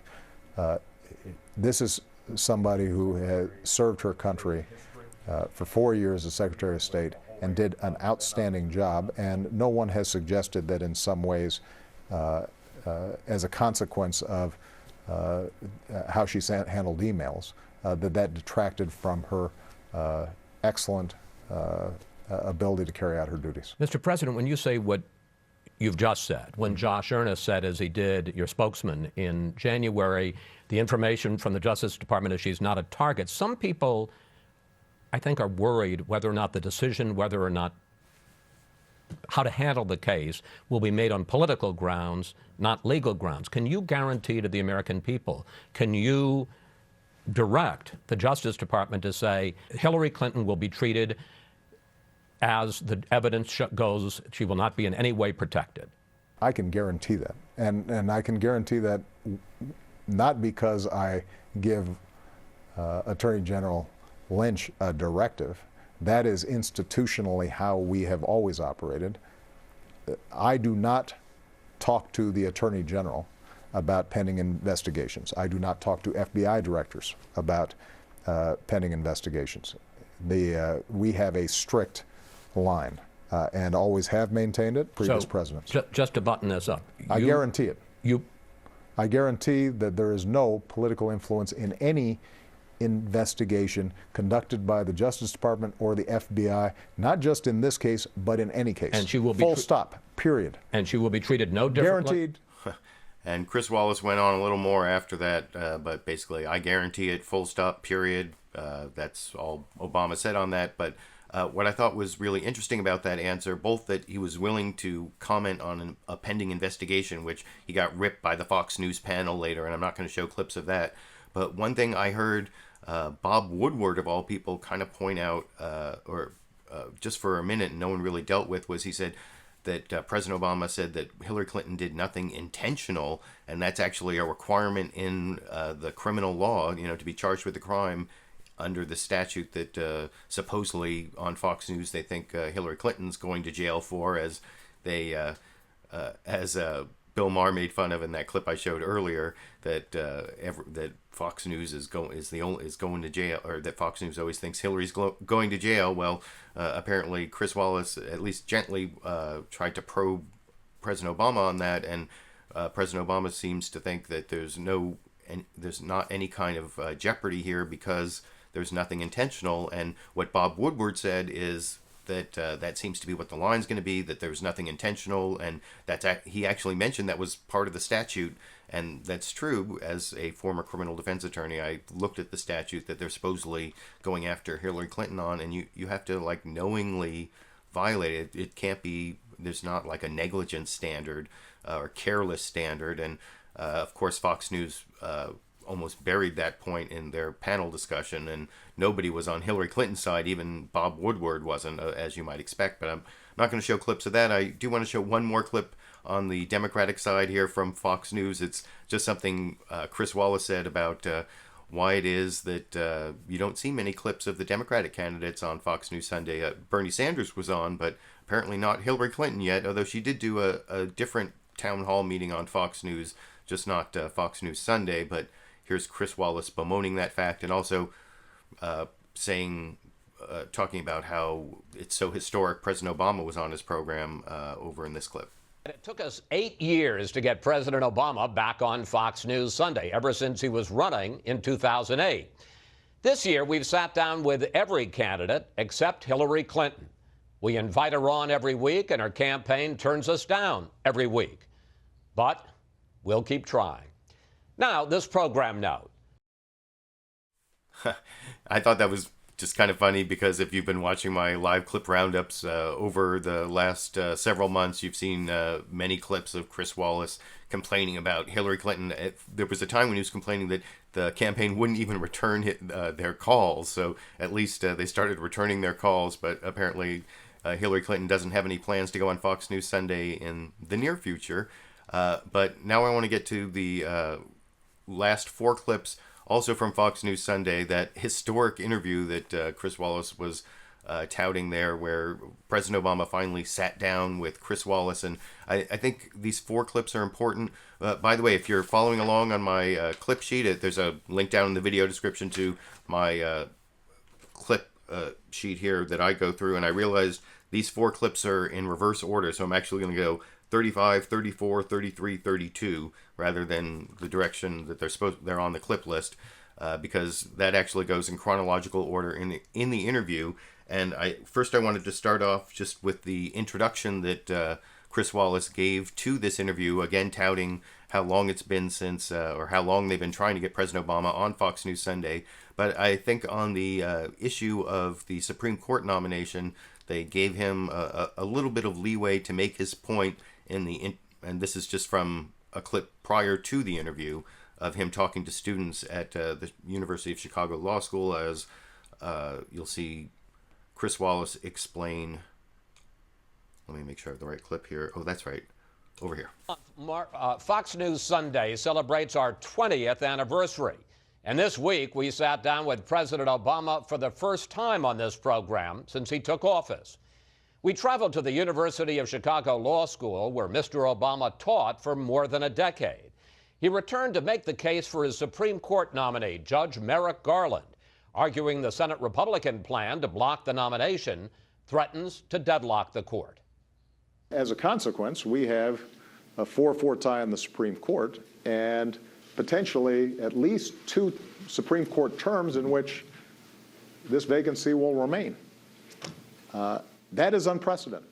This is somebody who has served her country for 4 years as Secretary of State and did an outstanding job, and no one has suggested that in some ways, as a consequence of how she handled emails, that detracted from her excellent ability to carry out her duties. Mr. President, when you say what you've just said, when Josh Earnest said, as he did, your spokesman, in January, the information from the Justice Department is she's not a target, some people, I think, are worried whether or not the decision, whether or not how to handle the case, will be made on political grounds, not legal grounds. Can you guarantee to the American people, can you direct the Justice Department to say Hillary Clinton will be treated as the evidence goes, she will not be in any way protected? I can guarantee that. And I can guarantee that not because I give Attorney General Lynch a directive. That is institutionally how we have always operated. I do not talk to the Attorney General about pending investigations. I do not talk to FBI directors about pending investigations. We have a strict line and always have maintained it, previous presidents. Just to button this up. I guarantee it. I guarantee that there is no political influence in any investigation conducted by the Justice Department or the FBI, not just in this case, but in any case. And she will be full stop, period. And she will be treated no differently? Guaranteed. And Chris Wallace went on a little more after that, but basically, I guarantee it, full stop, period. That's all Obama said on that. But what I thought was really interesting about that answer, both that he was willing to comment on a pending investigation, which he got ripped by the Fox News panel later, and I'm not going to show clips of that. But one thing I heard Bob Woodward, of all people, kind of point out, just for a minute, no one really dealt with, was he said that President Obama said that Hillary Clinton did nothing intentional, and that's actually a requirement in the criminal law, to be charged with a crime under the statute that supposedly on Fox News they think Hillary Clinton's going to jail for, as they as Bill Maher made fun of in that clip I showed earlier, that that Fox News is going to jail, or that Fox News always thinks Hillary's going to jail. Well, apparently Chris Wallace at least gently tried to probe President Obama on that, and President Obama seems to think that there's not any kind of jeopardy here because there's nothing intentional. And what Bob Woodward said is that that seems to be what the line's going to be, that there's nothing intentional, and he actually mentioned that was part of the statute, and that's true. As a former criminal defense attorney, I looked at the statute that they're supposedly going after Hillary Clinton on, and you have to knowingly violate it. It can't be, there's not a negligence standard or careless standard, and of course Fox News almost buried that point in their panel discussion, and nobody was on Hillary Clinton's side. Even Bob Woodward wasn't, as you might expect. But I'm not going to show clips of that. I do want to show one more clip on the Democratic side here from Fox News. It's just something Chris Wallace said about why it is that you don't see many clips of the Democratic candidates on Fox News Sunday. Bernie Sanders was on, but apparently not Hillary Clinton yet, although she did do a different town hall meeting on Fox News, just not Fox News Sunday. But here's Chris Wallace bemoaning that fact, and also talking about how it's so historic President Obama was on his program over in this clip. It took us 8 years to get President Obama back on Fox News Sunday, ever since he was running in 2008. This year, we've sat down with every candidate except Hillary Clinton. We invite her on every week, and her campaign turns us down every week. But we'll keep trying. Now, this program note. I thought that was just kind of funny, because if you've been watching my live clip roundups over the last several months, you've seen many clips of Chris Wallace complaining about Hillary Clinton. There was a time when he was complaining that the campaign wouldn't even return their calls. So at least they started returning their calls, but apparently Hillary Clinton doesn't have any plans to go on Fox News Sunday in the near future. But now I want to get to the last 4 clips, also from Fox News Sunday, that historic interview that Chris Wallace was touting there, where President Obama finally sat down with Chris Wallace. And I think these 4 clips are important. By the way, if you're following along on my clip sheet, there's a link down in the video description to my clip sheet here that I go through, and I realized these 4 clips are in reverse order, so I'm actually going to go 35, 34, 33, 32, rather than the direction that they're on the clip list, because that actually goes in chronological order in the interview. And I wanted to start off just with the introduction that Chris Wallace gave to this interview, again touting how long it's been since, or how long they've been trying to get President Obama on Fox News Sunday. But I think on the issue of the Supreme Court nomination, they gave him a little bit of leeway to make his point and this is just from a clip prior to the interview of him talking to students at the University of Chicago Law School, as you'll see Chris Wallace explain. Let me make sure I have the right clip here. Oh, that's right. Over here. Fox News Sunday celebrates our 20th anniversary. And this week, we sat down with President Obama for the first time on this program since he took office. We traveled to the University of Chicago Law School, where Mr. Obama taught for more than a decade. He returned to make the case for his Supreme Court nominee, Judge Merrick Garland, arguing the Senate Republican plan to block the nomination threatens to deadlock the court. As a consequence, we have a 4-4 tie in the Supreme Court, and potentially at least 2 Supreme Court terms in which this vacancy will remain. That is unprecedented.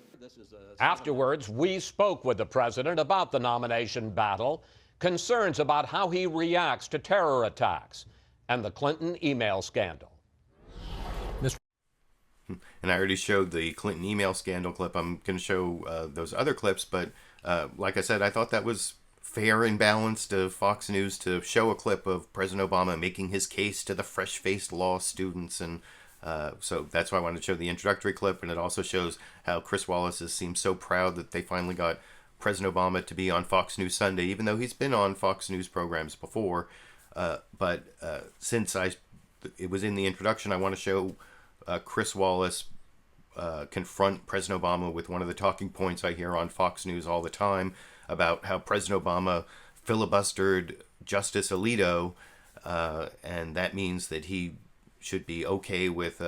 Afterwards, we spoke with the president about the nomination battle, concerns about how he reacts to terror attacks, and the Clinton email scandal. And I already showed the Clinton email scandal clip. I'm going to show those other clips, but like I said, I thought that was fair and balanced of Fox News to show a clip of President Obama making his case to the fresh-faced law students. And so that's why I wanted to show the introductory clip. And it also shows how Chris Wallace seems so proud that they finally got President Obama to be on Fox News Sunday, even though he's been on Fox News programs before. But since it was in the introduction, I want to show Chris Wallace confront President Obama with one of the talking points I hear on Fox News all the time about how President Obama filibustered Justice Alito, and that means that he should be okay with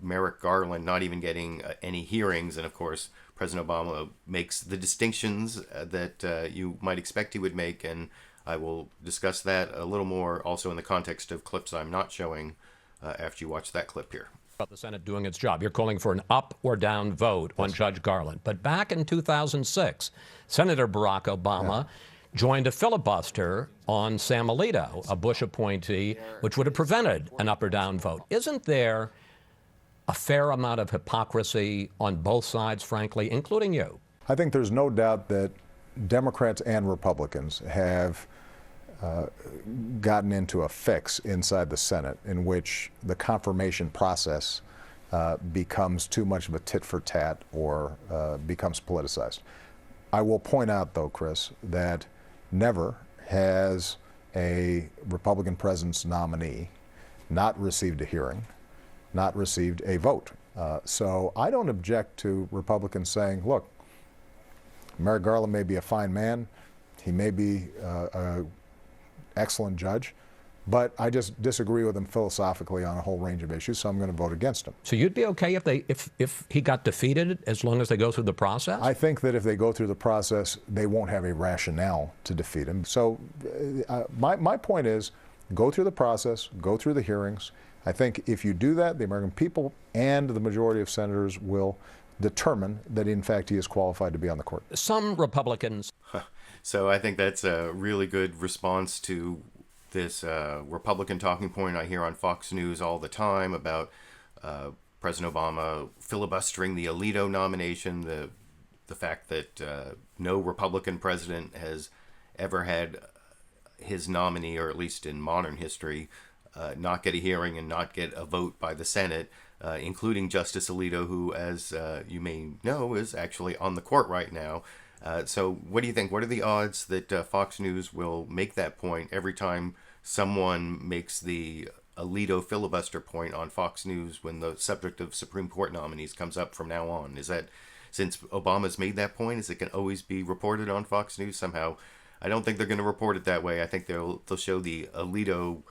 Merrick Garland not even getting any hearings. And of course, President Obama makes the distinctions that you might expect he would make, and I will discuss that a little more also in the context of clips I'm not showing after you watch that clip here. About the Senate doing its job. You're calling for an up or down vote on Judge Garland. But back in 2006, Senator Barack Obama joined a filibuster on Sam Alito, a Bush appointee, which would have prevented an up or down vote. Isn't there a fair amount of hypocrisy on both sides, frankly, including you? I think there's no doubt that Democrats and Republicans have gotten into a fix inside the Senate in which the confirmation process becomes too much of a tit for tat or becomes politicized. I will point out, though, Chris, that never has a Republican president's nominee not received a hearing, not received a vote. So I don't object to Republicans saying, look, Merrick Garland may be a fine man, he may be an excellent judge, but I just disagree with him philosophically on a whole range of issues, so I'm going to vote against him. So you'd be okay if he got defeated as long as they go through the process? I think that if they go through the process, they won't have a rationale to defeat him. So my point is, go through the process, go through the hearings. I think if you do that, the American people and the majority of senators will determine that, in fact, he is qualified to be on the court. Some Republicans. So I think that's a really good response to this Republican talking point I hear on Fox News all the time about President Obama filibustering the Alito nomination, the fact that no Republican president has ever had his nominee, or at least in modern history, not get a hearing and not get a vote by the Senate, including Justice Alito, who, as you may know, is actually on the court right now. So what do you think? What are the odds that Fox News will make that point every time someone makes the Alito filibuster point on Fox News when the subject of Supreme Court nominees comes up from now on? Is that, since Obama's made that point, is it going to always be reported on Fox News somehow? I don't think they're going to report it that way. I think they'll show the Alito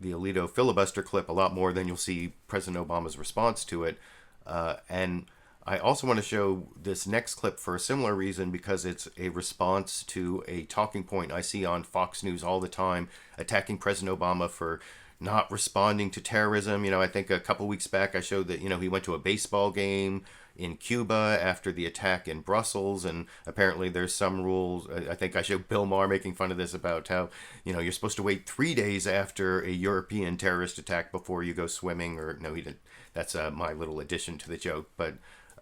filibuster clip a lot more than you'll see President Obama's response to it. And I also want to show this next clip for a similar reason, because it's a response to a talking point I see on Fox News all the time, attacking President Obama for not responding to terrorism. You know, I think a couple weeks back I showed that, he went to a baseball game in Cuba after the attack in Brussels, and apparently there's some rules. I think I showed Bill Maher making fun of this about how, you're supposed to wait 3 days after a European terrorist attack before you go swimming, or no, he didn't. That's my little addition to the joke. But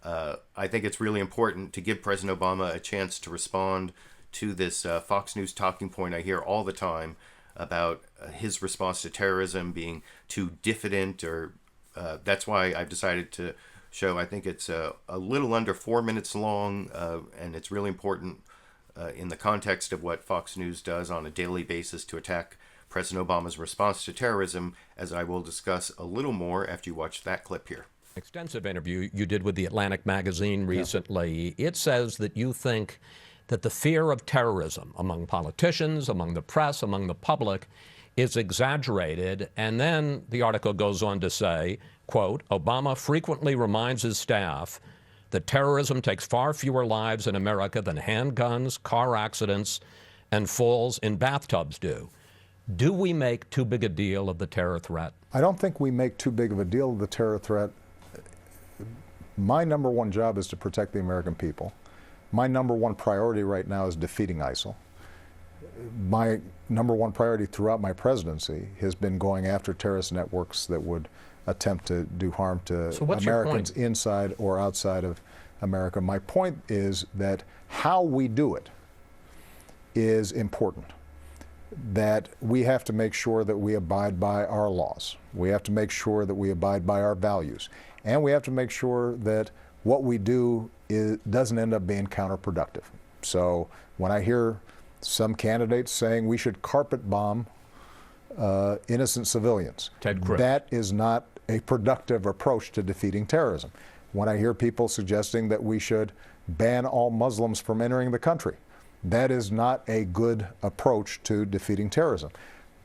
I think it's really important to give President Obama a chance to respond to this Fox News talking point I hear all the time about his response to terrorism being too diffident, or that's why I've decided to show, I think it's a little under 4 minutes long, and it's really important in the context of what Fox News does on a daily basis to attack President Obama's response to terrorism, as I will discuss a little more after you watch that clip here. Extensive interview you did with the Atlantic magazine recently. Yeah. It says that you think that the fear of terrorism among politicians, among the press, among the public is exaggerated. And then the article goes on to say, quote, Obama frequently reminds his staff that terrorism takes far fewer lives in America than handguns, car accidents, and falls in bathtubs do. Do we make too big a deal of the terror threat? I don't think we make too big of a deal of the terror threat. My number one job is to protect the American people. My number one priority right now is defeating ISIL. My number one priority throughout my presidency has been going after terrorist networks that would attempt to do harm to Americans inside or outside of America. My point is that how we do it is important. That we have to make sure that we abide by our laws. We have to make sure that we abide by our values. And we have to make sure that what we do doesn't end up being counterproductive. So when I hear some candidates saying we should carpet bomb innocent civilians, Ted Cruz, that is not a productive approach to defeating terrorism. When I hear people suggesting that we should ban all Muslims from entering the country, that is not a good approach to defeating terrorism.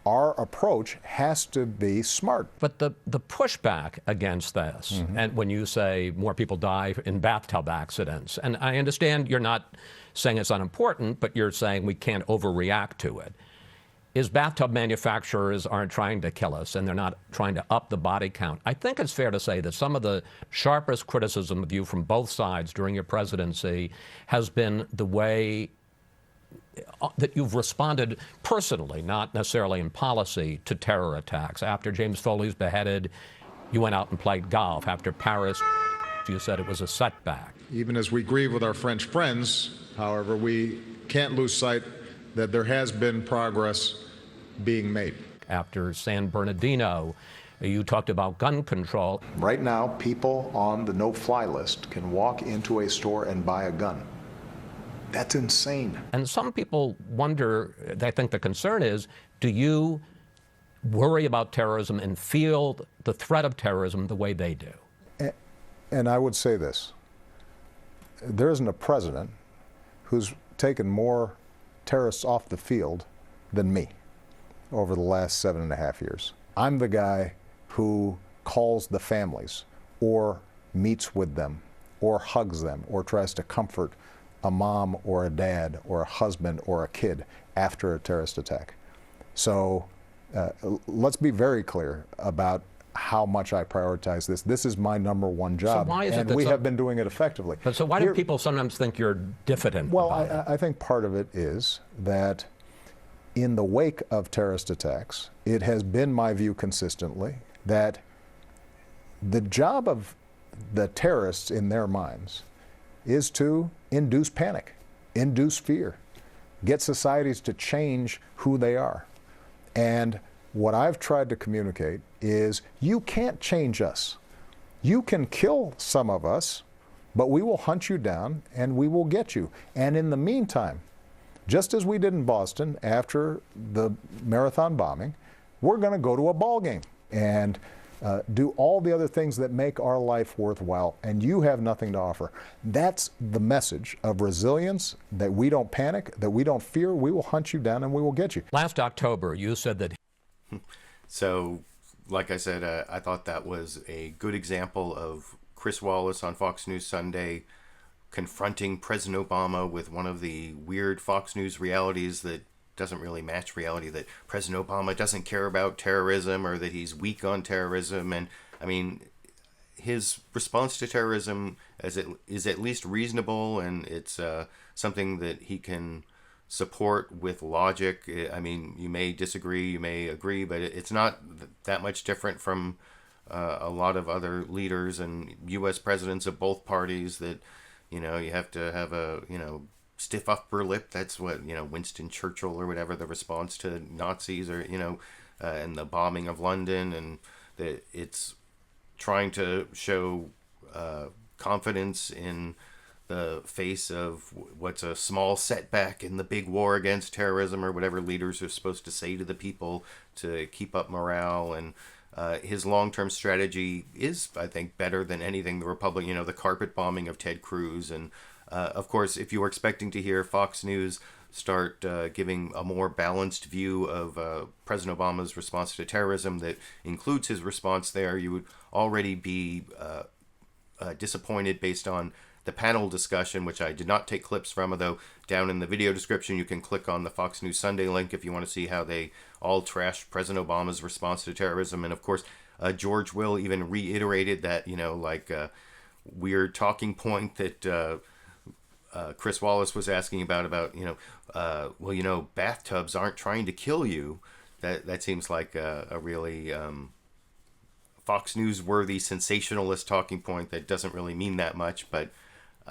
Our approach has to be smart. But the pushback against this, and when you say more people die in bathtub accidents, and I understand you're not saying it's unimportant, but you're saying we can't overreact to it, is bathtub manufacturers aren't trying to kill us and they're not trying to up the body count. I think it's fair to say that some of the sharpest criticism of you from both sides during your presidency has been the way that you've responded personally, not necessarily in policy, to terror attacks. After James Foley's beheaded, you went out and played golf. After Paris, you said it was a setback. Even as we grieve with our French friends, however, we can't lose sight that there has been progress being made. After San Bernardino, you talked about gun control. Right now, people on the no-fly list can walk into a store and buy a gun. That's insane. And some people wonder, I think the concern is, do you worry about terrorism and feel the threat of terrorism the way they do? And I would say this. There isn't a president who's taken more terrorists off the field than me over the last 7.5 years. I'm the guy who calls the families or meets with them or hugs them or tries to comfort a mom or a dad or a husband or a kid after a terrorist attack. So let's be very clear about how much I prioritize this. This is my #1 job, so why is it and we have been doing it effectively. But so why do people sometimes think you're diffident? Well, I think part of it is that in the wake of terrorist attacks, it has been my view consistently that the job of the terrorists in their minds is to induce panic, induce fear, get societies to change who they are. And what I've tried to communicate is you can't change us. You can kill some of us, but we will hunt you down and we will get you. And in the meantime, just as we did in Boston after the marathon bombing, we're going to go to a ball game and do all the other things that make our life worthwhile, and you have nothing to offer. That's the message of resilience, that we don't panic, that we don't fear, we will hunt you down and we will get you. Last October, you said that... So, like I said, I thought that was a good example of Chris Wallace on Fox News Sunday confronting President Obama with one of the weird Fox News realities that doesn't really match reality, that President Obama doesn't care about terrorism or that he's weak on terrorism. And I mean, his response to terrorism is at least reasonable, and it's something that he can support with logic. I mean, you may disagree, you may agree, but it's not that much different from a lot of other leaders and U.S. presidents of both parties that, you know, you have to have a, you know, stiff upper lip. That's what, you know, Winston Churchill or whatever, the response to Nazis, or, you know, and the bombing of London, and that it's trying to show confidence in the face of what's a small setback in the big war against terrorism, or whatever leaders are supposed to say to the people to keep up morale. And his long-term strategy is, I think, better than anything the Republican, you know, the carpet bombing of Ted Cruz. And of course, if you were expecting to hear Fox News start giving a more balanced view of President Obama's response to terrorism that includes his response there, you would already be disappointed based on the panel discussion, which I did not take clips from, although down in the video description you can click on the Fox News Sunday link if you want to see how they all trashed President Obama's response to terrorism. And of course, George Will even reiterated that, you know, like weird talking point that Chris Wallace was asking about, you know, well, you know, bathtubs aren't trying to kill you. That seems like a really Fox News worthy sensationalist talking point that doesn't really mean that much. But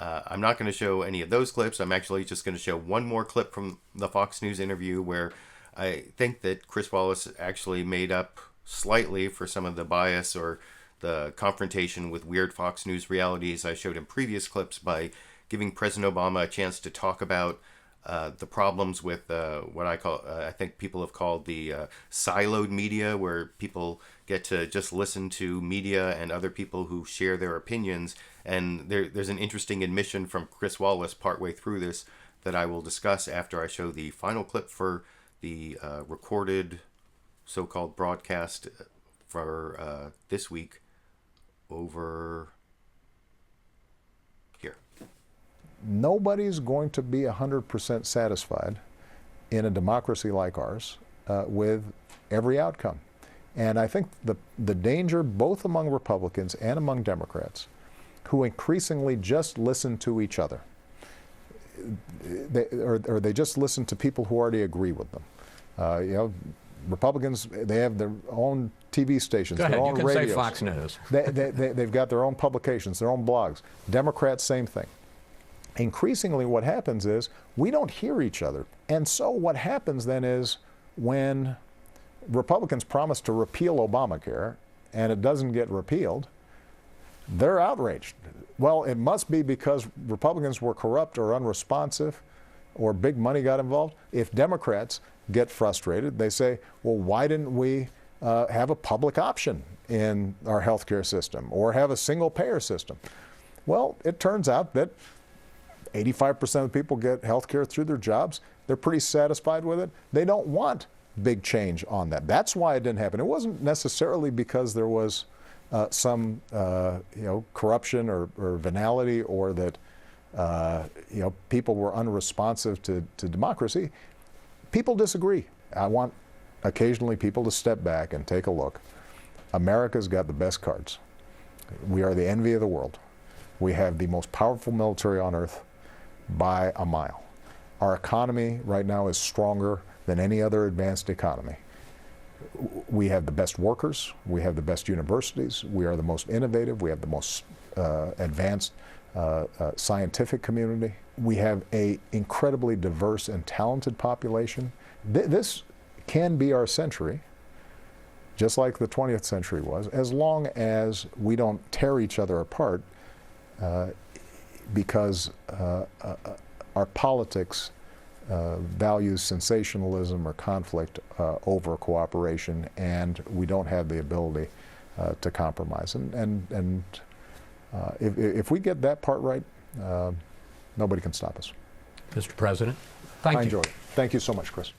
I'm not going to show any of those clips. I'm actually just going to show one more clip from the Fox News interview where I think that Chris Wallace actually made up slightly for some of the bias or the confrontation with weird Fox News realities I showed in previous clips by giving President Obama a chance to talk about the problems with what I think people have called the siloed media, where people get to just listen to media and other people who share their opinions. And there's an interesting admission from Chris Wallace partway through this that I will discuss after I show the final clip for the recorded so-called broadcast for this week over here. Nobody's going to be 100% satisfied in a democracy like ours with every outcome. And I think the danger both among Republicans and among Democrats, who increasingly just listen to each other, they just listen to people who already agree with them. Republicans, they have their own TV stations, Go ahead, their own you can radios. say Fox News. They've got their own publications, their own blogs. Democrats, same thing. Increasingly what happens is we don't hear each other. And so what happens then is when Republicans promise to repeal Obamacare and it doesn't get repealed, they're outraged. Well, it must be because Republicans were corrupt or unresponsive or big money got involved. If Democrats get frustrated, they say, well, why didn't we have a public option in our healthcare system or have a single payer system? Well, it turns out that 85% of people get healthcare through their jobs. They're pretty satisfied with it. They don't want big change on that. That's why it didn't happen. It wasn't necessarily because there was some corruption or venality or that people were unresponsive to democracy. People disagree. I want occasionally people to step back and take a look. America's got the best cards. We are the envy of the world. We have the most powerful military on earth by a mile. Our economy right now is stronger than any other advanced economy. We have the best workers. We have the best universities. We are the most innovative. We have the most advanced scientific community. We have an incredibly diverse and talented population. This can be our century, just like the 20th century was, as long as we don't tear each other apart because our politics values sensationalism or conflict over cooperation, and we don't have the ability to compromise. And if we get that part right, nobody can stop us. Mr. President, thank you. I enjoy it. Thank you so much, Chris.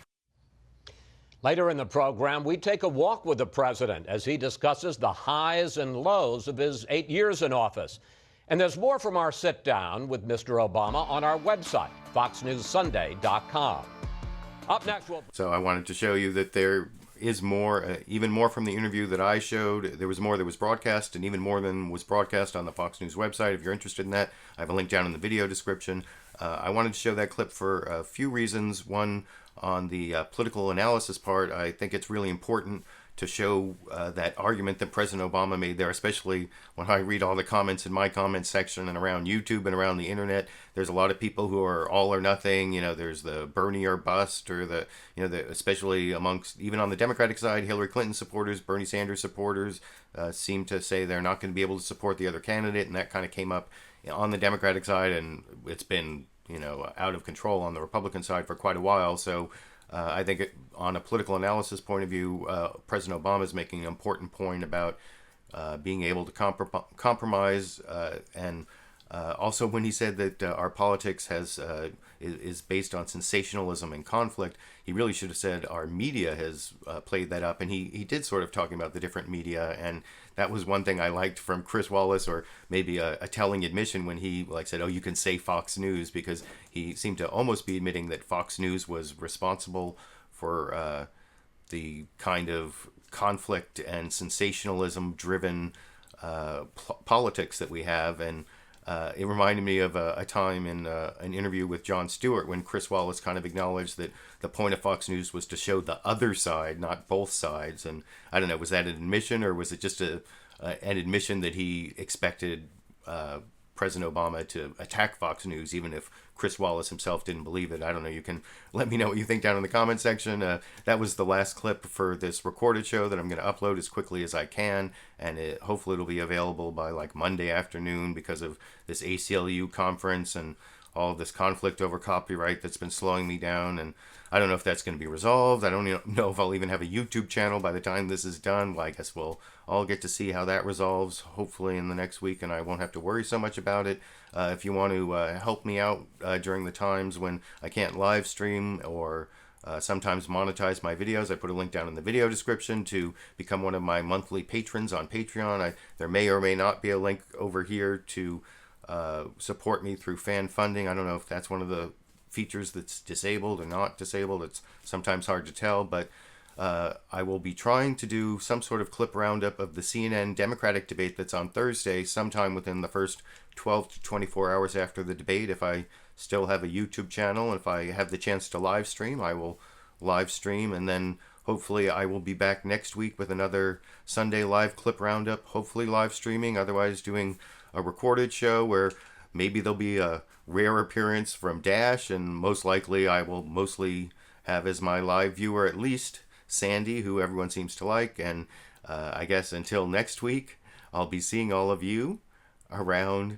Later in the program, we take a walk with the president as he discusses the highs and lows of his 8 years in office. And there's more from our sit-down with Mr. Obama on our website, foxnewssunday.com. Up next, So I wanted to show you that there is more, even more from the interview that I showed. There was more that was broadcast, and even more than was broadcast on the Fox News website. If you're interested in that, I have a link down in the video description. I wanted to show that clip for a few reasons. One, on the political analysis part, I think it's really important to show that argument that President Obama made there, especially when I read all the comments in my comment section and around YouTube and around the internet. There's a lot of people who are all or nothing. There's the Bernie or bust, or especially amongst, even on the Democratic side, Hillary Clinton supporters, Bernie Sanders supporters seem to say they're not going to be able to support the other candidate, and that kind of came up on the Democratic side, and it's been out of control on the Republican side for quite a while. So I think on a political analysis point of view, President Obama is making an important point about being able to compromise, and also when he said that our politics is based on sensationalism and conflict, he really should have said our media has played that up, and he did sort of talking about the different media, and that was one thing I liked from Chris Wallace, or maybe a telling admission when he said, oh, you can say Fox News, because he seemed to almost be admitting that Fox News was responsible for the kind of conflict and sensationalism driven politics that we have. And it reminded me of a time in an interview with Jon Stewart when Chris Wallace kind of acknowledged that the point of Fox News was to show the other side, not both sides. And I don't know, was that an admission, or was it just an admission that he expected President Obama to attack Fox News, even if Chris Wallace himself didn't believe it. I don't know. You can let me know what you think down in the comment section. That was the last clip for this recorded show that I'm going to upload as quickly as I can, and hopefully it'll be available by like Monday afternoon because of this ACLU conference and all of this conflict over copyright that's been slowing me down. And I don't know if that's going to be resolved. I don't know if I'll even have a YouTube channel by the time this is done. Well, I guess we'll all get to see how that resolves, hopefully in the next week, and I won't have to worry so much about it. If you want to help me out during the times when I can't live stream or sometimes monetize my videos, I put a link down in the video description to become one of my monthly patrons on Patreon. There may or may not be a link over here to support me through fan funding. I don't know if that's one of the features that's disabled or not disabled. It's sometimes hard to tell, but I will be trying to do some sort of clip roundup of the CNN Democratic debate that's on Thursday, sometime within the first 12 to 24 hours after the debate. If I still have a YouTube channel, and if I have the chance to live stream, I will live stream, and then hopefully I will be back next week with another Sunday live clip roundup, hopefully live streaming, otherwise doing a recorded show where maybe there'll be a rare appearance from Dash, and most likely I will mostly have as my live viewer at least Sandy, who everyone seems to like. And I guess until next week, I'll be seeing all of you around